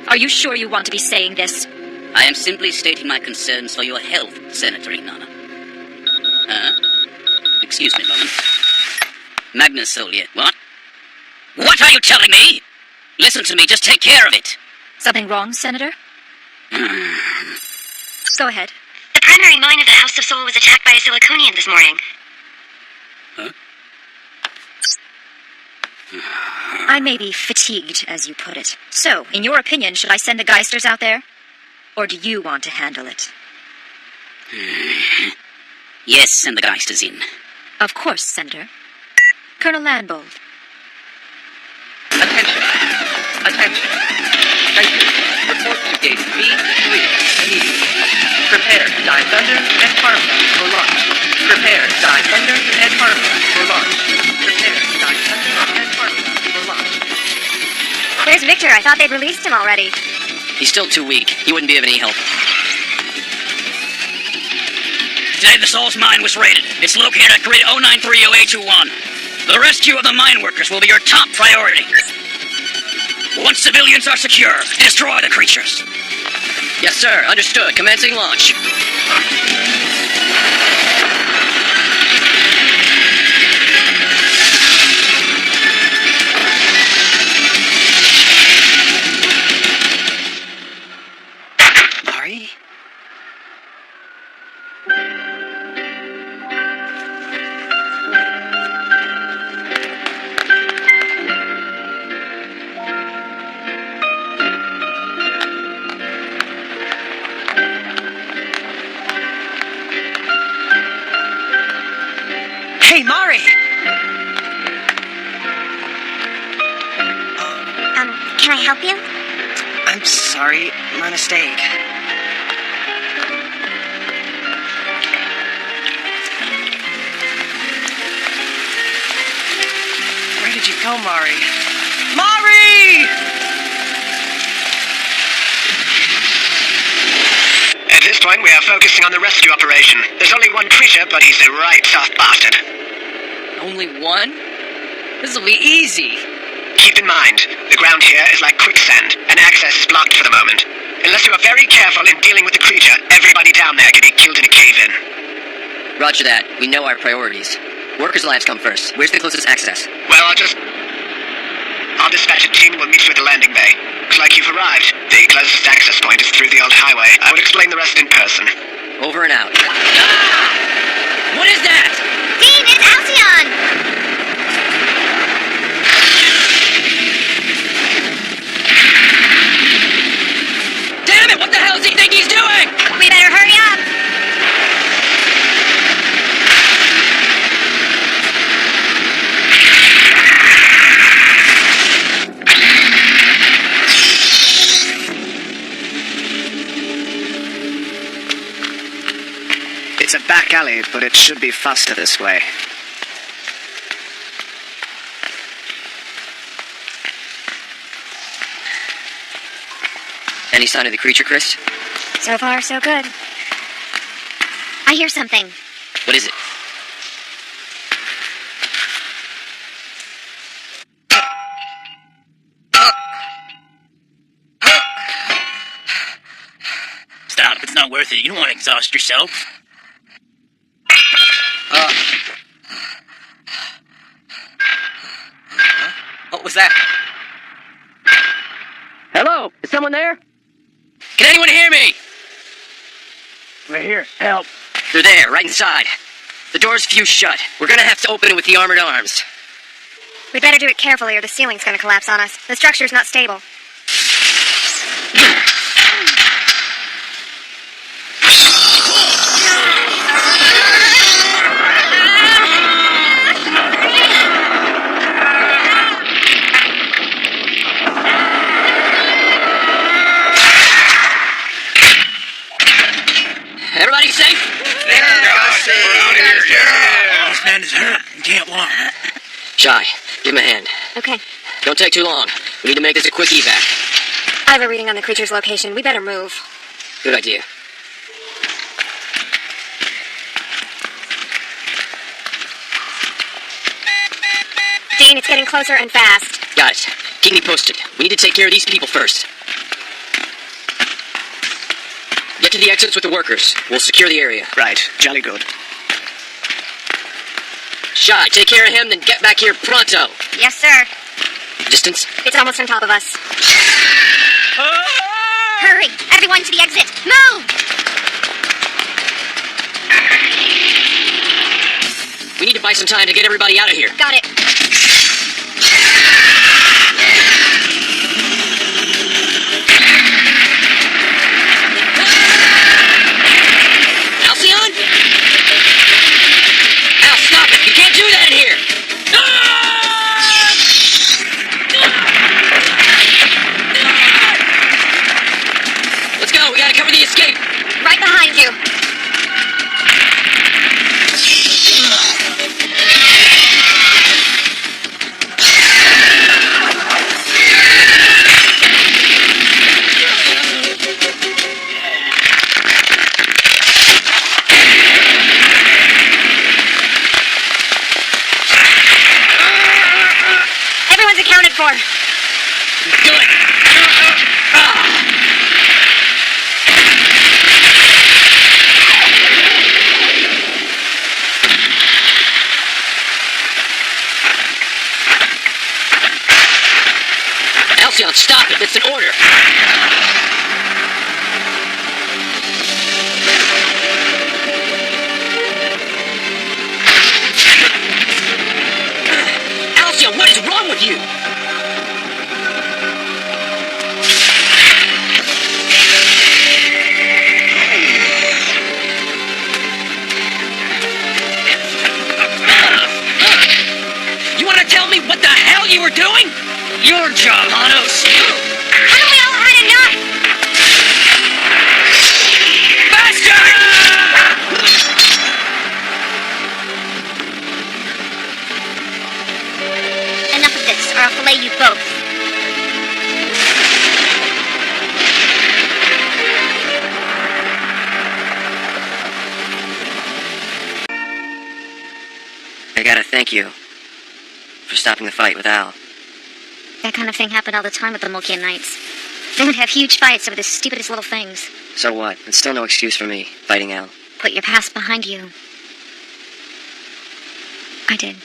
Are you sure you want to be saying this? I am simply stating my concerns for your health, Senator Inanna. Excuse me a moment. Magnus Solier, what? What are you telling me? Listen to me, just take care of it. Something wrong, Senator? Go ahead. The primary mine of the House of Soul was attacked by a Siliconian this morning. Huh? I may be fatigued, as you put it. So, in your opinion, should I send the Geisters out there? Or do you want to handle it? Yes, send the Geisters in. Of course, Senator. Colonel Landbold. Attention. Attention. Geisters, report to gate B3 immediately. Prepare Die Thunder and Harmony for launch. Prepare Die Thunder and Harmony for launch. Prepare Die Thunder and Harmony for launch. Where's Victor? I thought they'd released him already. He's still too weak. He wouldn't be of any help. Today the Soul's mine was raided. It's located at grid 0930A21. The rescue of the mine workers will be your top priority. Once civilians are secure, destroy the creatures. Yes, sir. Understood. Commencing launch. Mari? Hey, Mari! Can I help you? I'm sorry, my mistake. Where did you go, Mari? Mari! At this point, we are focusing on the rescue operation. There's only one creature, but he's a right soft bastard. Only one? This'll be easy. Keep in mind, the ground here is like quicksand, and access is blocked for the moment. Unless you are very careful in dealing with the creature, everybody down there can be killed in a cave-in. Roger that. We know our priorities. Workers' lives come first. Where's the closest access? Well, I'll dispatch a team and we'll meet you at the landing bay. Looks like you've arrived. The closest access point is through the old highway. I will explain the rest in person. Over and out. What is that? Dean, it's Alcyon! Damn it! What the hell does he think he's doing? We better hurry up! It's a back alley, but it should be faster this way. Any sign of the creature, Chris? So far, so good. I hear something. What is it? Stop, it's not worth it. You don't want to exhaust yourself. What was that? Hello? Is someone there? Can anyone hear me? We're here. Help. They're there, right inside. The door's fused shut. We're gonna have to open it with the armored arms. We'd better do it carefully or the ceiling's gonna collapse on us. The structure's not stable. Everybody safe? This man is hurt and can't walk. Shy, give him a hand. Okay. Don't take too long. We need to make this a quick evac. I have a reading on the creature's location. We better move. Good idea. Dean, it's getting closer and fast. Got it. Keep me posted. We need to take care of these people first. Get to the exits with the workers. We'll secure the area. Right. Jolly good. Shy, take care of him, then get back here pronto. Yes, sir. Distance? It's almost on top of us. Hurry! Everyone to the exit! Move! We need to buy some time to get everybody out of here. Got it. Alcyon? Al, stop it! You can't do that in here! Let's go, we gotta cover the escape! Right behind you. Everyone's accounted for. Good! Alcyon, stop it! That's an order! Alcyon, what is wrong with you? You want to tell me what the hell you were doing? Your job, Hanos. Haven't we all had enough? Faster! Enough of this, or I'll fillet you both. I gotta thank you for stopping the fight with Al. That kind of thing happened all the time with the Mulkian Knights. They would have huge fights over the stupidest little things. So what? It's still no excuse for me, fighting Al. Put your past behind you. I did.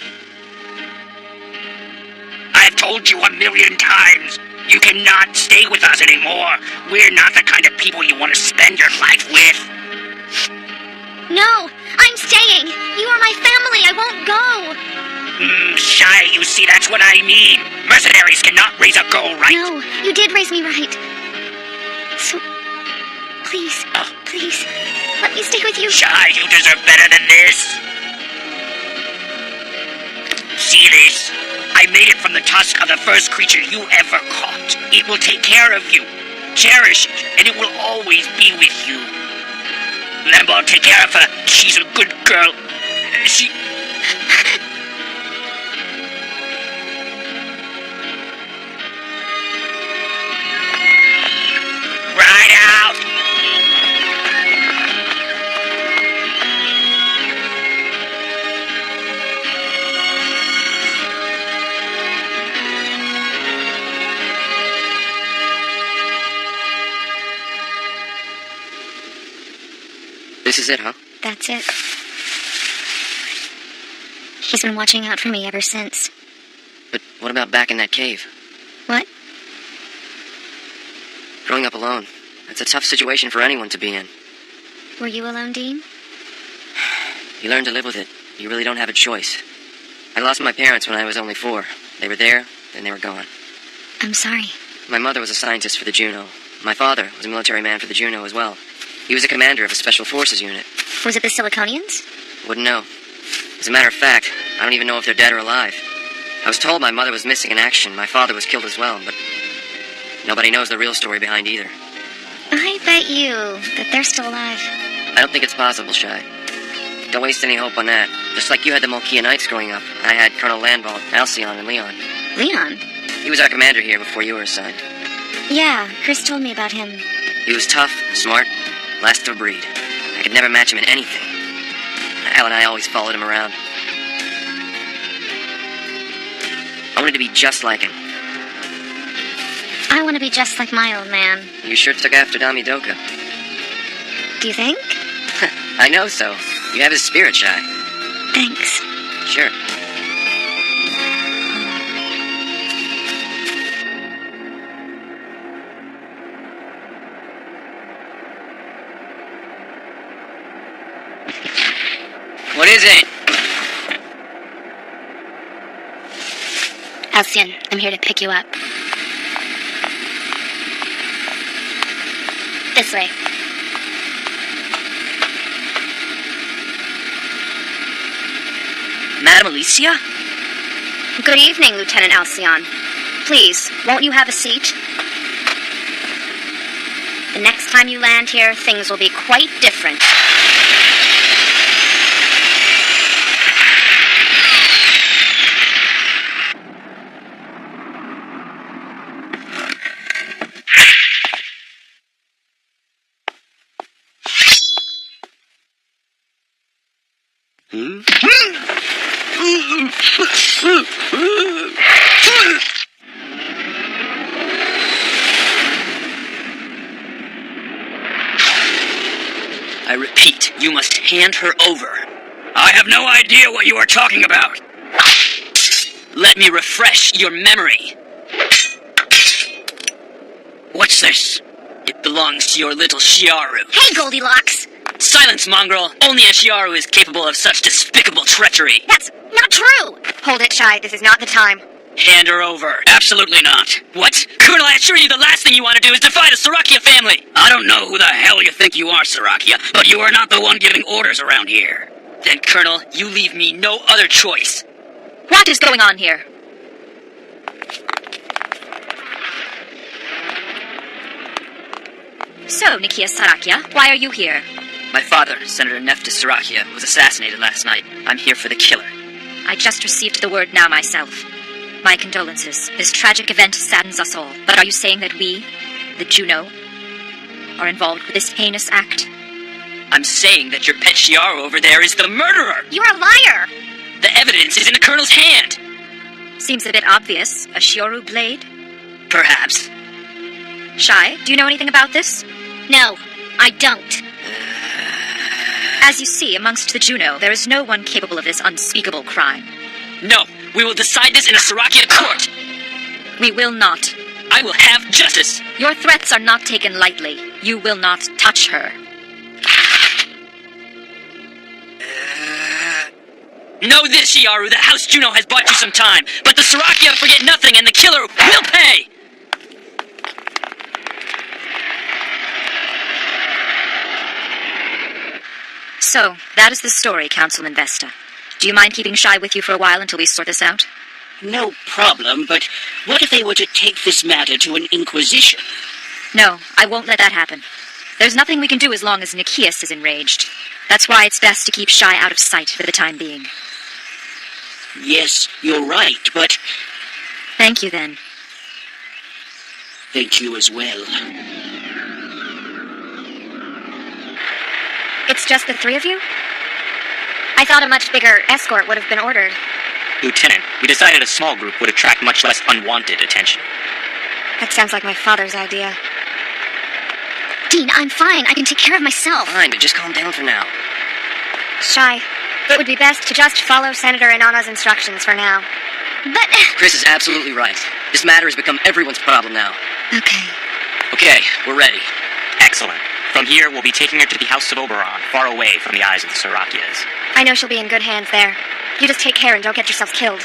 I've told you 1,000,000 times. You cannot stay with us anymore. We're not the kind of people you want to spend your life with. No! I'm staying! You are my family! I won't go! Shy, you see, that's what I mean. Mercenaries cannot raise a girl right. No, you did raise me right. So, please, please, let me stay with you. Shy, you deserve better than this. See this? I made it from the tusk of the first creature you ever caught. It will take care of you. Cherish it, and it will always be with you. Lambo, take care of her. She's a good girl. She... Right out! This is it, huh? That's it. He's been watching out for me ever since. But what about back in that cave? What? Growing up alone. It's a tough situation for anyone to be in. Were you alone, Dean? You learn to live with it. You really don't have a choice. I lost my parents when I was only 4. They were there, then they were gone. I'm sorry. My mother was a scientist for the Juno. My father was a military man for the Juno as well. He was a commander of a special forces unit. Was it the Siliconians? Wouldn't know. As a matter of fact, I don't even know if they're dead or alive. I was told my mother was missing in action. My father was killed as well, but nobody knows the real story behind either. I bet you that they're still alive. I don't think it's possible, Shy. Don't waste any hope on that. Just like you had the Mulkian Knights growing up, I had Colonel Landvault, Alcyon, and Leon. Leon? He was our commander here before you were assigned. Yeah, Chris told me about him. He was tough, smart, Last of a breed. I could never match him in anything. Al and I always followed him around. I wanted to be just like him. I want to be just like my old man. You sure took after Dami Doka. Do you think? I know so. You have his spirit, Shy. Thanks. Sure. What is it? Alcyon, I'm here to pick you up. This way. Madame Alicia? Good evening, Lieutenant Alcyon. Please, won't you have a seat? The next time you land here, things will be quite different. I repeat, you must hand her over. I have no idea what you are talking about. Let me refresh your memory. What's this? It belongs to your little Shiaru. Hey, Goldilocks! Silence, mongrel! Only a Shiaru is capable of such despicable treachery. That's not true! Hold it, Shy. This is not the time. Hand her over. Absolutely not. What? Colonel, I assure you the last thing you want to do is defy the Sarakia family! I don't know who the hell you think you are, Sarakia, but you are not the one giving orders around here. Then, Colonel, you leave me no other choice. What is going on here? So, Nikia Sarakia, why are you here? My father, Senator Neftis Sarakia, was assassinated last night. I'm here for the killer. I just received the word now myself. My condolences. This tragic event saddens us all. But are you saying that we, the Juno, are involved with this heinous act? I'm saying that your pet Shiaru over there is the murderer! You're a liar! The evidence is in the Colonel's hand! Seems a bit obvious. A Shiaru blade? Perhaps. Shy, do you know anything about this? No, I don't. As you see, amongst the Juno, there is no one capable of this unspeakable crime. No, we will decide this in a Sarakia court! We will not. I will have justice! Your threats are not taken lightly. You will not touch her. Know this, Shiaru, the House Juno has bought you some time, but the Sarakia forget nothing and the killer will pay! So, that is the story, Councilman Vesta. Do you mind keeping Shy with you for a while until we sort this out? No problem, but what if they were to take this matter to an inquisition? No, I won't let that happen. There's nothing we can do as long as Nikias is enraged. That's why it's best to keep Shy out of sight for the time being. Yes, you're right, but... Thank you, then. Thank you as well. It's just the three of you? I thought a much bigger escort would have been ordered. Lieutenant, we decided a small group would attract much less unwanted attention. That sounds like my father's idea. Dean, I'm fine. I can take care of myself. Fine, but just calm down for now. Shy, it would be best to just follow Senator Inanna's instructions for now. But... Chris is absolutely right. This matter has become everyone's problem now. Okay. Okay, we're ready. Excellent. From here, we'll be taking her to the House of Oberon, far away from the eyes of the Sarakias. I know she'll be in good hands there. You just take care and don't get yourself killed.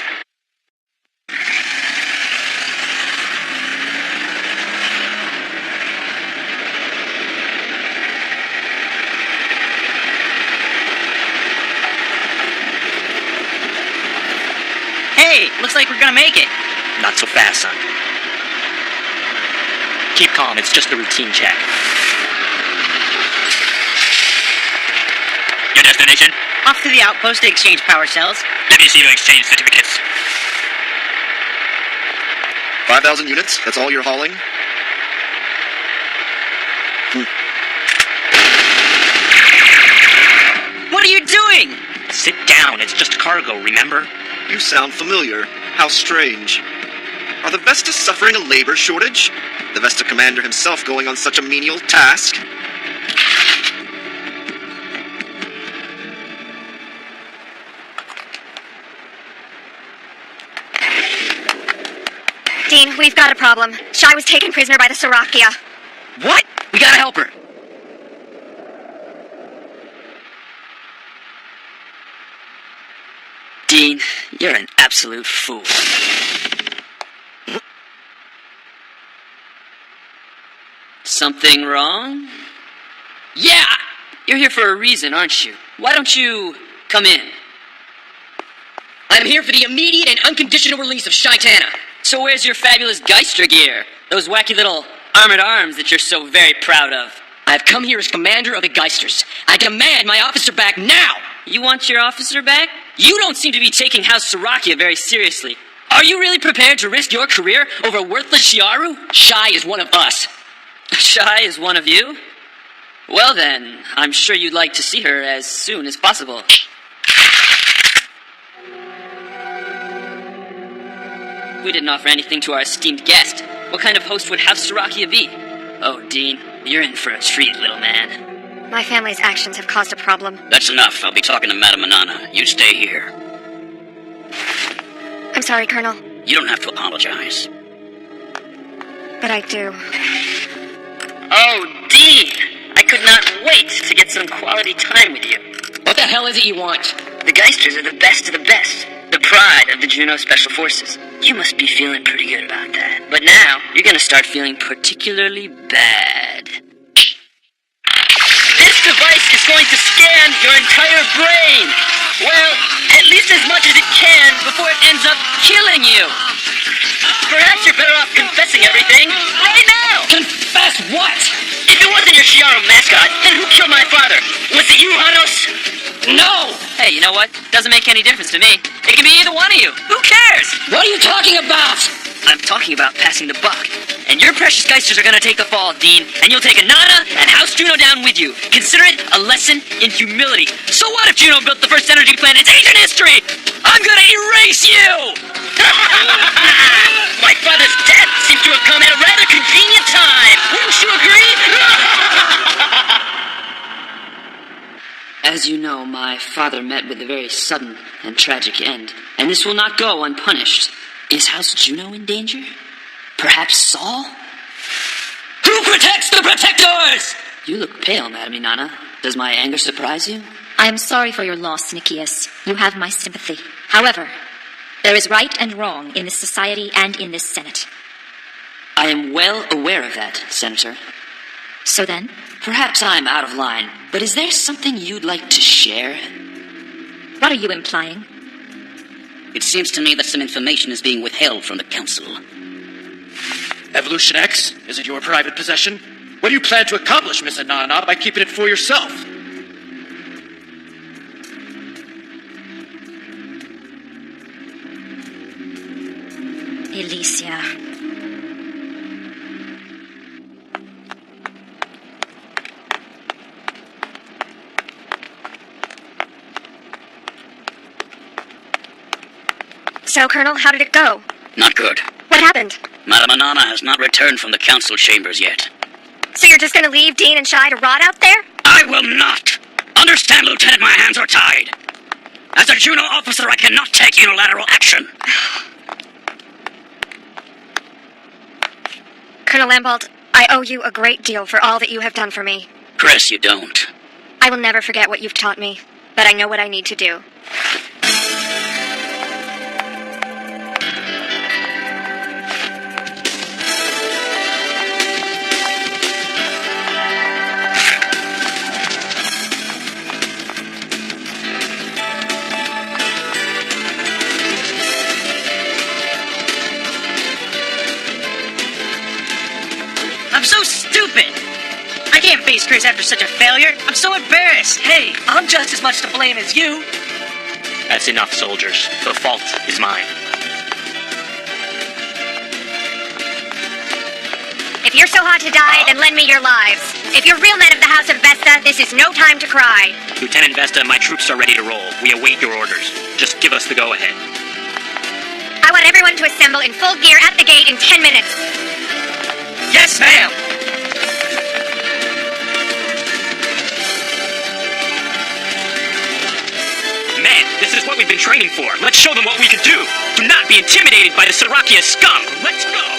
Hey, looks like we're gonna make it. Not so fast, son. Keep calm, it's just a routine check. Your destination? Off to the outpost to exchange power cells. Let me see your exchange certificates. 5,000 units? That's all you're hauling? sit down. It's just cargo, remember? You sound familiar. How strange. Are the Vestas suffering a labor shortage? The Vesta commander himself going on such a menial task? Dean, we've got a problem. Shai was taken prisoner by the Sarakia. What? We gotta help her. Dean, you're an absolute fool. Something wrong? Yeah! You're here for a reason, aren't you? Why don't you come in? I'm here for the immediate and unconditional release of Shaitana. So where's your fabulous Geister gear? Those wacky little armored arms that you're so very proud of. I've come here as commander of the Geisters. I demand my officer back now! You want your officer back? You don't seem to be taking House Sarakia very seriously. Are you really prepared to risk your career over worthless Shiaru? Shai is one of us. Shai is one of you? Well then, I'm sure you'd like to see her as soon as possible. We didn't offer anything to our esteemed guest. What kind of host would House Sarakia be? Oh, Dean, you're in for a treat, little man. My family's actions have caused a problem. That's enough. I'll be talking to Madame Inanna. You stay here. I'm sorry, Colonel, You don't have to apologize. but I do. Oh, Dean! I could not wait to get some quality time with you. What the hell is it you want? The Geisters are the best of the best. The pride of the Juno Special Forces. You must be feeling pretty good about that. But now, you're gonna start feeling particularly bad. This device is going to scan your entire brain! Well, at least as much as it can before it ends up killing you! Perhaps you're better off confessing everything right now! Confess what? If it wasn't your Shiaru mascot, then who killed my father? Was it you, Hanos? No! Hey, you know what? Doesn't make any difference to me. It can be either one of you. Who cares? What are you talking about? I'm talking about passing the buck. And your precious Geisters are gonna take the fall, Dean. And you'll take Inanna and House Juno down with you. Consider it a lesson in humility. So what if Juno built the first energy plant in ancient history? I'm gonna erase you! My father's death seems to have come at a rather convenient time. Wouldn't you agree? As you know, my father met with a very sudden and tragic end, and this will not go unpunished. Is House Juno in danger? Perhaps Saul? Who protects the protectors? You look pale, Madame Inanna. Does my anger surprise you? I am sorry for your loss, Nikias. You have my sympathy. However, there is right and wrong in this society and in this Senate. I am well aware of that, Senator. So then? Perhaps I'm out of line, but is there something you'd like to share? What are you implying? It seems to me that some information is being withheld from the Council. Evolution X? Is it your private possession? What do you plan to accomplish, Miss Inanna, by keeping it for yourself? Elysia. So, Colonel, how did it go? Not good. What happened? Madame Inanna has not returned from the Council chambers yet. So you're just gonna leave Dean and Shai to rot out there? I will not! Understand, Lieutenant, my hands are tied. As a Juno officer, I cannot take unilateral action. Colonel Lambalt, I owe you a great deal for all that you have done for me. Chris, you don't. I will never forget what you've taught me, but I know what I need to do. I'm so stupid! I can't face Chris after such a failure. I'm so embarrassed. Hey, I'm just as much to blame as you. That's enough, soldiers. The fault is mine. If you're so hot to die, then lend me your lives. If you're real men of the House of Vesta, this is no time to cry. Lieutenant Vesta, my troops are ready to roll. We await your orders. Just give us the go-ahead. I want everyone to assemble in full gear at the gate in 10 minutes. Yes, ma'am! Men, this is what we've been training for. Let's show them what we can do. Do not be intimidated by the Sarakia scum. Let's go!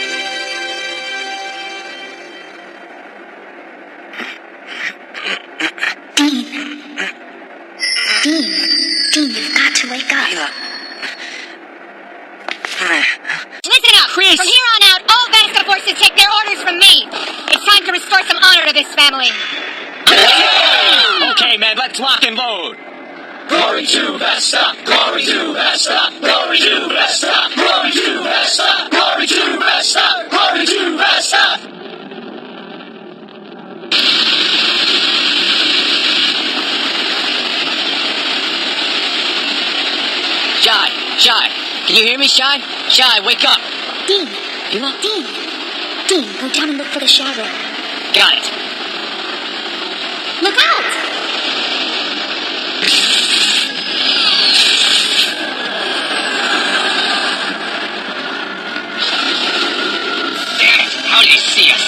Dean, you've got to wake up. Listen up! Chris! From here on out, all Vesta forces take their orders from me. It's time to restore some honor to this family. Okay, man, let's lock and load. Glory to Vesta! Glory to Vesta! Glory to Vesta! Glory to Vesta! Glory to Vesta! Glory to Vesta! Shy, can you hear me, Shy? Shy, wake up. Dean, go down and look for the shadow. Got it. Look out! Damn it! How did he see us?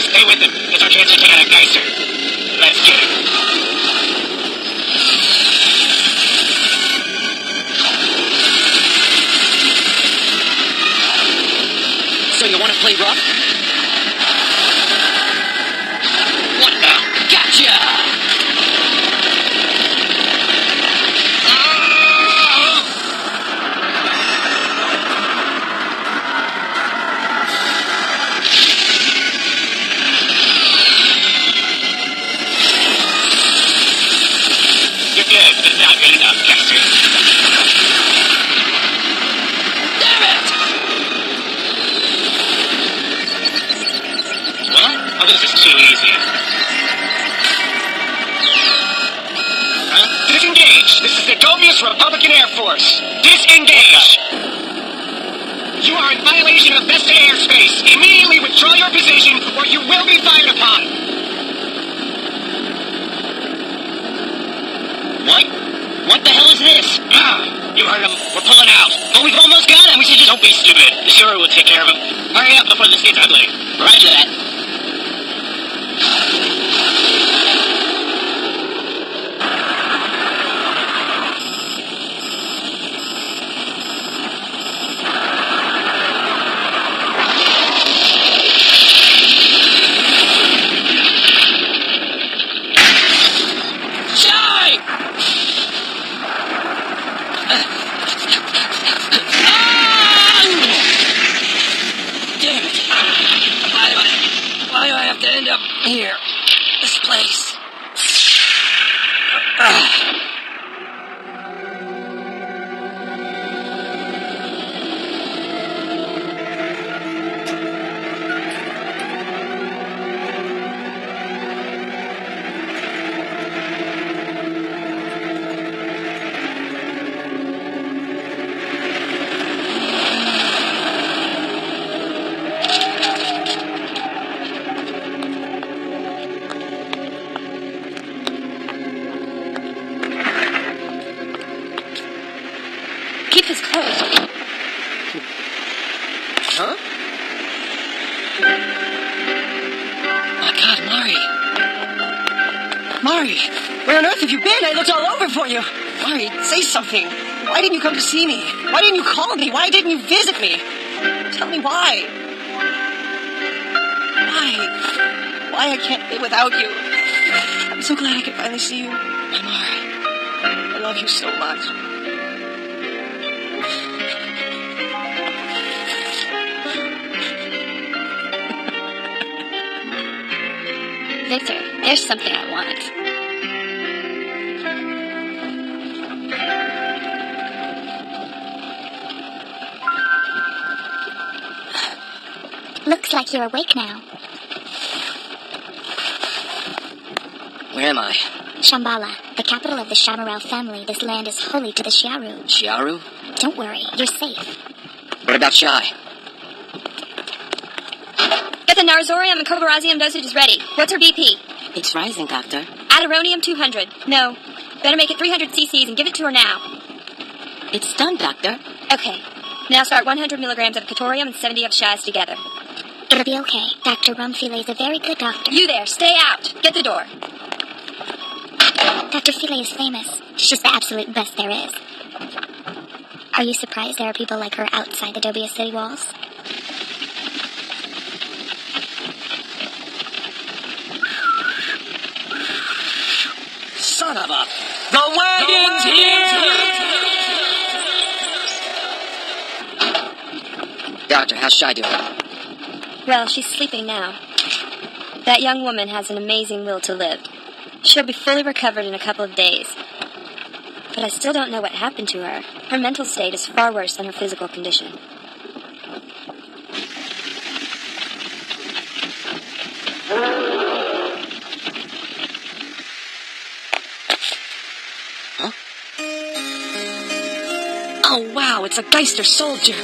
Stay with him. It's our chance to take out a Geister. Let's get him. So you want to play rough? What the? Gotcha! You're good, but not good enough, Geister. Damn it! What? Oh, this is too easy. Disengage! This is the Dobius Republican Air Force. Disengage! You are in violation of Vesta airspace. Immediately withdraw your position, or you will be fired upon. What the hell is this? You heard him. We're pulling out. But we've almost got him. We should just... Don't be stupid. The Shiro will take care of him. Hurry up before this gets ugly. Roger that. Here. This place. Keep this closed. Huh? My God, Mari, where on earth have you been? I looked all over for you. Mari, say something. Why didn't you come to see me? Why didn't you call me? Why didn't you visit me? Tell me why. Why I can't live without you. I'm so glad I could finally see you. Mari, I love you so much. Victor, there's something I want. Looks like you're awake now. Where am I? Shambhala, the capital of the Shamarau family. This land is holy to the Shiaru. Shiaru? Don't worry, you're safe. What about Shai? Get The narzorium and cobrazzium dosage is ready. What's her BP? It's rising, Doctor. Aderonium 200. No. Better make it 300 cc's and give it to her now. It's done, Doctor. Okay. Now start 100 milligrams of Catorium and 70 of Shaz together. It'll be okay. Dr. Rumfile is a very good doctor. You there, stay out. Get the door. Dr. File is famous. She's just the absolute best there is. Are you surprised there are people like her outside the Dobia city walls? Son of a... The wagon's here! Doctor, how's Shy doing? Well, she's sleeping now. That young woman has an amazing will to live. She'll be fully recovered in a couple of days. But I still don't know what happened to her. Her mental state is far worse than her physical condition. Huh? Oh, wow, it's a Geister soldier.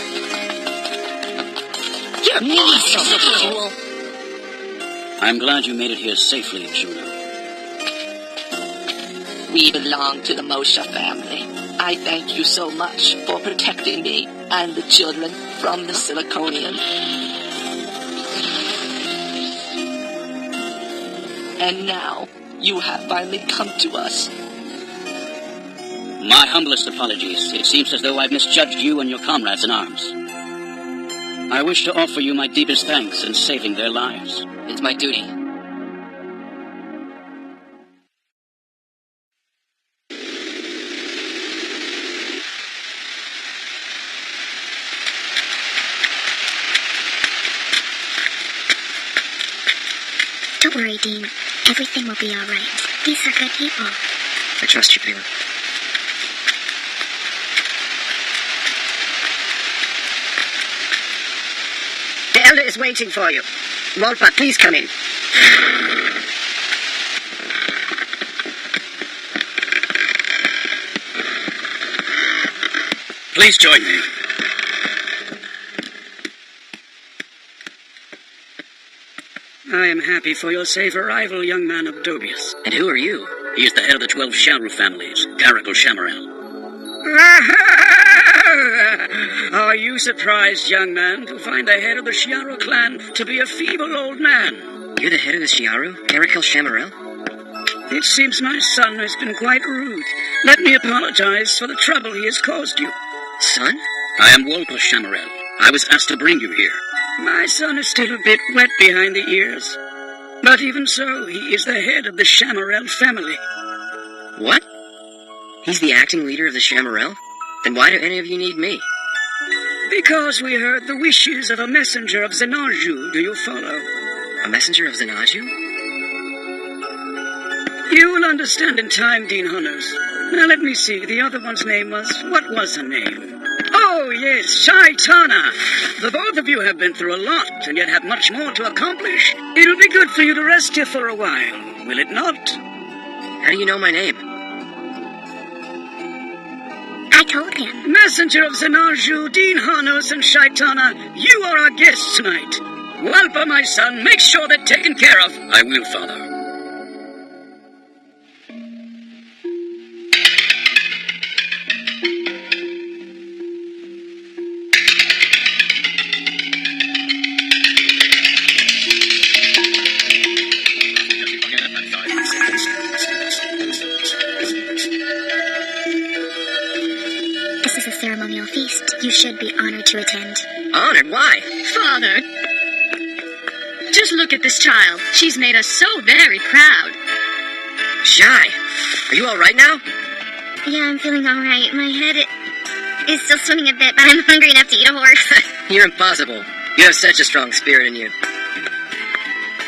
You're awesome, cool. I'm glad you made it here safely, Juno. We belong to the Moshe family. I thank you so much for protecting me and the children from the Siliconians. And now, you have finally come to us. My humblest apologies. It seems as though I've misjudged you and your comrades in arms. I wish to offer you my deepest thanks in saving their lives. It's my duty. Don't worry, Dean. Everything will be all right. These are good people. I trust you, Pila. The Elder is waiting for you. Walpa, please come in. Please join me. I am happy for your safe arrival, young man of Dobius. And who are you? He is the head of the 12 Sharu families, Caracal Shamarel. Are you surprised, young man, to find the head of the Shiaru clan to be a feeble old man? You're the head of the Shiaru? Caracal Shamarel? It seems my son has been quite rude. Let me apologize for the trouble he has caused you. Son? I am Walpa Shamarel. I was asked to bring you here. My son is still a bit wet behind the ears. But even so, he is the head of the Shamarel family. What? He's the acting leader of the Shamarel? Then why do any of you need me? Because we heard the wishes of a messenger of Zenaju. Do you follow? A messenger of Zenaju? You will understand in time, Dean Hunners. Now let me see. The other one's name was... What was her name? Oh, yes, Shaitana. The both of you have been through a lot, and yet have much more to accomplish. It'll be good for you to rest here for a while, will it not? How do you know my name? I told him. Messenger of Zenaju, Dean Hanos, and Shaitana, you are our guests tonight. Walpa, my son, make sure they're taken care of. I will, Father. This is a ceremonial feast. You should be honored to attend. Honored? Why? Father, just look at this child. She's made us so very proud. Shy, are you all right now? Yeah, I'm feeling all right. My head is still swimming a bit, but I'm hungry enough to eat a horse. You're impossible. You have such a strong spirit in you.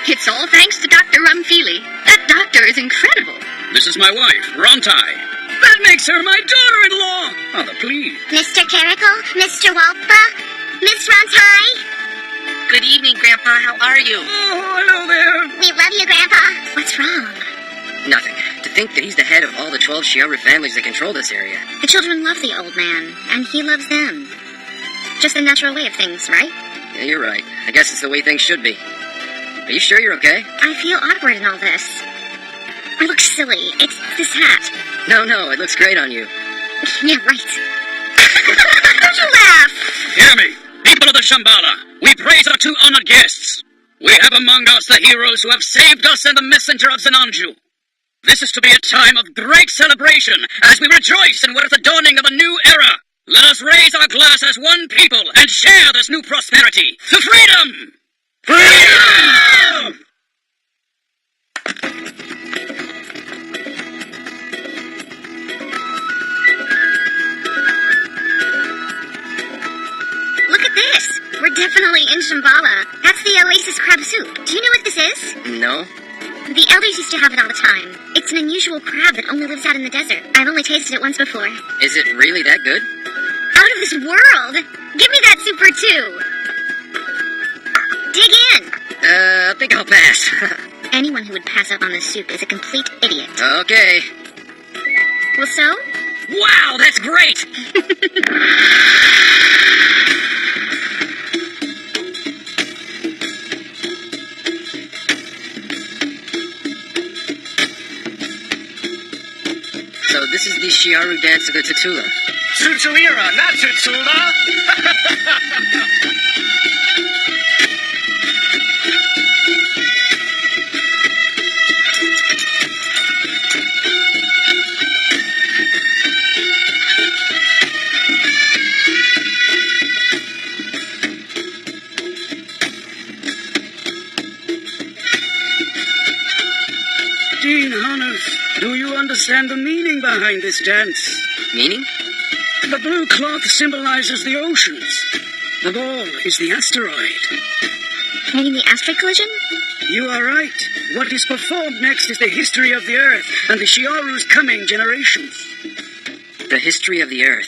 It's all thanks to Dr. Rumfile. That doctor is incredible. This is my wife, Rontai. That makes her my daughter-in-law. Father, please. Mr. Caracal, Mr. Walpa, Miss Rontai. Good evening, Grandpa. How are you? Oh, hello there. We love you, Grandpa. What's wrong? Nothing. To think that he's the head of all the 12 Shiaru families that control this area. The children love the old man, and he loves them. Just the natural way of things, right? Yeah, you're right. I guess it's the way things should be. Are you sure you're okay? I feel awkward in all this. I look silly. It's this hat. No, it looks great on you. Yeah, right. Don't you laugh! Hear me, people of the Shambhala. We praise our two honored guests. We have among us the heroes who have saved us and the messenger of Zenanju. This is to be a time of great celebration as we rejoice in what is the dawning of a new era. Let us raise our glass as one people and share this new prosperity. To freedom! Freedom! Look at this. We're definitely in Shambhala. That's the Oasis crab soup. Do you know what this is? No? The elders used to have it all the time. It's an unusual crab that only lives out in the desert. I've only tasted it once before. Is it really that good? Out of this world! Give me that soup for two! Dig in! I think I'll pass. Anyone who would pass up on this soup is a complete idiot. Okay. Well, so? Wow, that's great! So this is the Shiaru dance of the Tutula. Tutuira, not Tutula! Dean Hunners, do you understand the meaning behind this dance? Meaning? The blue cloth symbolizes the oceans. The ball is the asteroid. Meaning the asteroid collision? You are right. What is performed next is the history of the Earth and the Shiaru's coming generations. The history of the Earth.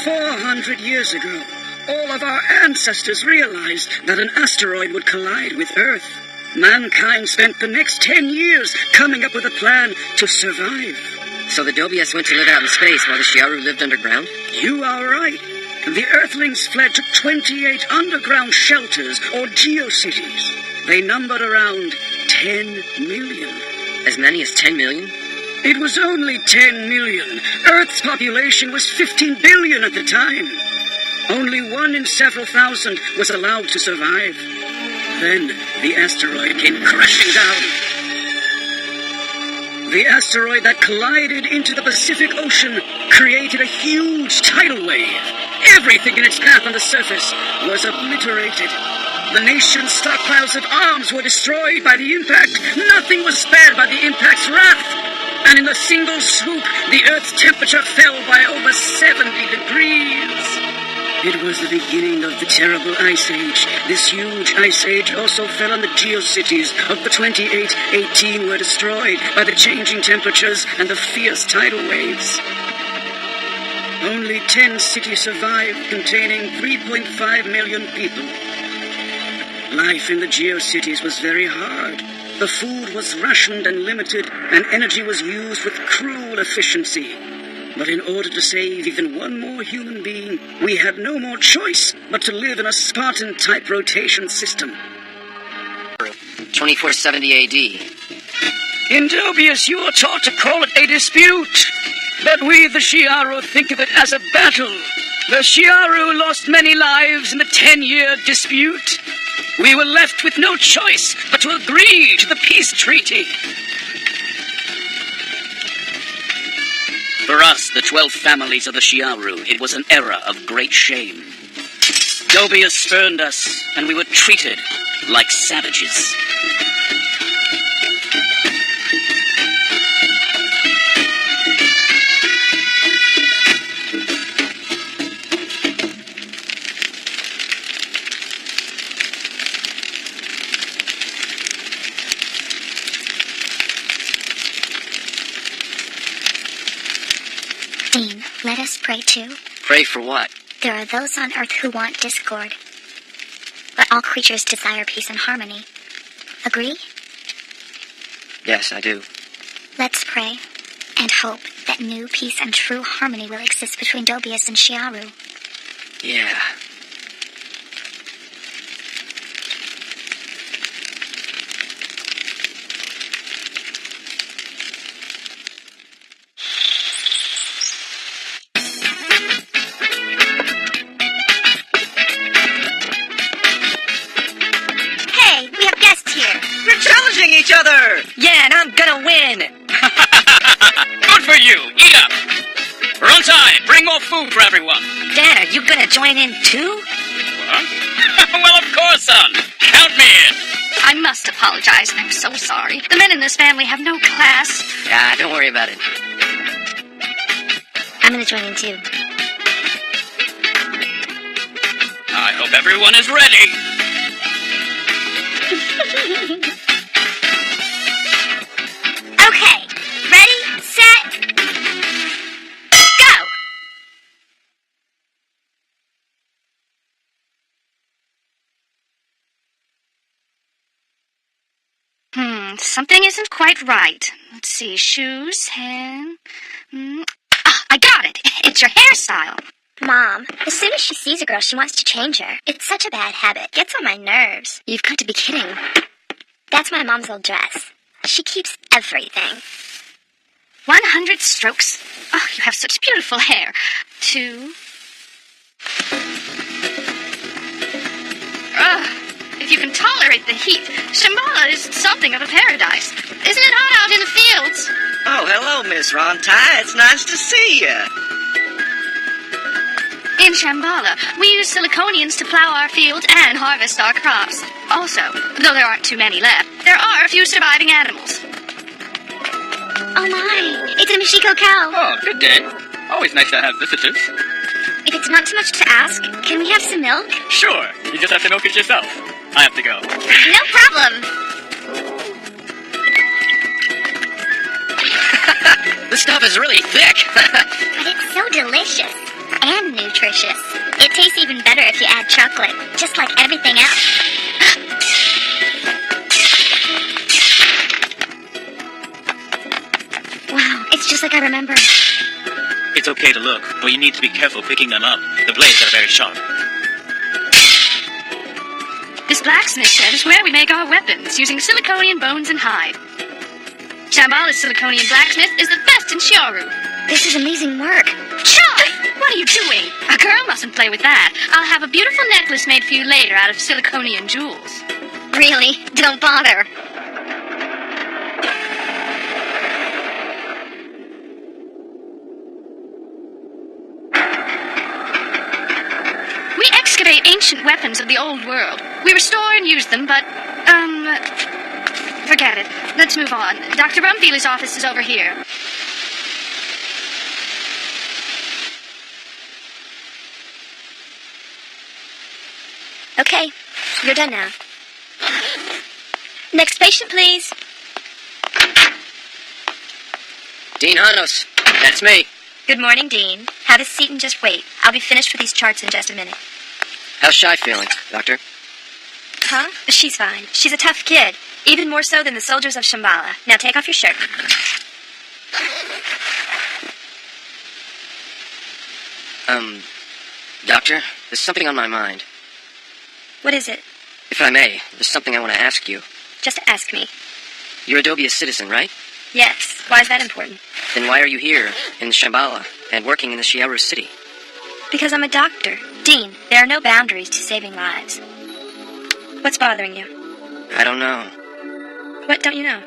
400 years ago, all of our ancestors realized that an asteroid would collide with Earth. Mankind spent the next 10 years coming up with a plan to survive. So the Dobias went to live out in space while the Shiaru lived underground? You are right. The Earthlings fled to 28 underground shelters or geocities. They numbered around 10 million. As many as 10 million? It was only 10 million. Earth's population was 15 billion at the time. Only one in several thousand was allowed to survive. Then the asteroid came crashing down. The asteroid that collided into the Pacific Ocean created a huge tidal wave. Everything in its path on the surface was obliterated. The nation's stockpiles of arms were destroyed by the impact. Nothing was spared by the impact's wrath. And in a single swoop, the Earth's temperature fell by over 70 degrees. It was the beginning of the terrible Ice Age. This huge Ice Age also fell on the geocities. Of the 28, 18 were destroyed by the changing temperatures and the fierce tidal waves. Only 10 cities survived, containing 3.5 million people. Life in the geocities was very hard. The food was rationed and limited, and energy was used with cruel efficiency. But in order to save even one more human being, we had no more choice but to live in a Spartan-type rotation system. 2470 AD. In Dobius, you are taught to call it a dispute. But we, the Shiaru, think of it as a battle. The Shiaru lost many lives in the 10-year dispute. We were left with no choice but to agree to the peace treaty. For us, the 12 families of the Shiaru, it was an era of great shame. Dobius spurned us, and we were treated like savages. Dean, let us pray too. Pray for what? There are those on Earth who want discord. But all creatures desire peace and harmony. Agree? Yes, I do. Let's pray and hope that new peace and true harmony will exist between Dobius and Shiaru. Yeah. room for everyone. Dad, are you gonna join in too? What? Well, of course, son. Count me in. I must apologize. I'm so sorry. The men in this family have no class. Ah, don't worry about it. I'm gonna join in too. I hope everyone is ready. Okay, ready, set, go! Something isn't quite right. Let's see, shoes, hair... I got it! It's your hairstyle. Mom, as soon as she sees a girl, she wants to change her. It's such a bad habit. Gets on my nerves. You've got to be kidding. That's my mom's old dress. She keeps everything. 100 strokes. Oh, you have such beautiful hair. 2. If you can tolerate the heat, Shambhala is something of a paradise. Isn't it hot out in the fields? Oh, hello, Miss Rontai. It's nice to see you. In Shambhala, we use siliconians to plow our fields and harvest our crops. Also, though there aren't too many left, there are a few surviving animals. Oh my, it's a Mashiko cow. Oh, good day. Always nice to have visitors. If it's not too much to ask, can we have some milk? Sure. You just have to milk it yourself. I have to go. No problem. This stuff is really thick. But it's so delicious and nutritious. It tastes even better if you add chocolate, just like everything else. Wow, it's just like I remember. It's okay to look, but you need to be careful picking them up. The blades are very sharp. This blacksmith shed is where we make our weapons, using siliconian bones and hide. Shambhala's siliconian blacksmith is the best in Shiaru. This is amazing work. Chai! What are you doing? A girl mustn't play with that. I'll have a beautiful necklace made for you later out of siliconian jewels. Really? Don't bother. We excavate ancient weapons of the old world. We restore and use them, but, forget it. Let's move on. Dr. Brumfieldy's office is over here. Okay, you're done now. Next patient, please. Dean Hanos, that's me. Good morning, Dean. Have a seat and just wait. I'll be finished with these charts in just a minute. How's Shy feeling, Doctor? Huh? She's fine. She's a tough kid. Even more so than the soldiers of Shambhala. Now take off your shirt. Doctor, there's something on my mind. What is it? If I may, there's something I want to ask you. Just ask me. You're a Dobia citizen, right? Yes. Why is that important? Then why are you here, in Shambhala, and working in the Shiaru city? Because I'm a doctor. Dean, there are no boundaries to saving lives. What's bothering you? I don't know. What don't you know?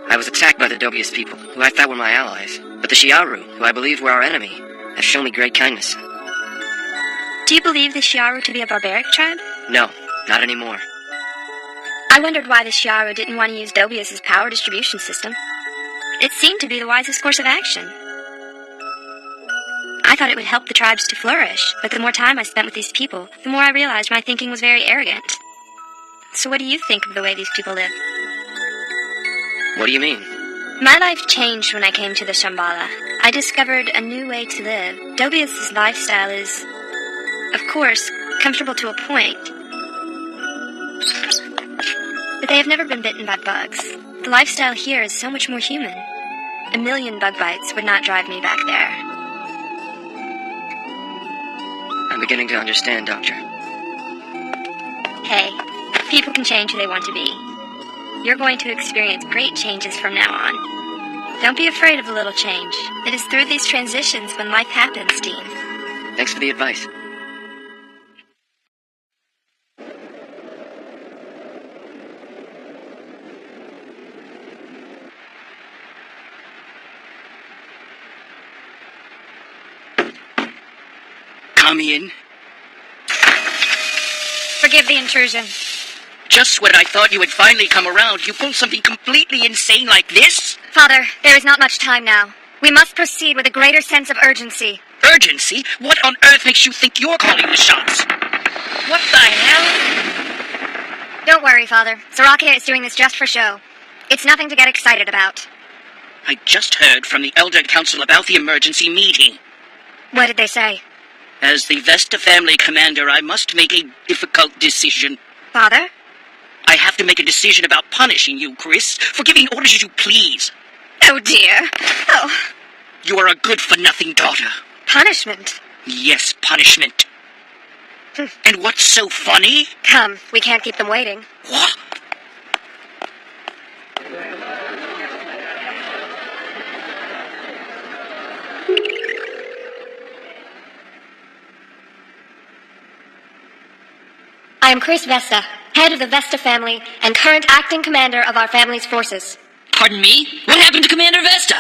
I was attacked by the Dobius people, who I thought were my allies. But the Shiaru, who I believed were our enemy, have shown me great kindness. Do you believe the Shiaru to be a barbaric tribe? No, not anymore. I wondered why the Shiaru didn't want to use Dobius' power distribution system. It seemed to be the wisest course of action. I thought it would help the tribes to flourish, but the more time I spent with these people, the more I realized my thinking was very arrogant. So what do you think of the way these people live? What do you mean? My life changed when I came to the Shambhala. I discovered a new way to live. Dobius' lifestyle is, of course, comfortable to a point. But they have never been bitten by bugs. The lifestyle here is so much more human. 1 million bug bites would not drive me back there. I'm beginning to understand, Doctor. Hey, people can change who they want to be. You're going to experience great changes from now on. Don't be afraid of a little change. It is through these transitions when life happens, Dean. Thanks for the advice. come in? Forgive the intrusion. Just when I thought you had finally come around, you pulled something completely insane like this? Father, there is not much time now. We must proceed with a greater sense of urgency. Urgency? What on earth makes you think you're calling the shots? What the hell? Don't worry, Father. Sarakia is doing this just for show. It's nothing to get excited about. I just heard from the Elder Council about the emergency meeting. What did they say? As the Vesta family commander, I must make a difficult decision. Father? I have to make a decision about punishing you, Chris, for giving orders as you please. Oh, dear. Oh. You are a good-for-nothing daughter. Punishment? Yes, punishment. And what's so funny? Come, we can't keep them waiting. What? I am Chris Vesta, head of the Vesta family and current acting commander of our family's forces. Pardon me? What happened to Commander Vesta?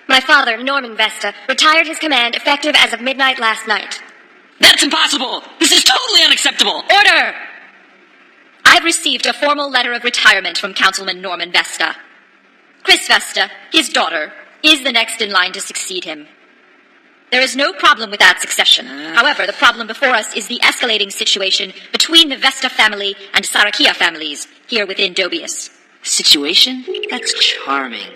My father, Norman Vesta, retired his command effective as of midnight last night. That's impossible! This is totally unacceptable! Order! I've received a formal letter of retirement from Councilman Norman Vesta. Chris Vesta, his daughter, is the next in line to succeed him. There is no problem with that succession. However, the problem before us is the escalating situation between the Vesta family and Sarakia families here within Dobius. Situation? That's charming.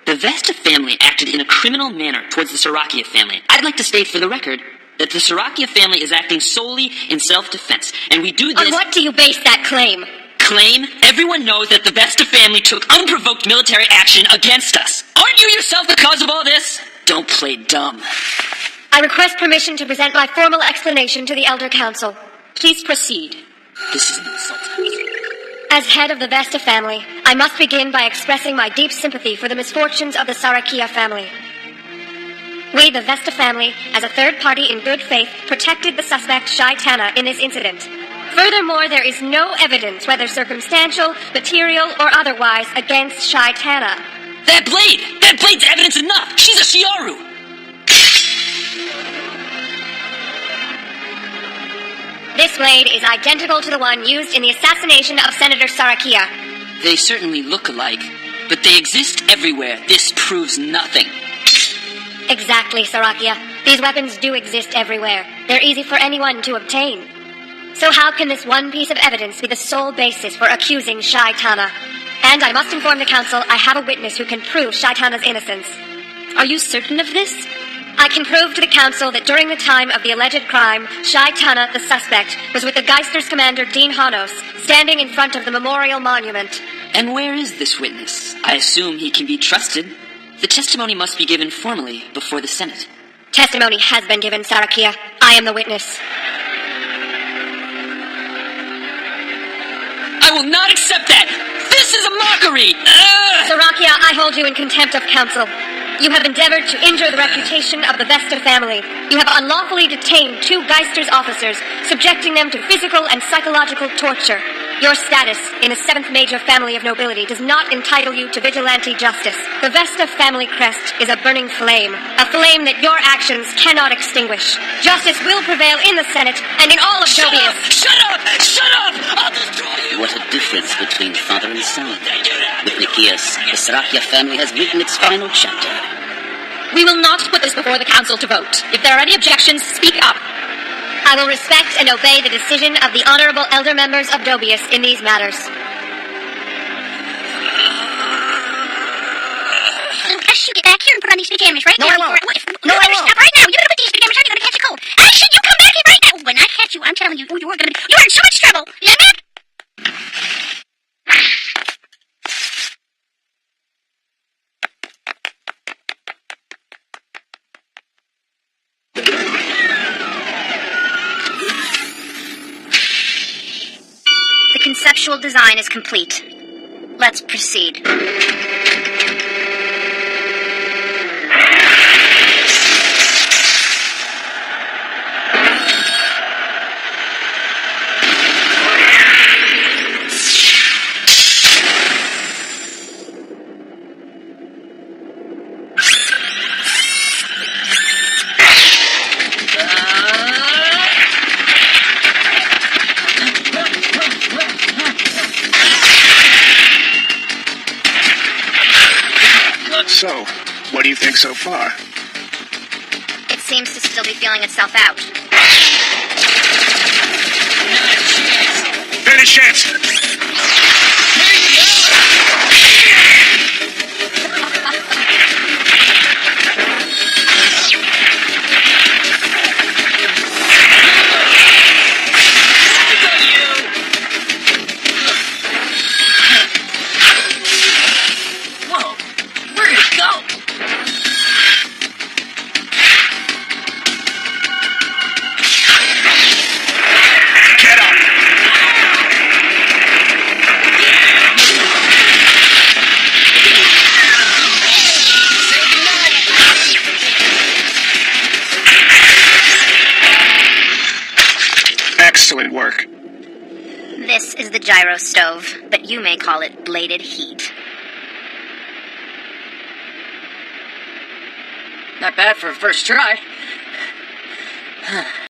The Vesta family acted in a criminal manner towards the Sarakia family. I'd like to state for the record that the Sarakia family is acting solely in self-defense, and we do this— On what do you base that claim? Claim? Everyone knows that the Vesta family took unprovoked military action against us. Aren't you yourself the cause of all this? Don't play dumb. I request permission to present my formal explanation to the Elder Council. Please proceed. This is an insult. As head of the Vesta family, I must begin by expressing my deep sympathy for the misfortunes of the Sarakia family. We, the Vesta family, as a third party in good faith, protected the suspect Shai Tana in this incident. Furthermore, there is no evidence, whether circumstantial, material, or otherwise, against Shai Tana. That blade! That blade's evidence enough! She's a Shiaru! This blade is identical to the one used in the assassination of Senator Sarakia. They certainly look alike, but they exist everywhere. This proves nothing. Exactly, Sarakia. These weapons do exist everywhere. They're easy for anyone to obtain. So how can this one piece of evidence be the sole basis for accusing Shai Tana? And I must inform the council I have a witness who can prove Shai Tana's innocence. Are you certain of this? I can prove to the council that during the time of the alleged crime, Shai Tana, the suspect, was with the Geisters commander Dean Hanos, standing in front of the memorial monument. And where is this witness? I assume he can be trusted. The testimony must be given formally before the Senate. Testimony has been given, Sarakia. I am the witness. I will not accept that! This is a mockery! Sarakia, I hold you in contempt of council. You have endeavored to injure the reputation of the Vesta family. You have unlawfully detained 2 Geisters officers, subjecting them to physical and psychological torture. Your status in the 7th major family of nobility does not entitle you to vigilante justice. The Vesta family crest is a burning flame, a flame that your actions cannot extinguish. Justice will prevail in the Senate and in all of Dobius. Shut up! Shut up! I'll destroy you! What a difference between father and son. With Nikias, the Sarakia family has written its final chapter. We will not put this before the council to vote. If there are any objections, speak up. I will respect and obey the decision of the honorable elder members of Dobius in these matters. Ash, you get back here and put on these pajamas right now. No, I won't. No, I won't. Stop right now. You better put these pajamas on. You're gonna catch a cold. Ash, you come back here right now. When I catch you, I'm telling you, you're in so much trouble. You hear me? The conceptual design is complete. Let's proceed. So, what do you think so far? It seems to still be feeling itself out. Finish it! Excellent work. This is the gyro stove, but you may call it bladed heat. Not bad for a first try.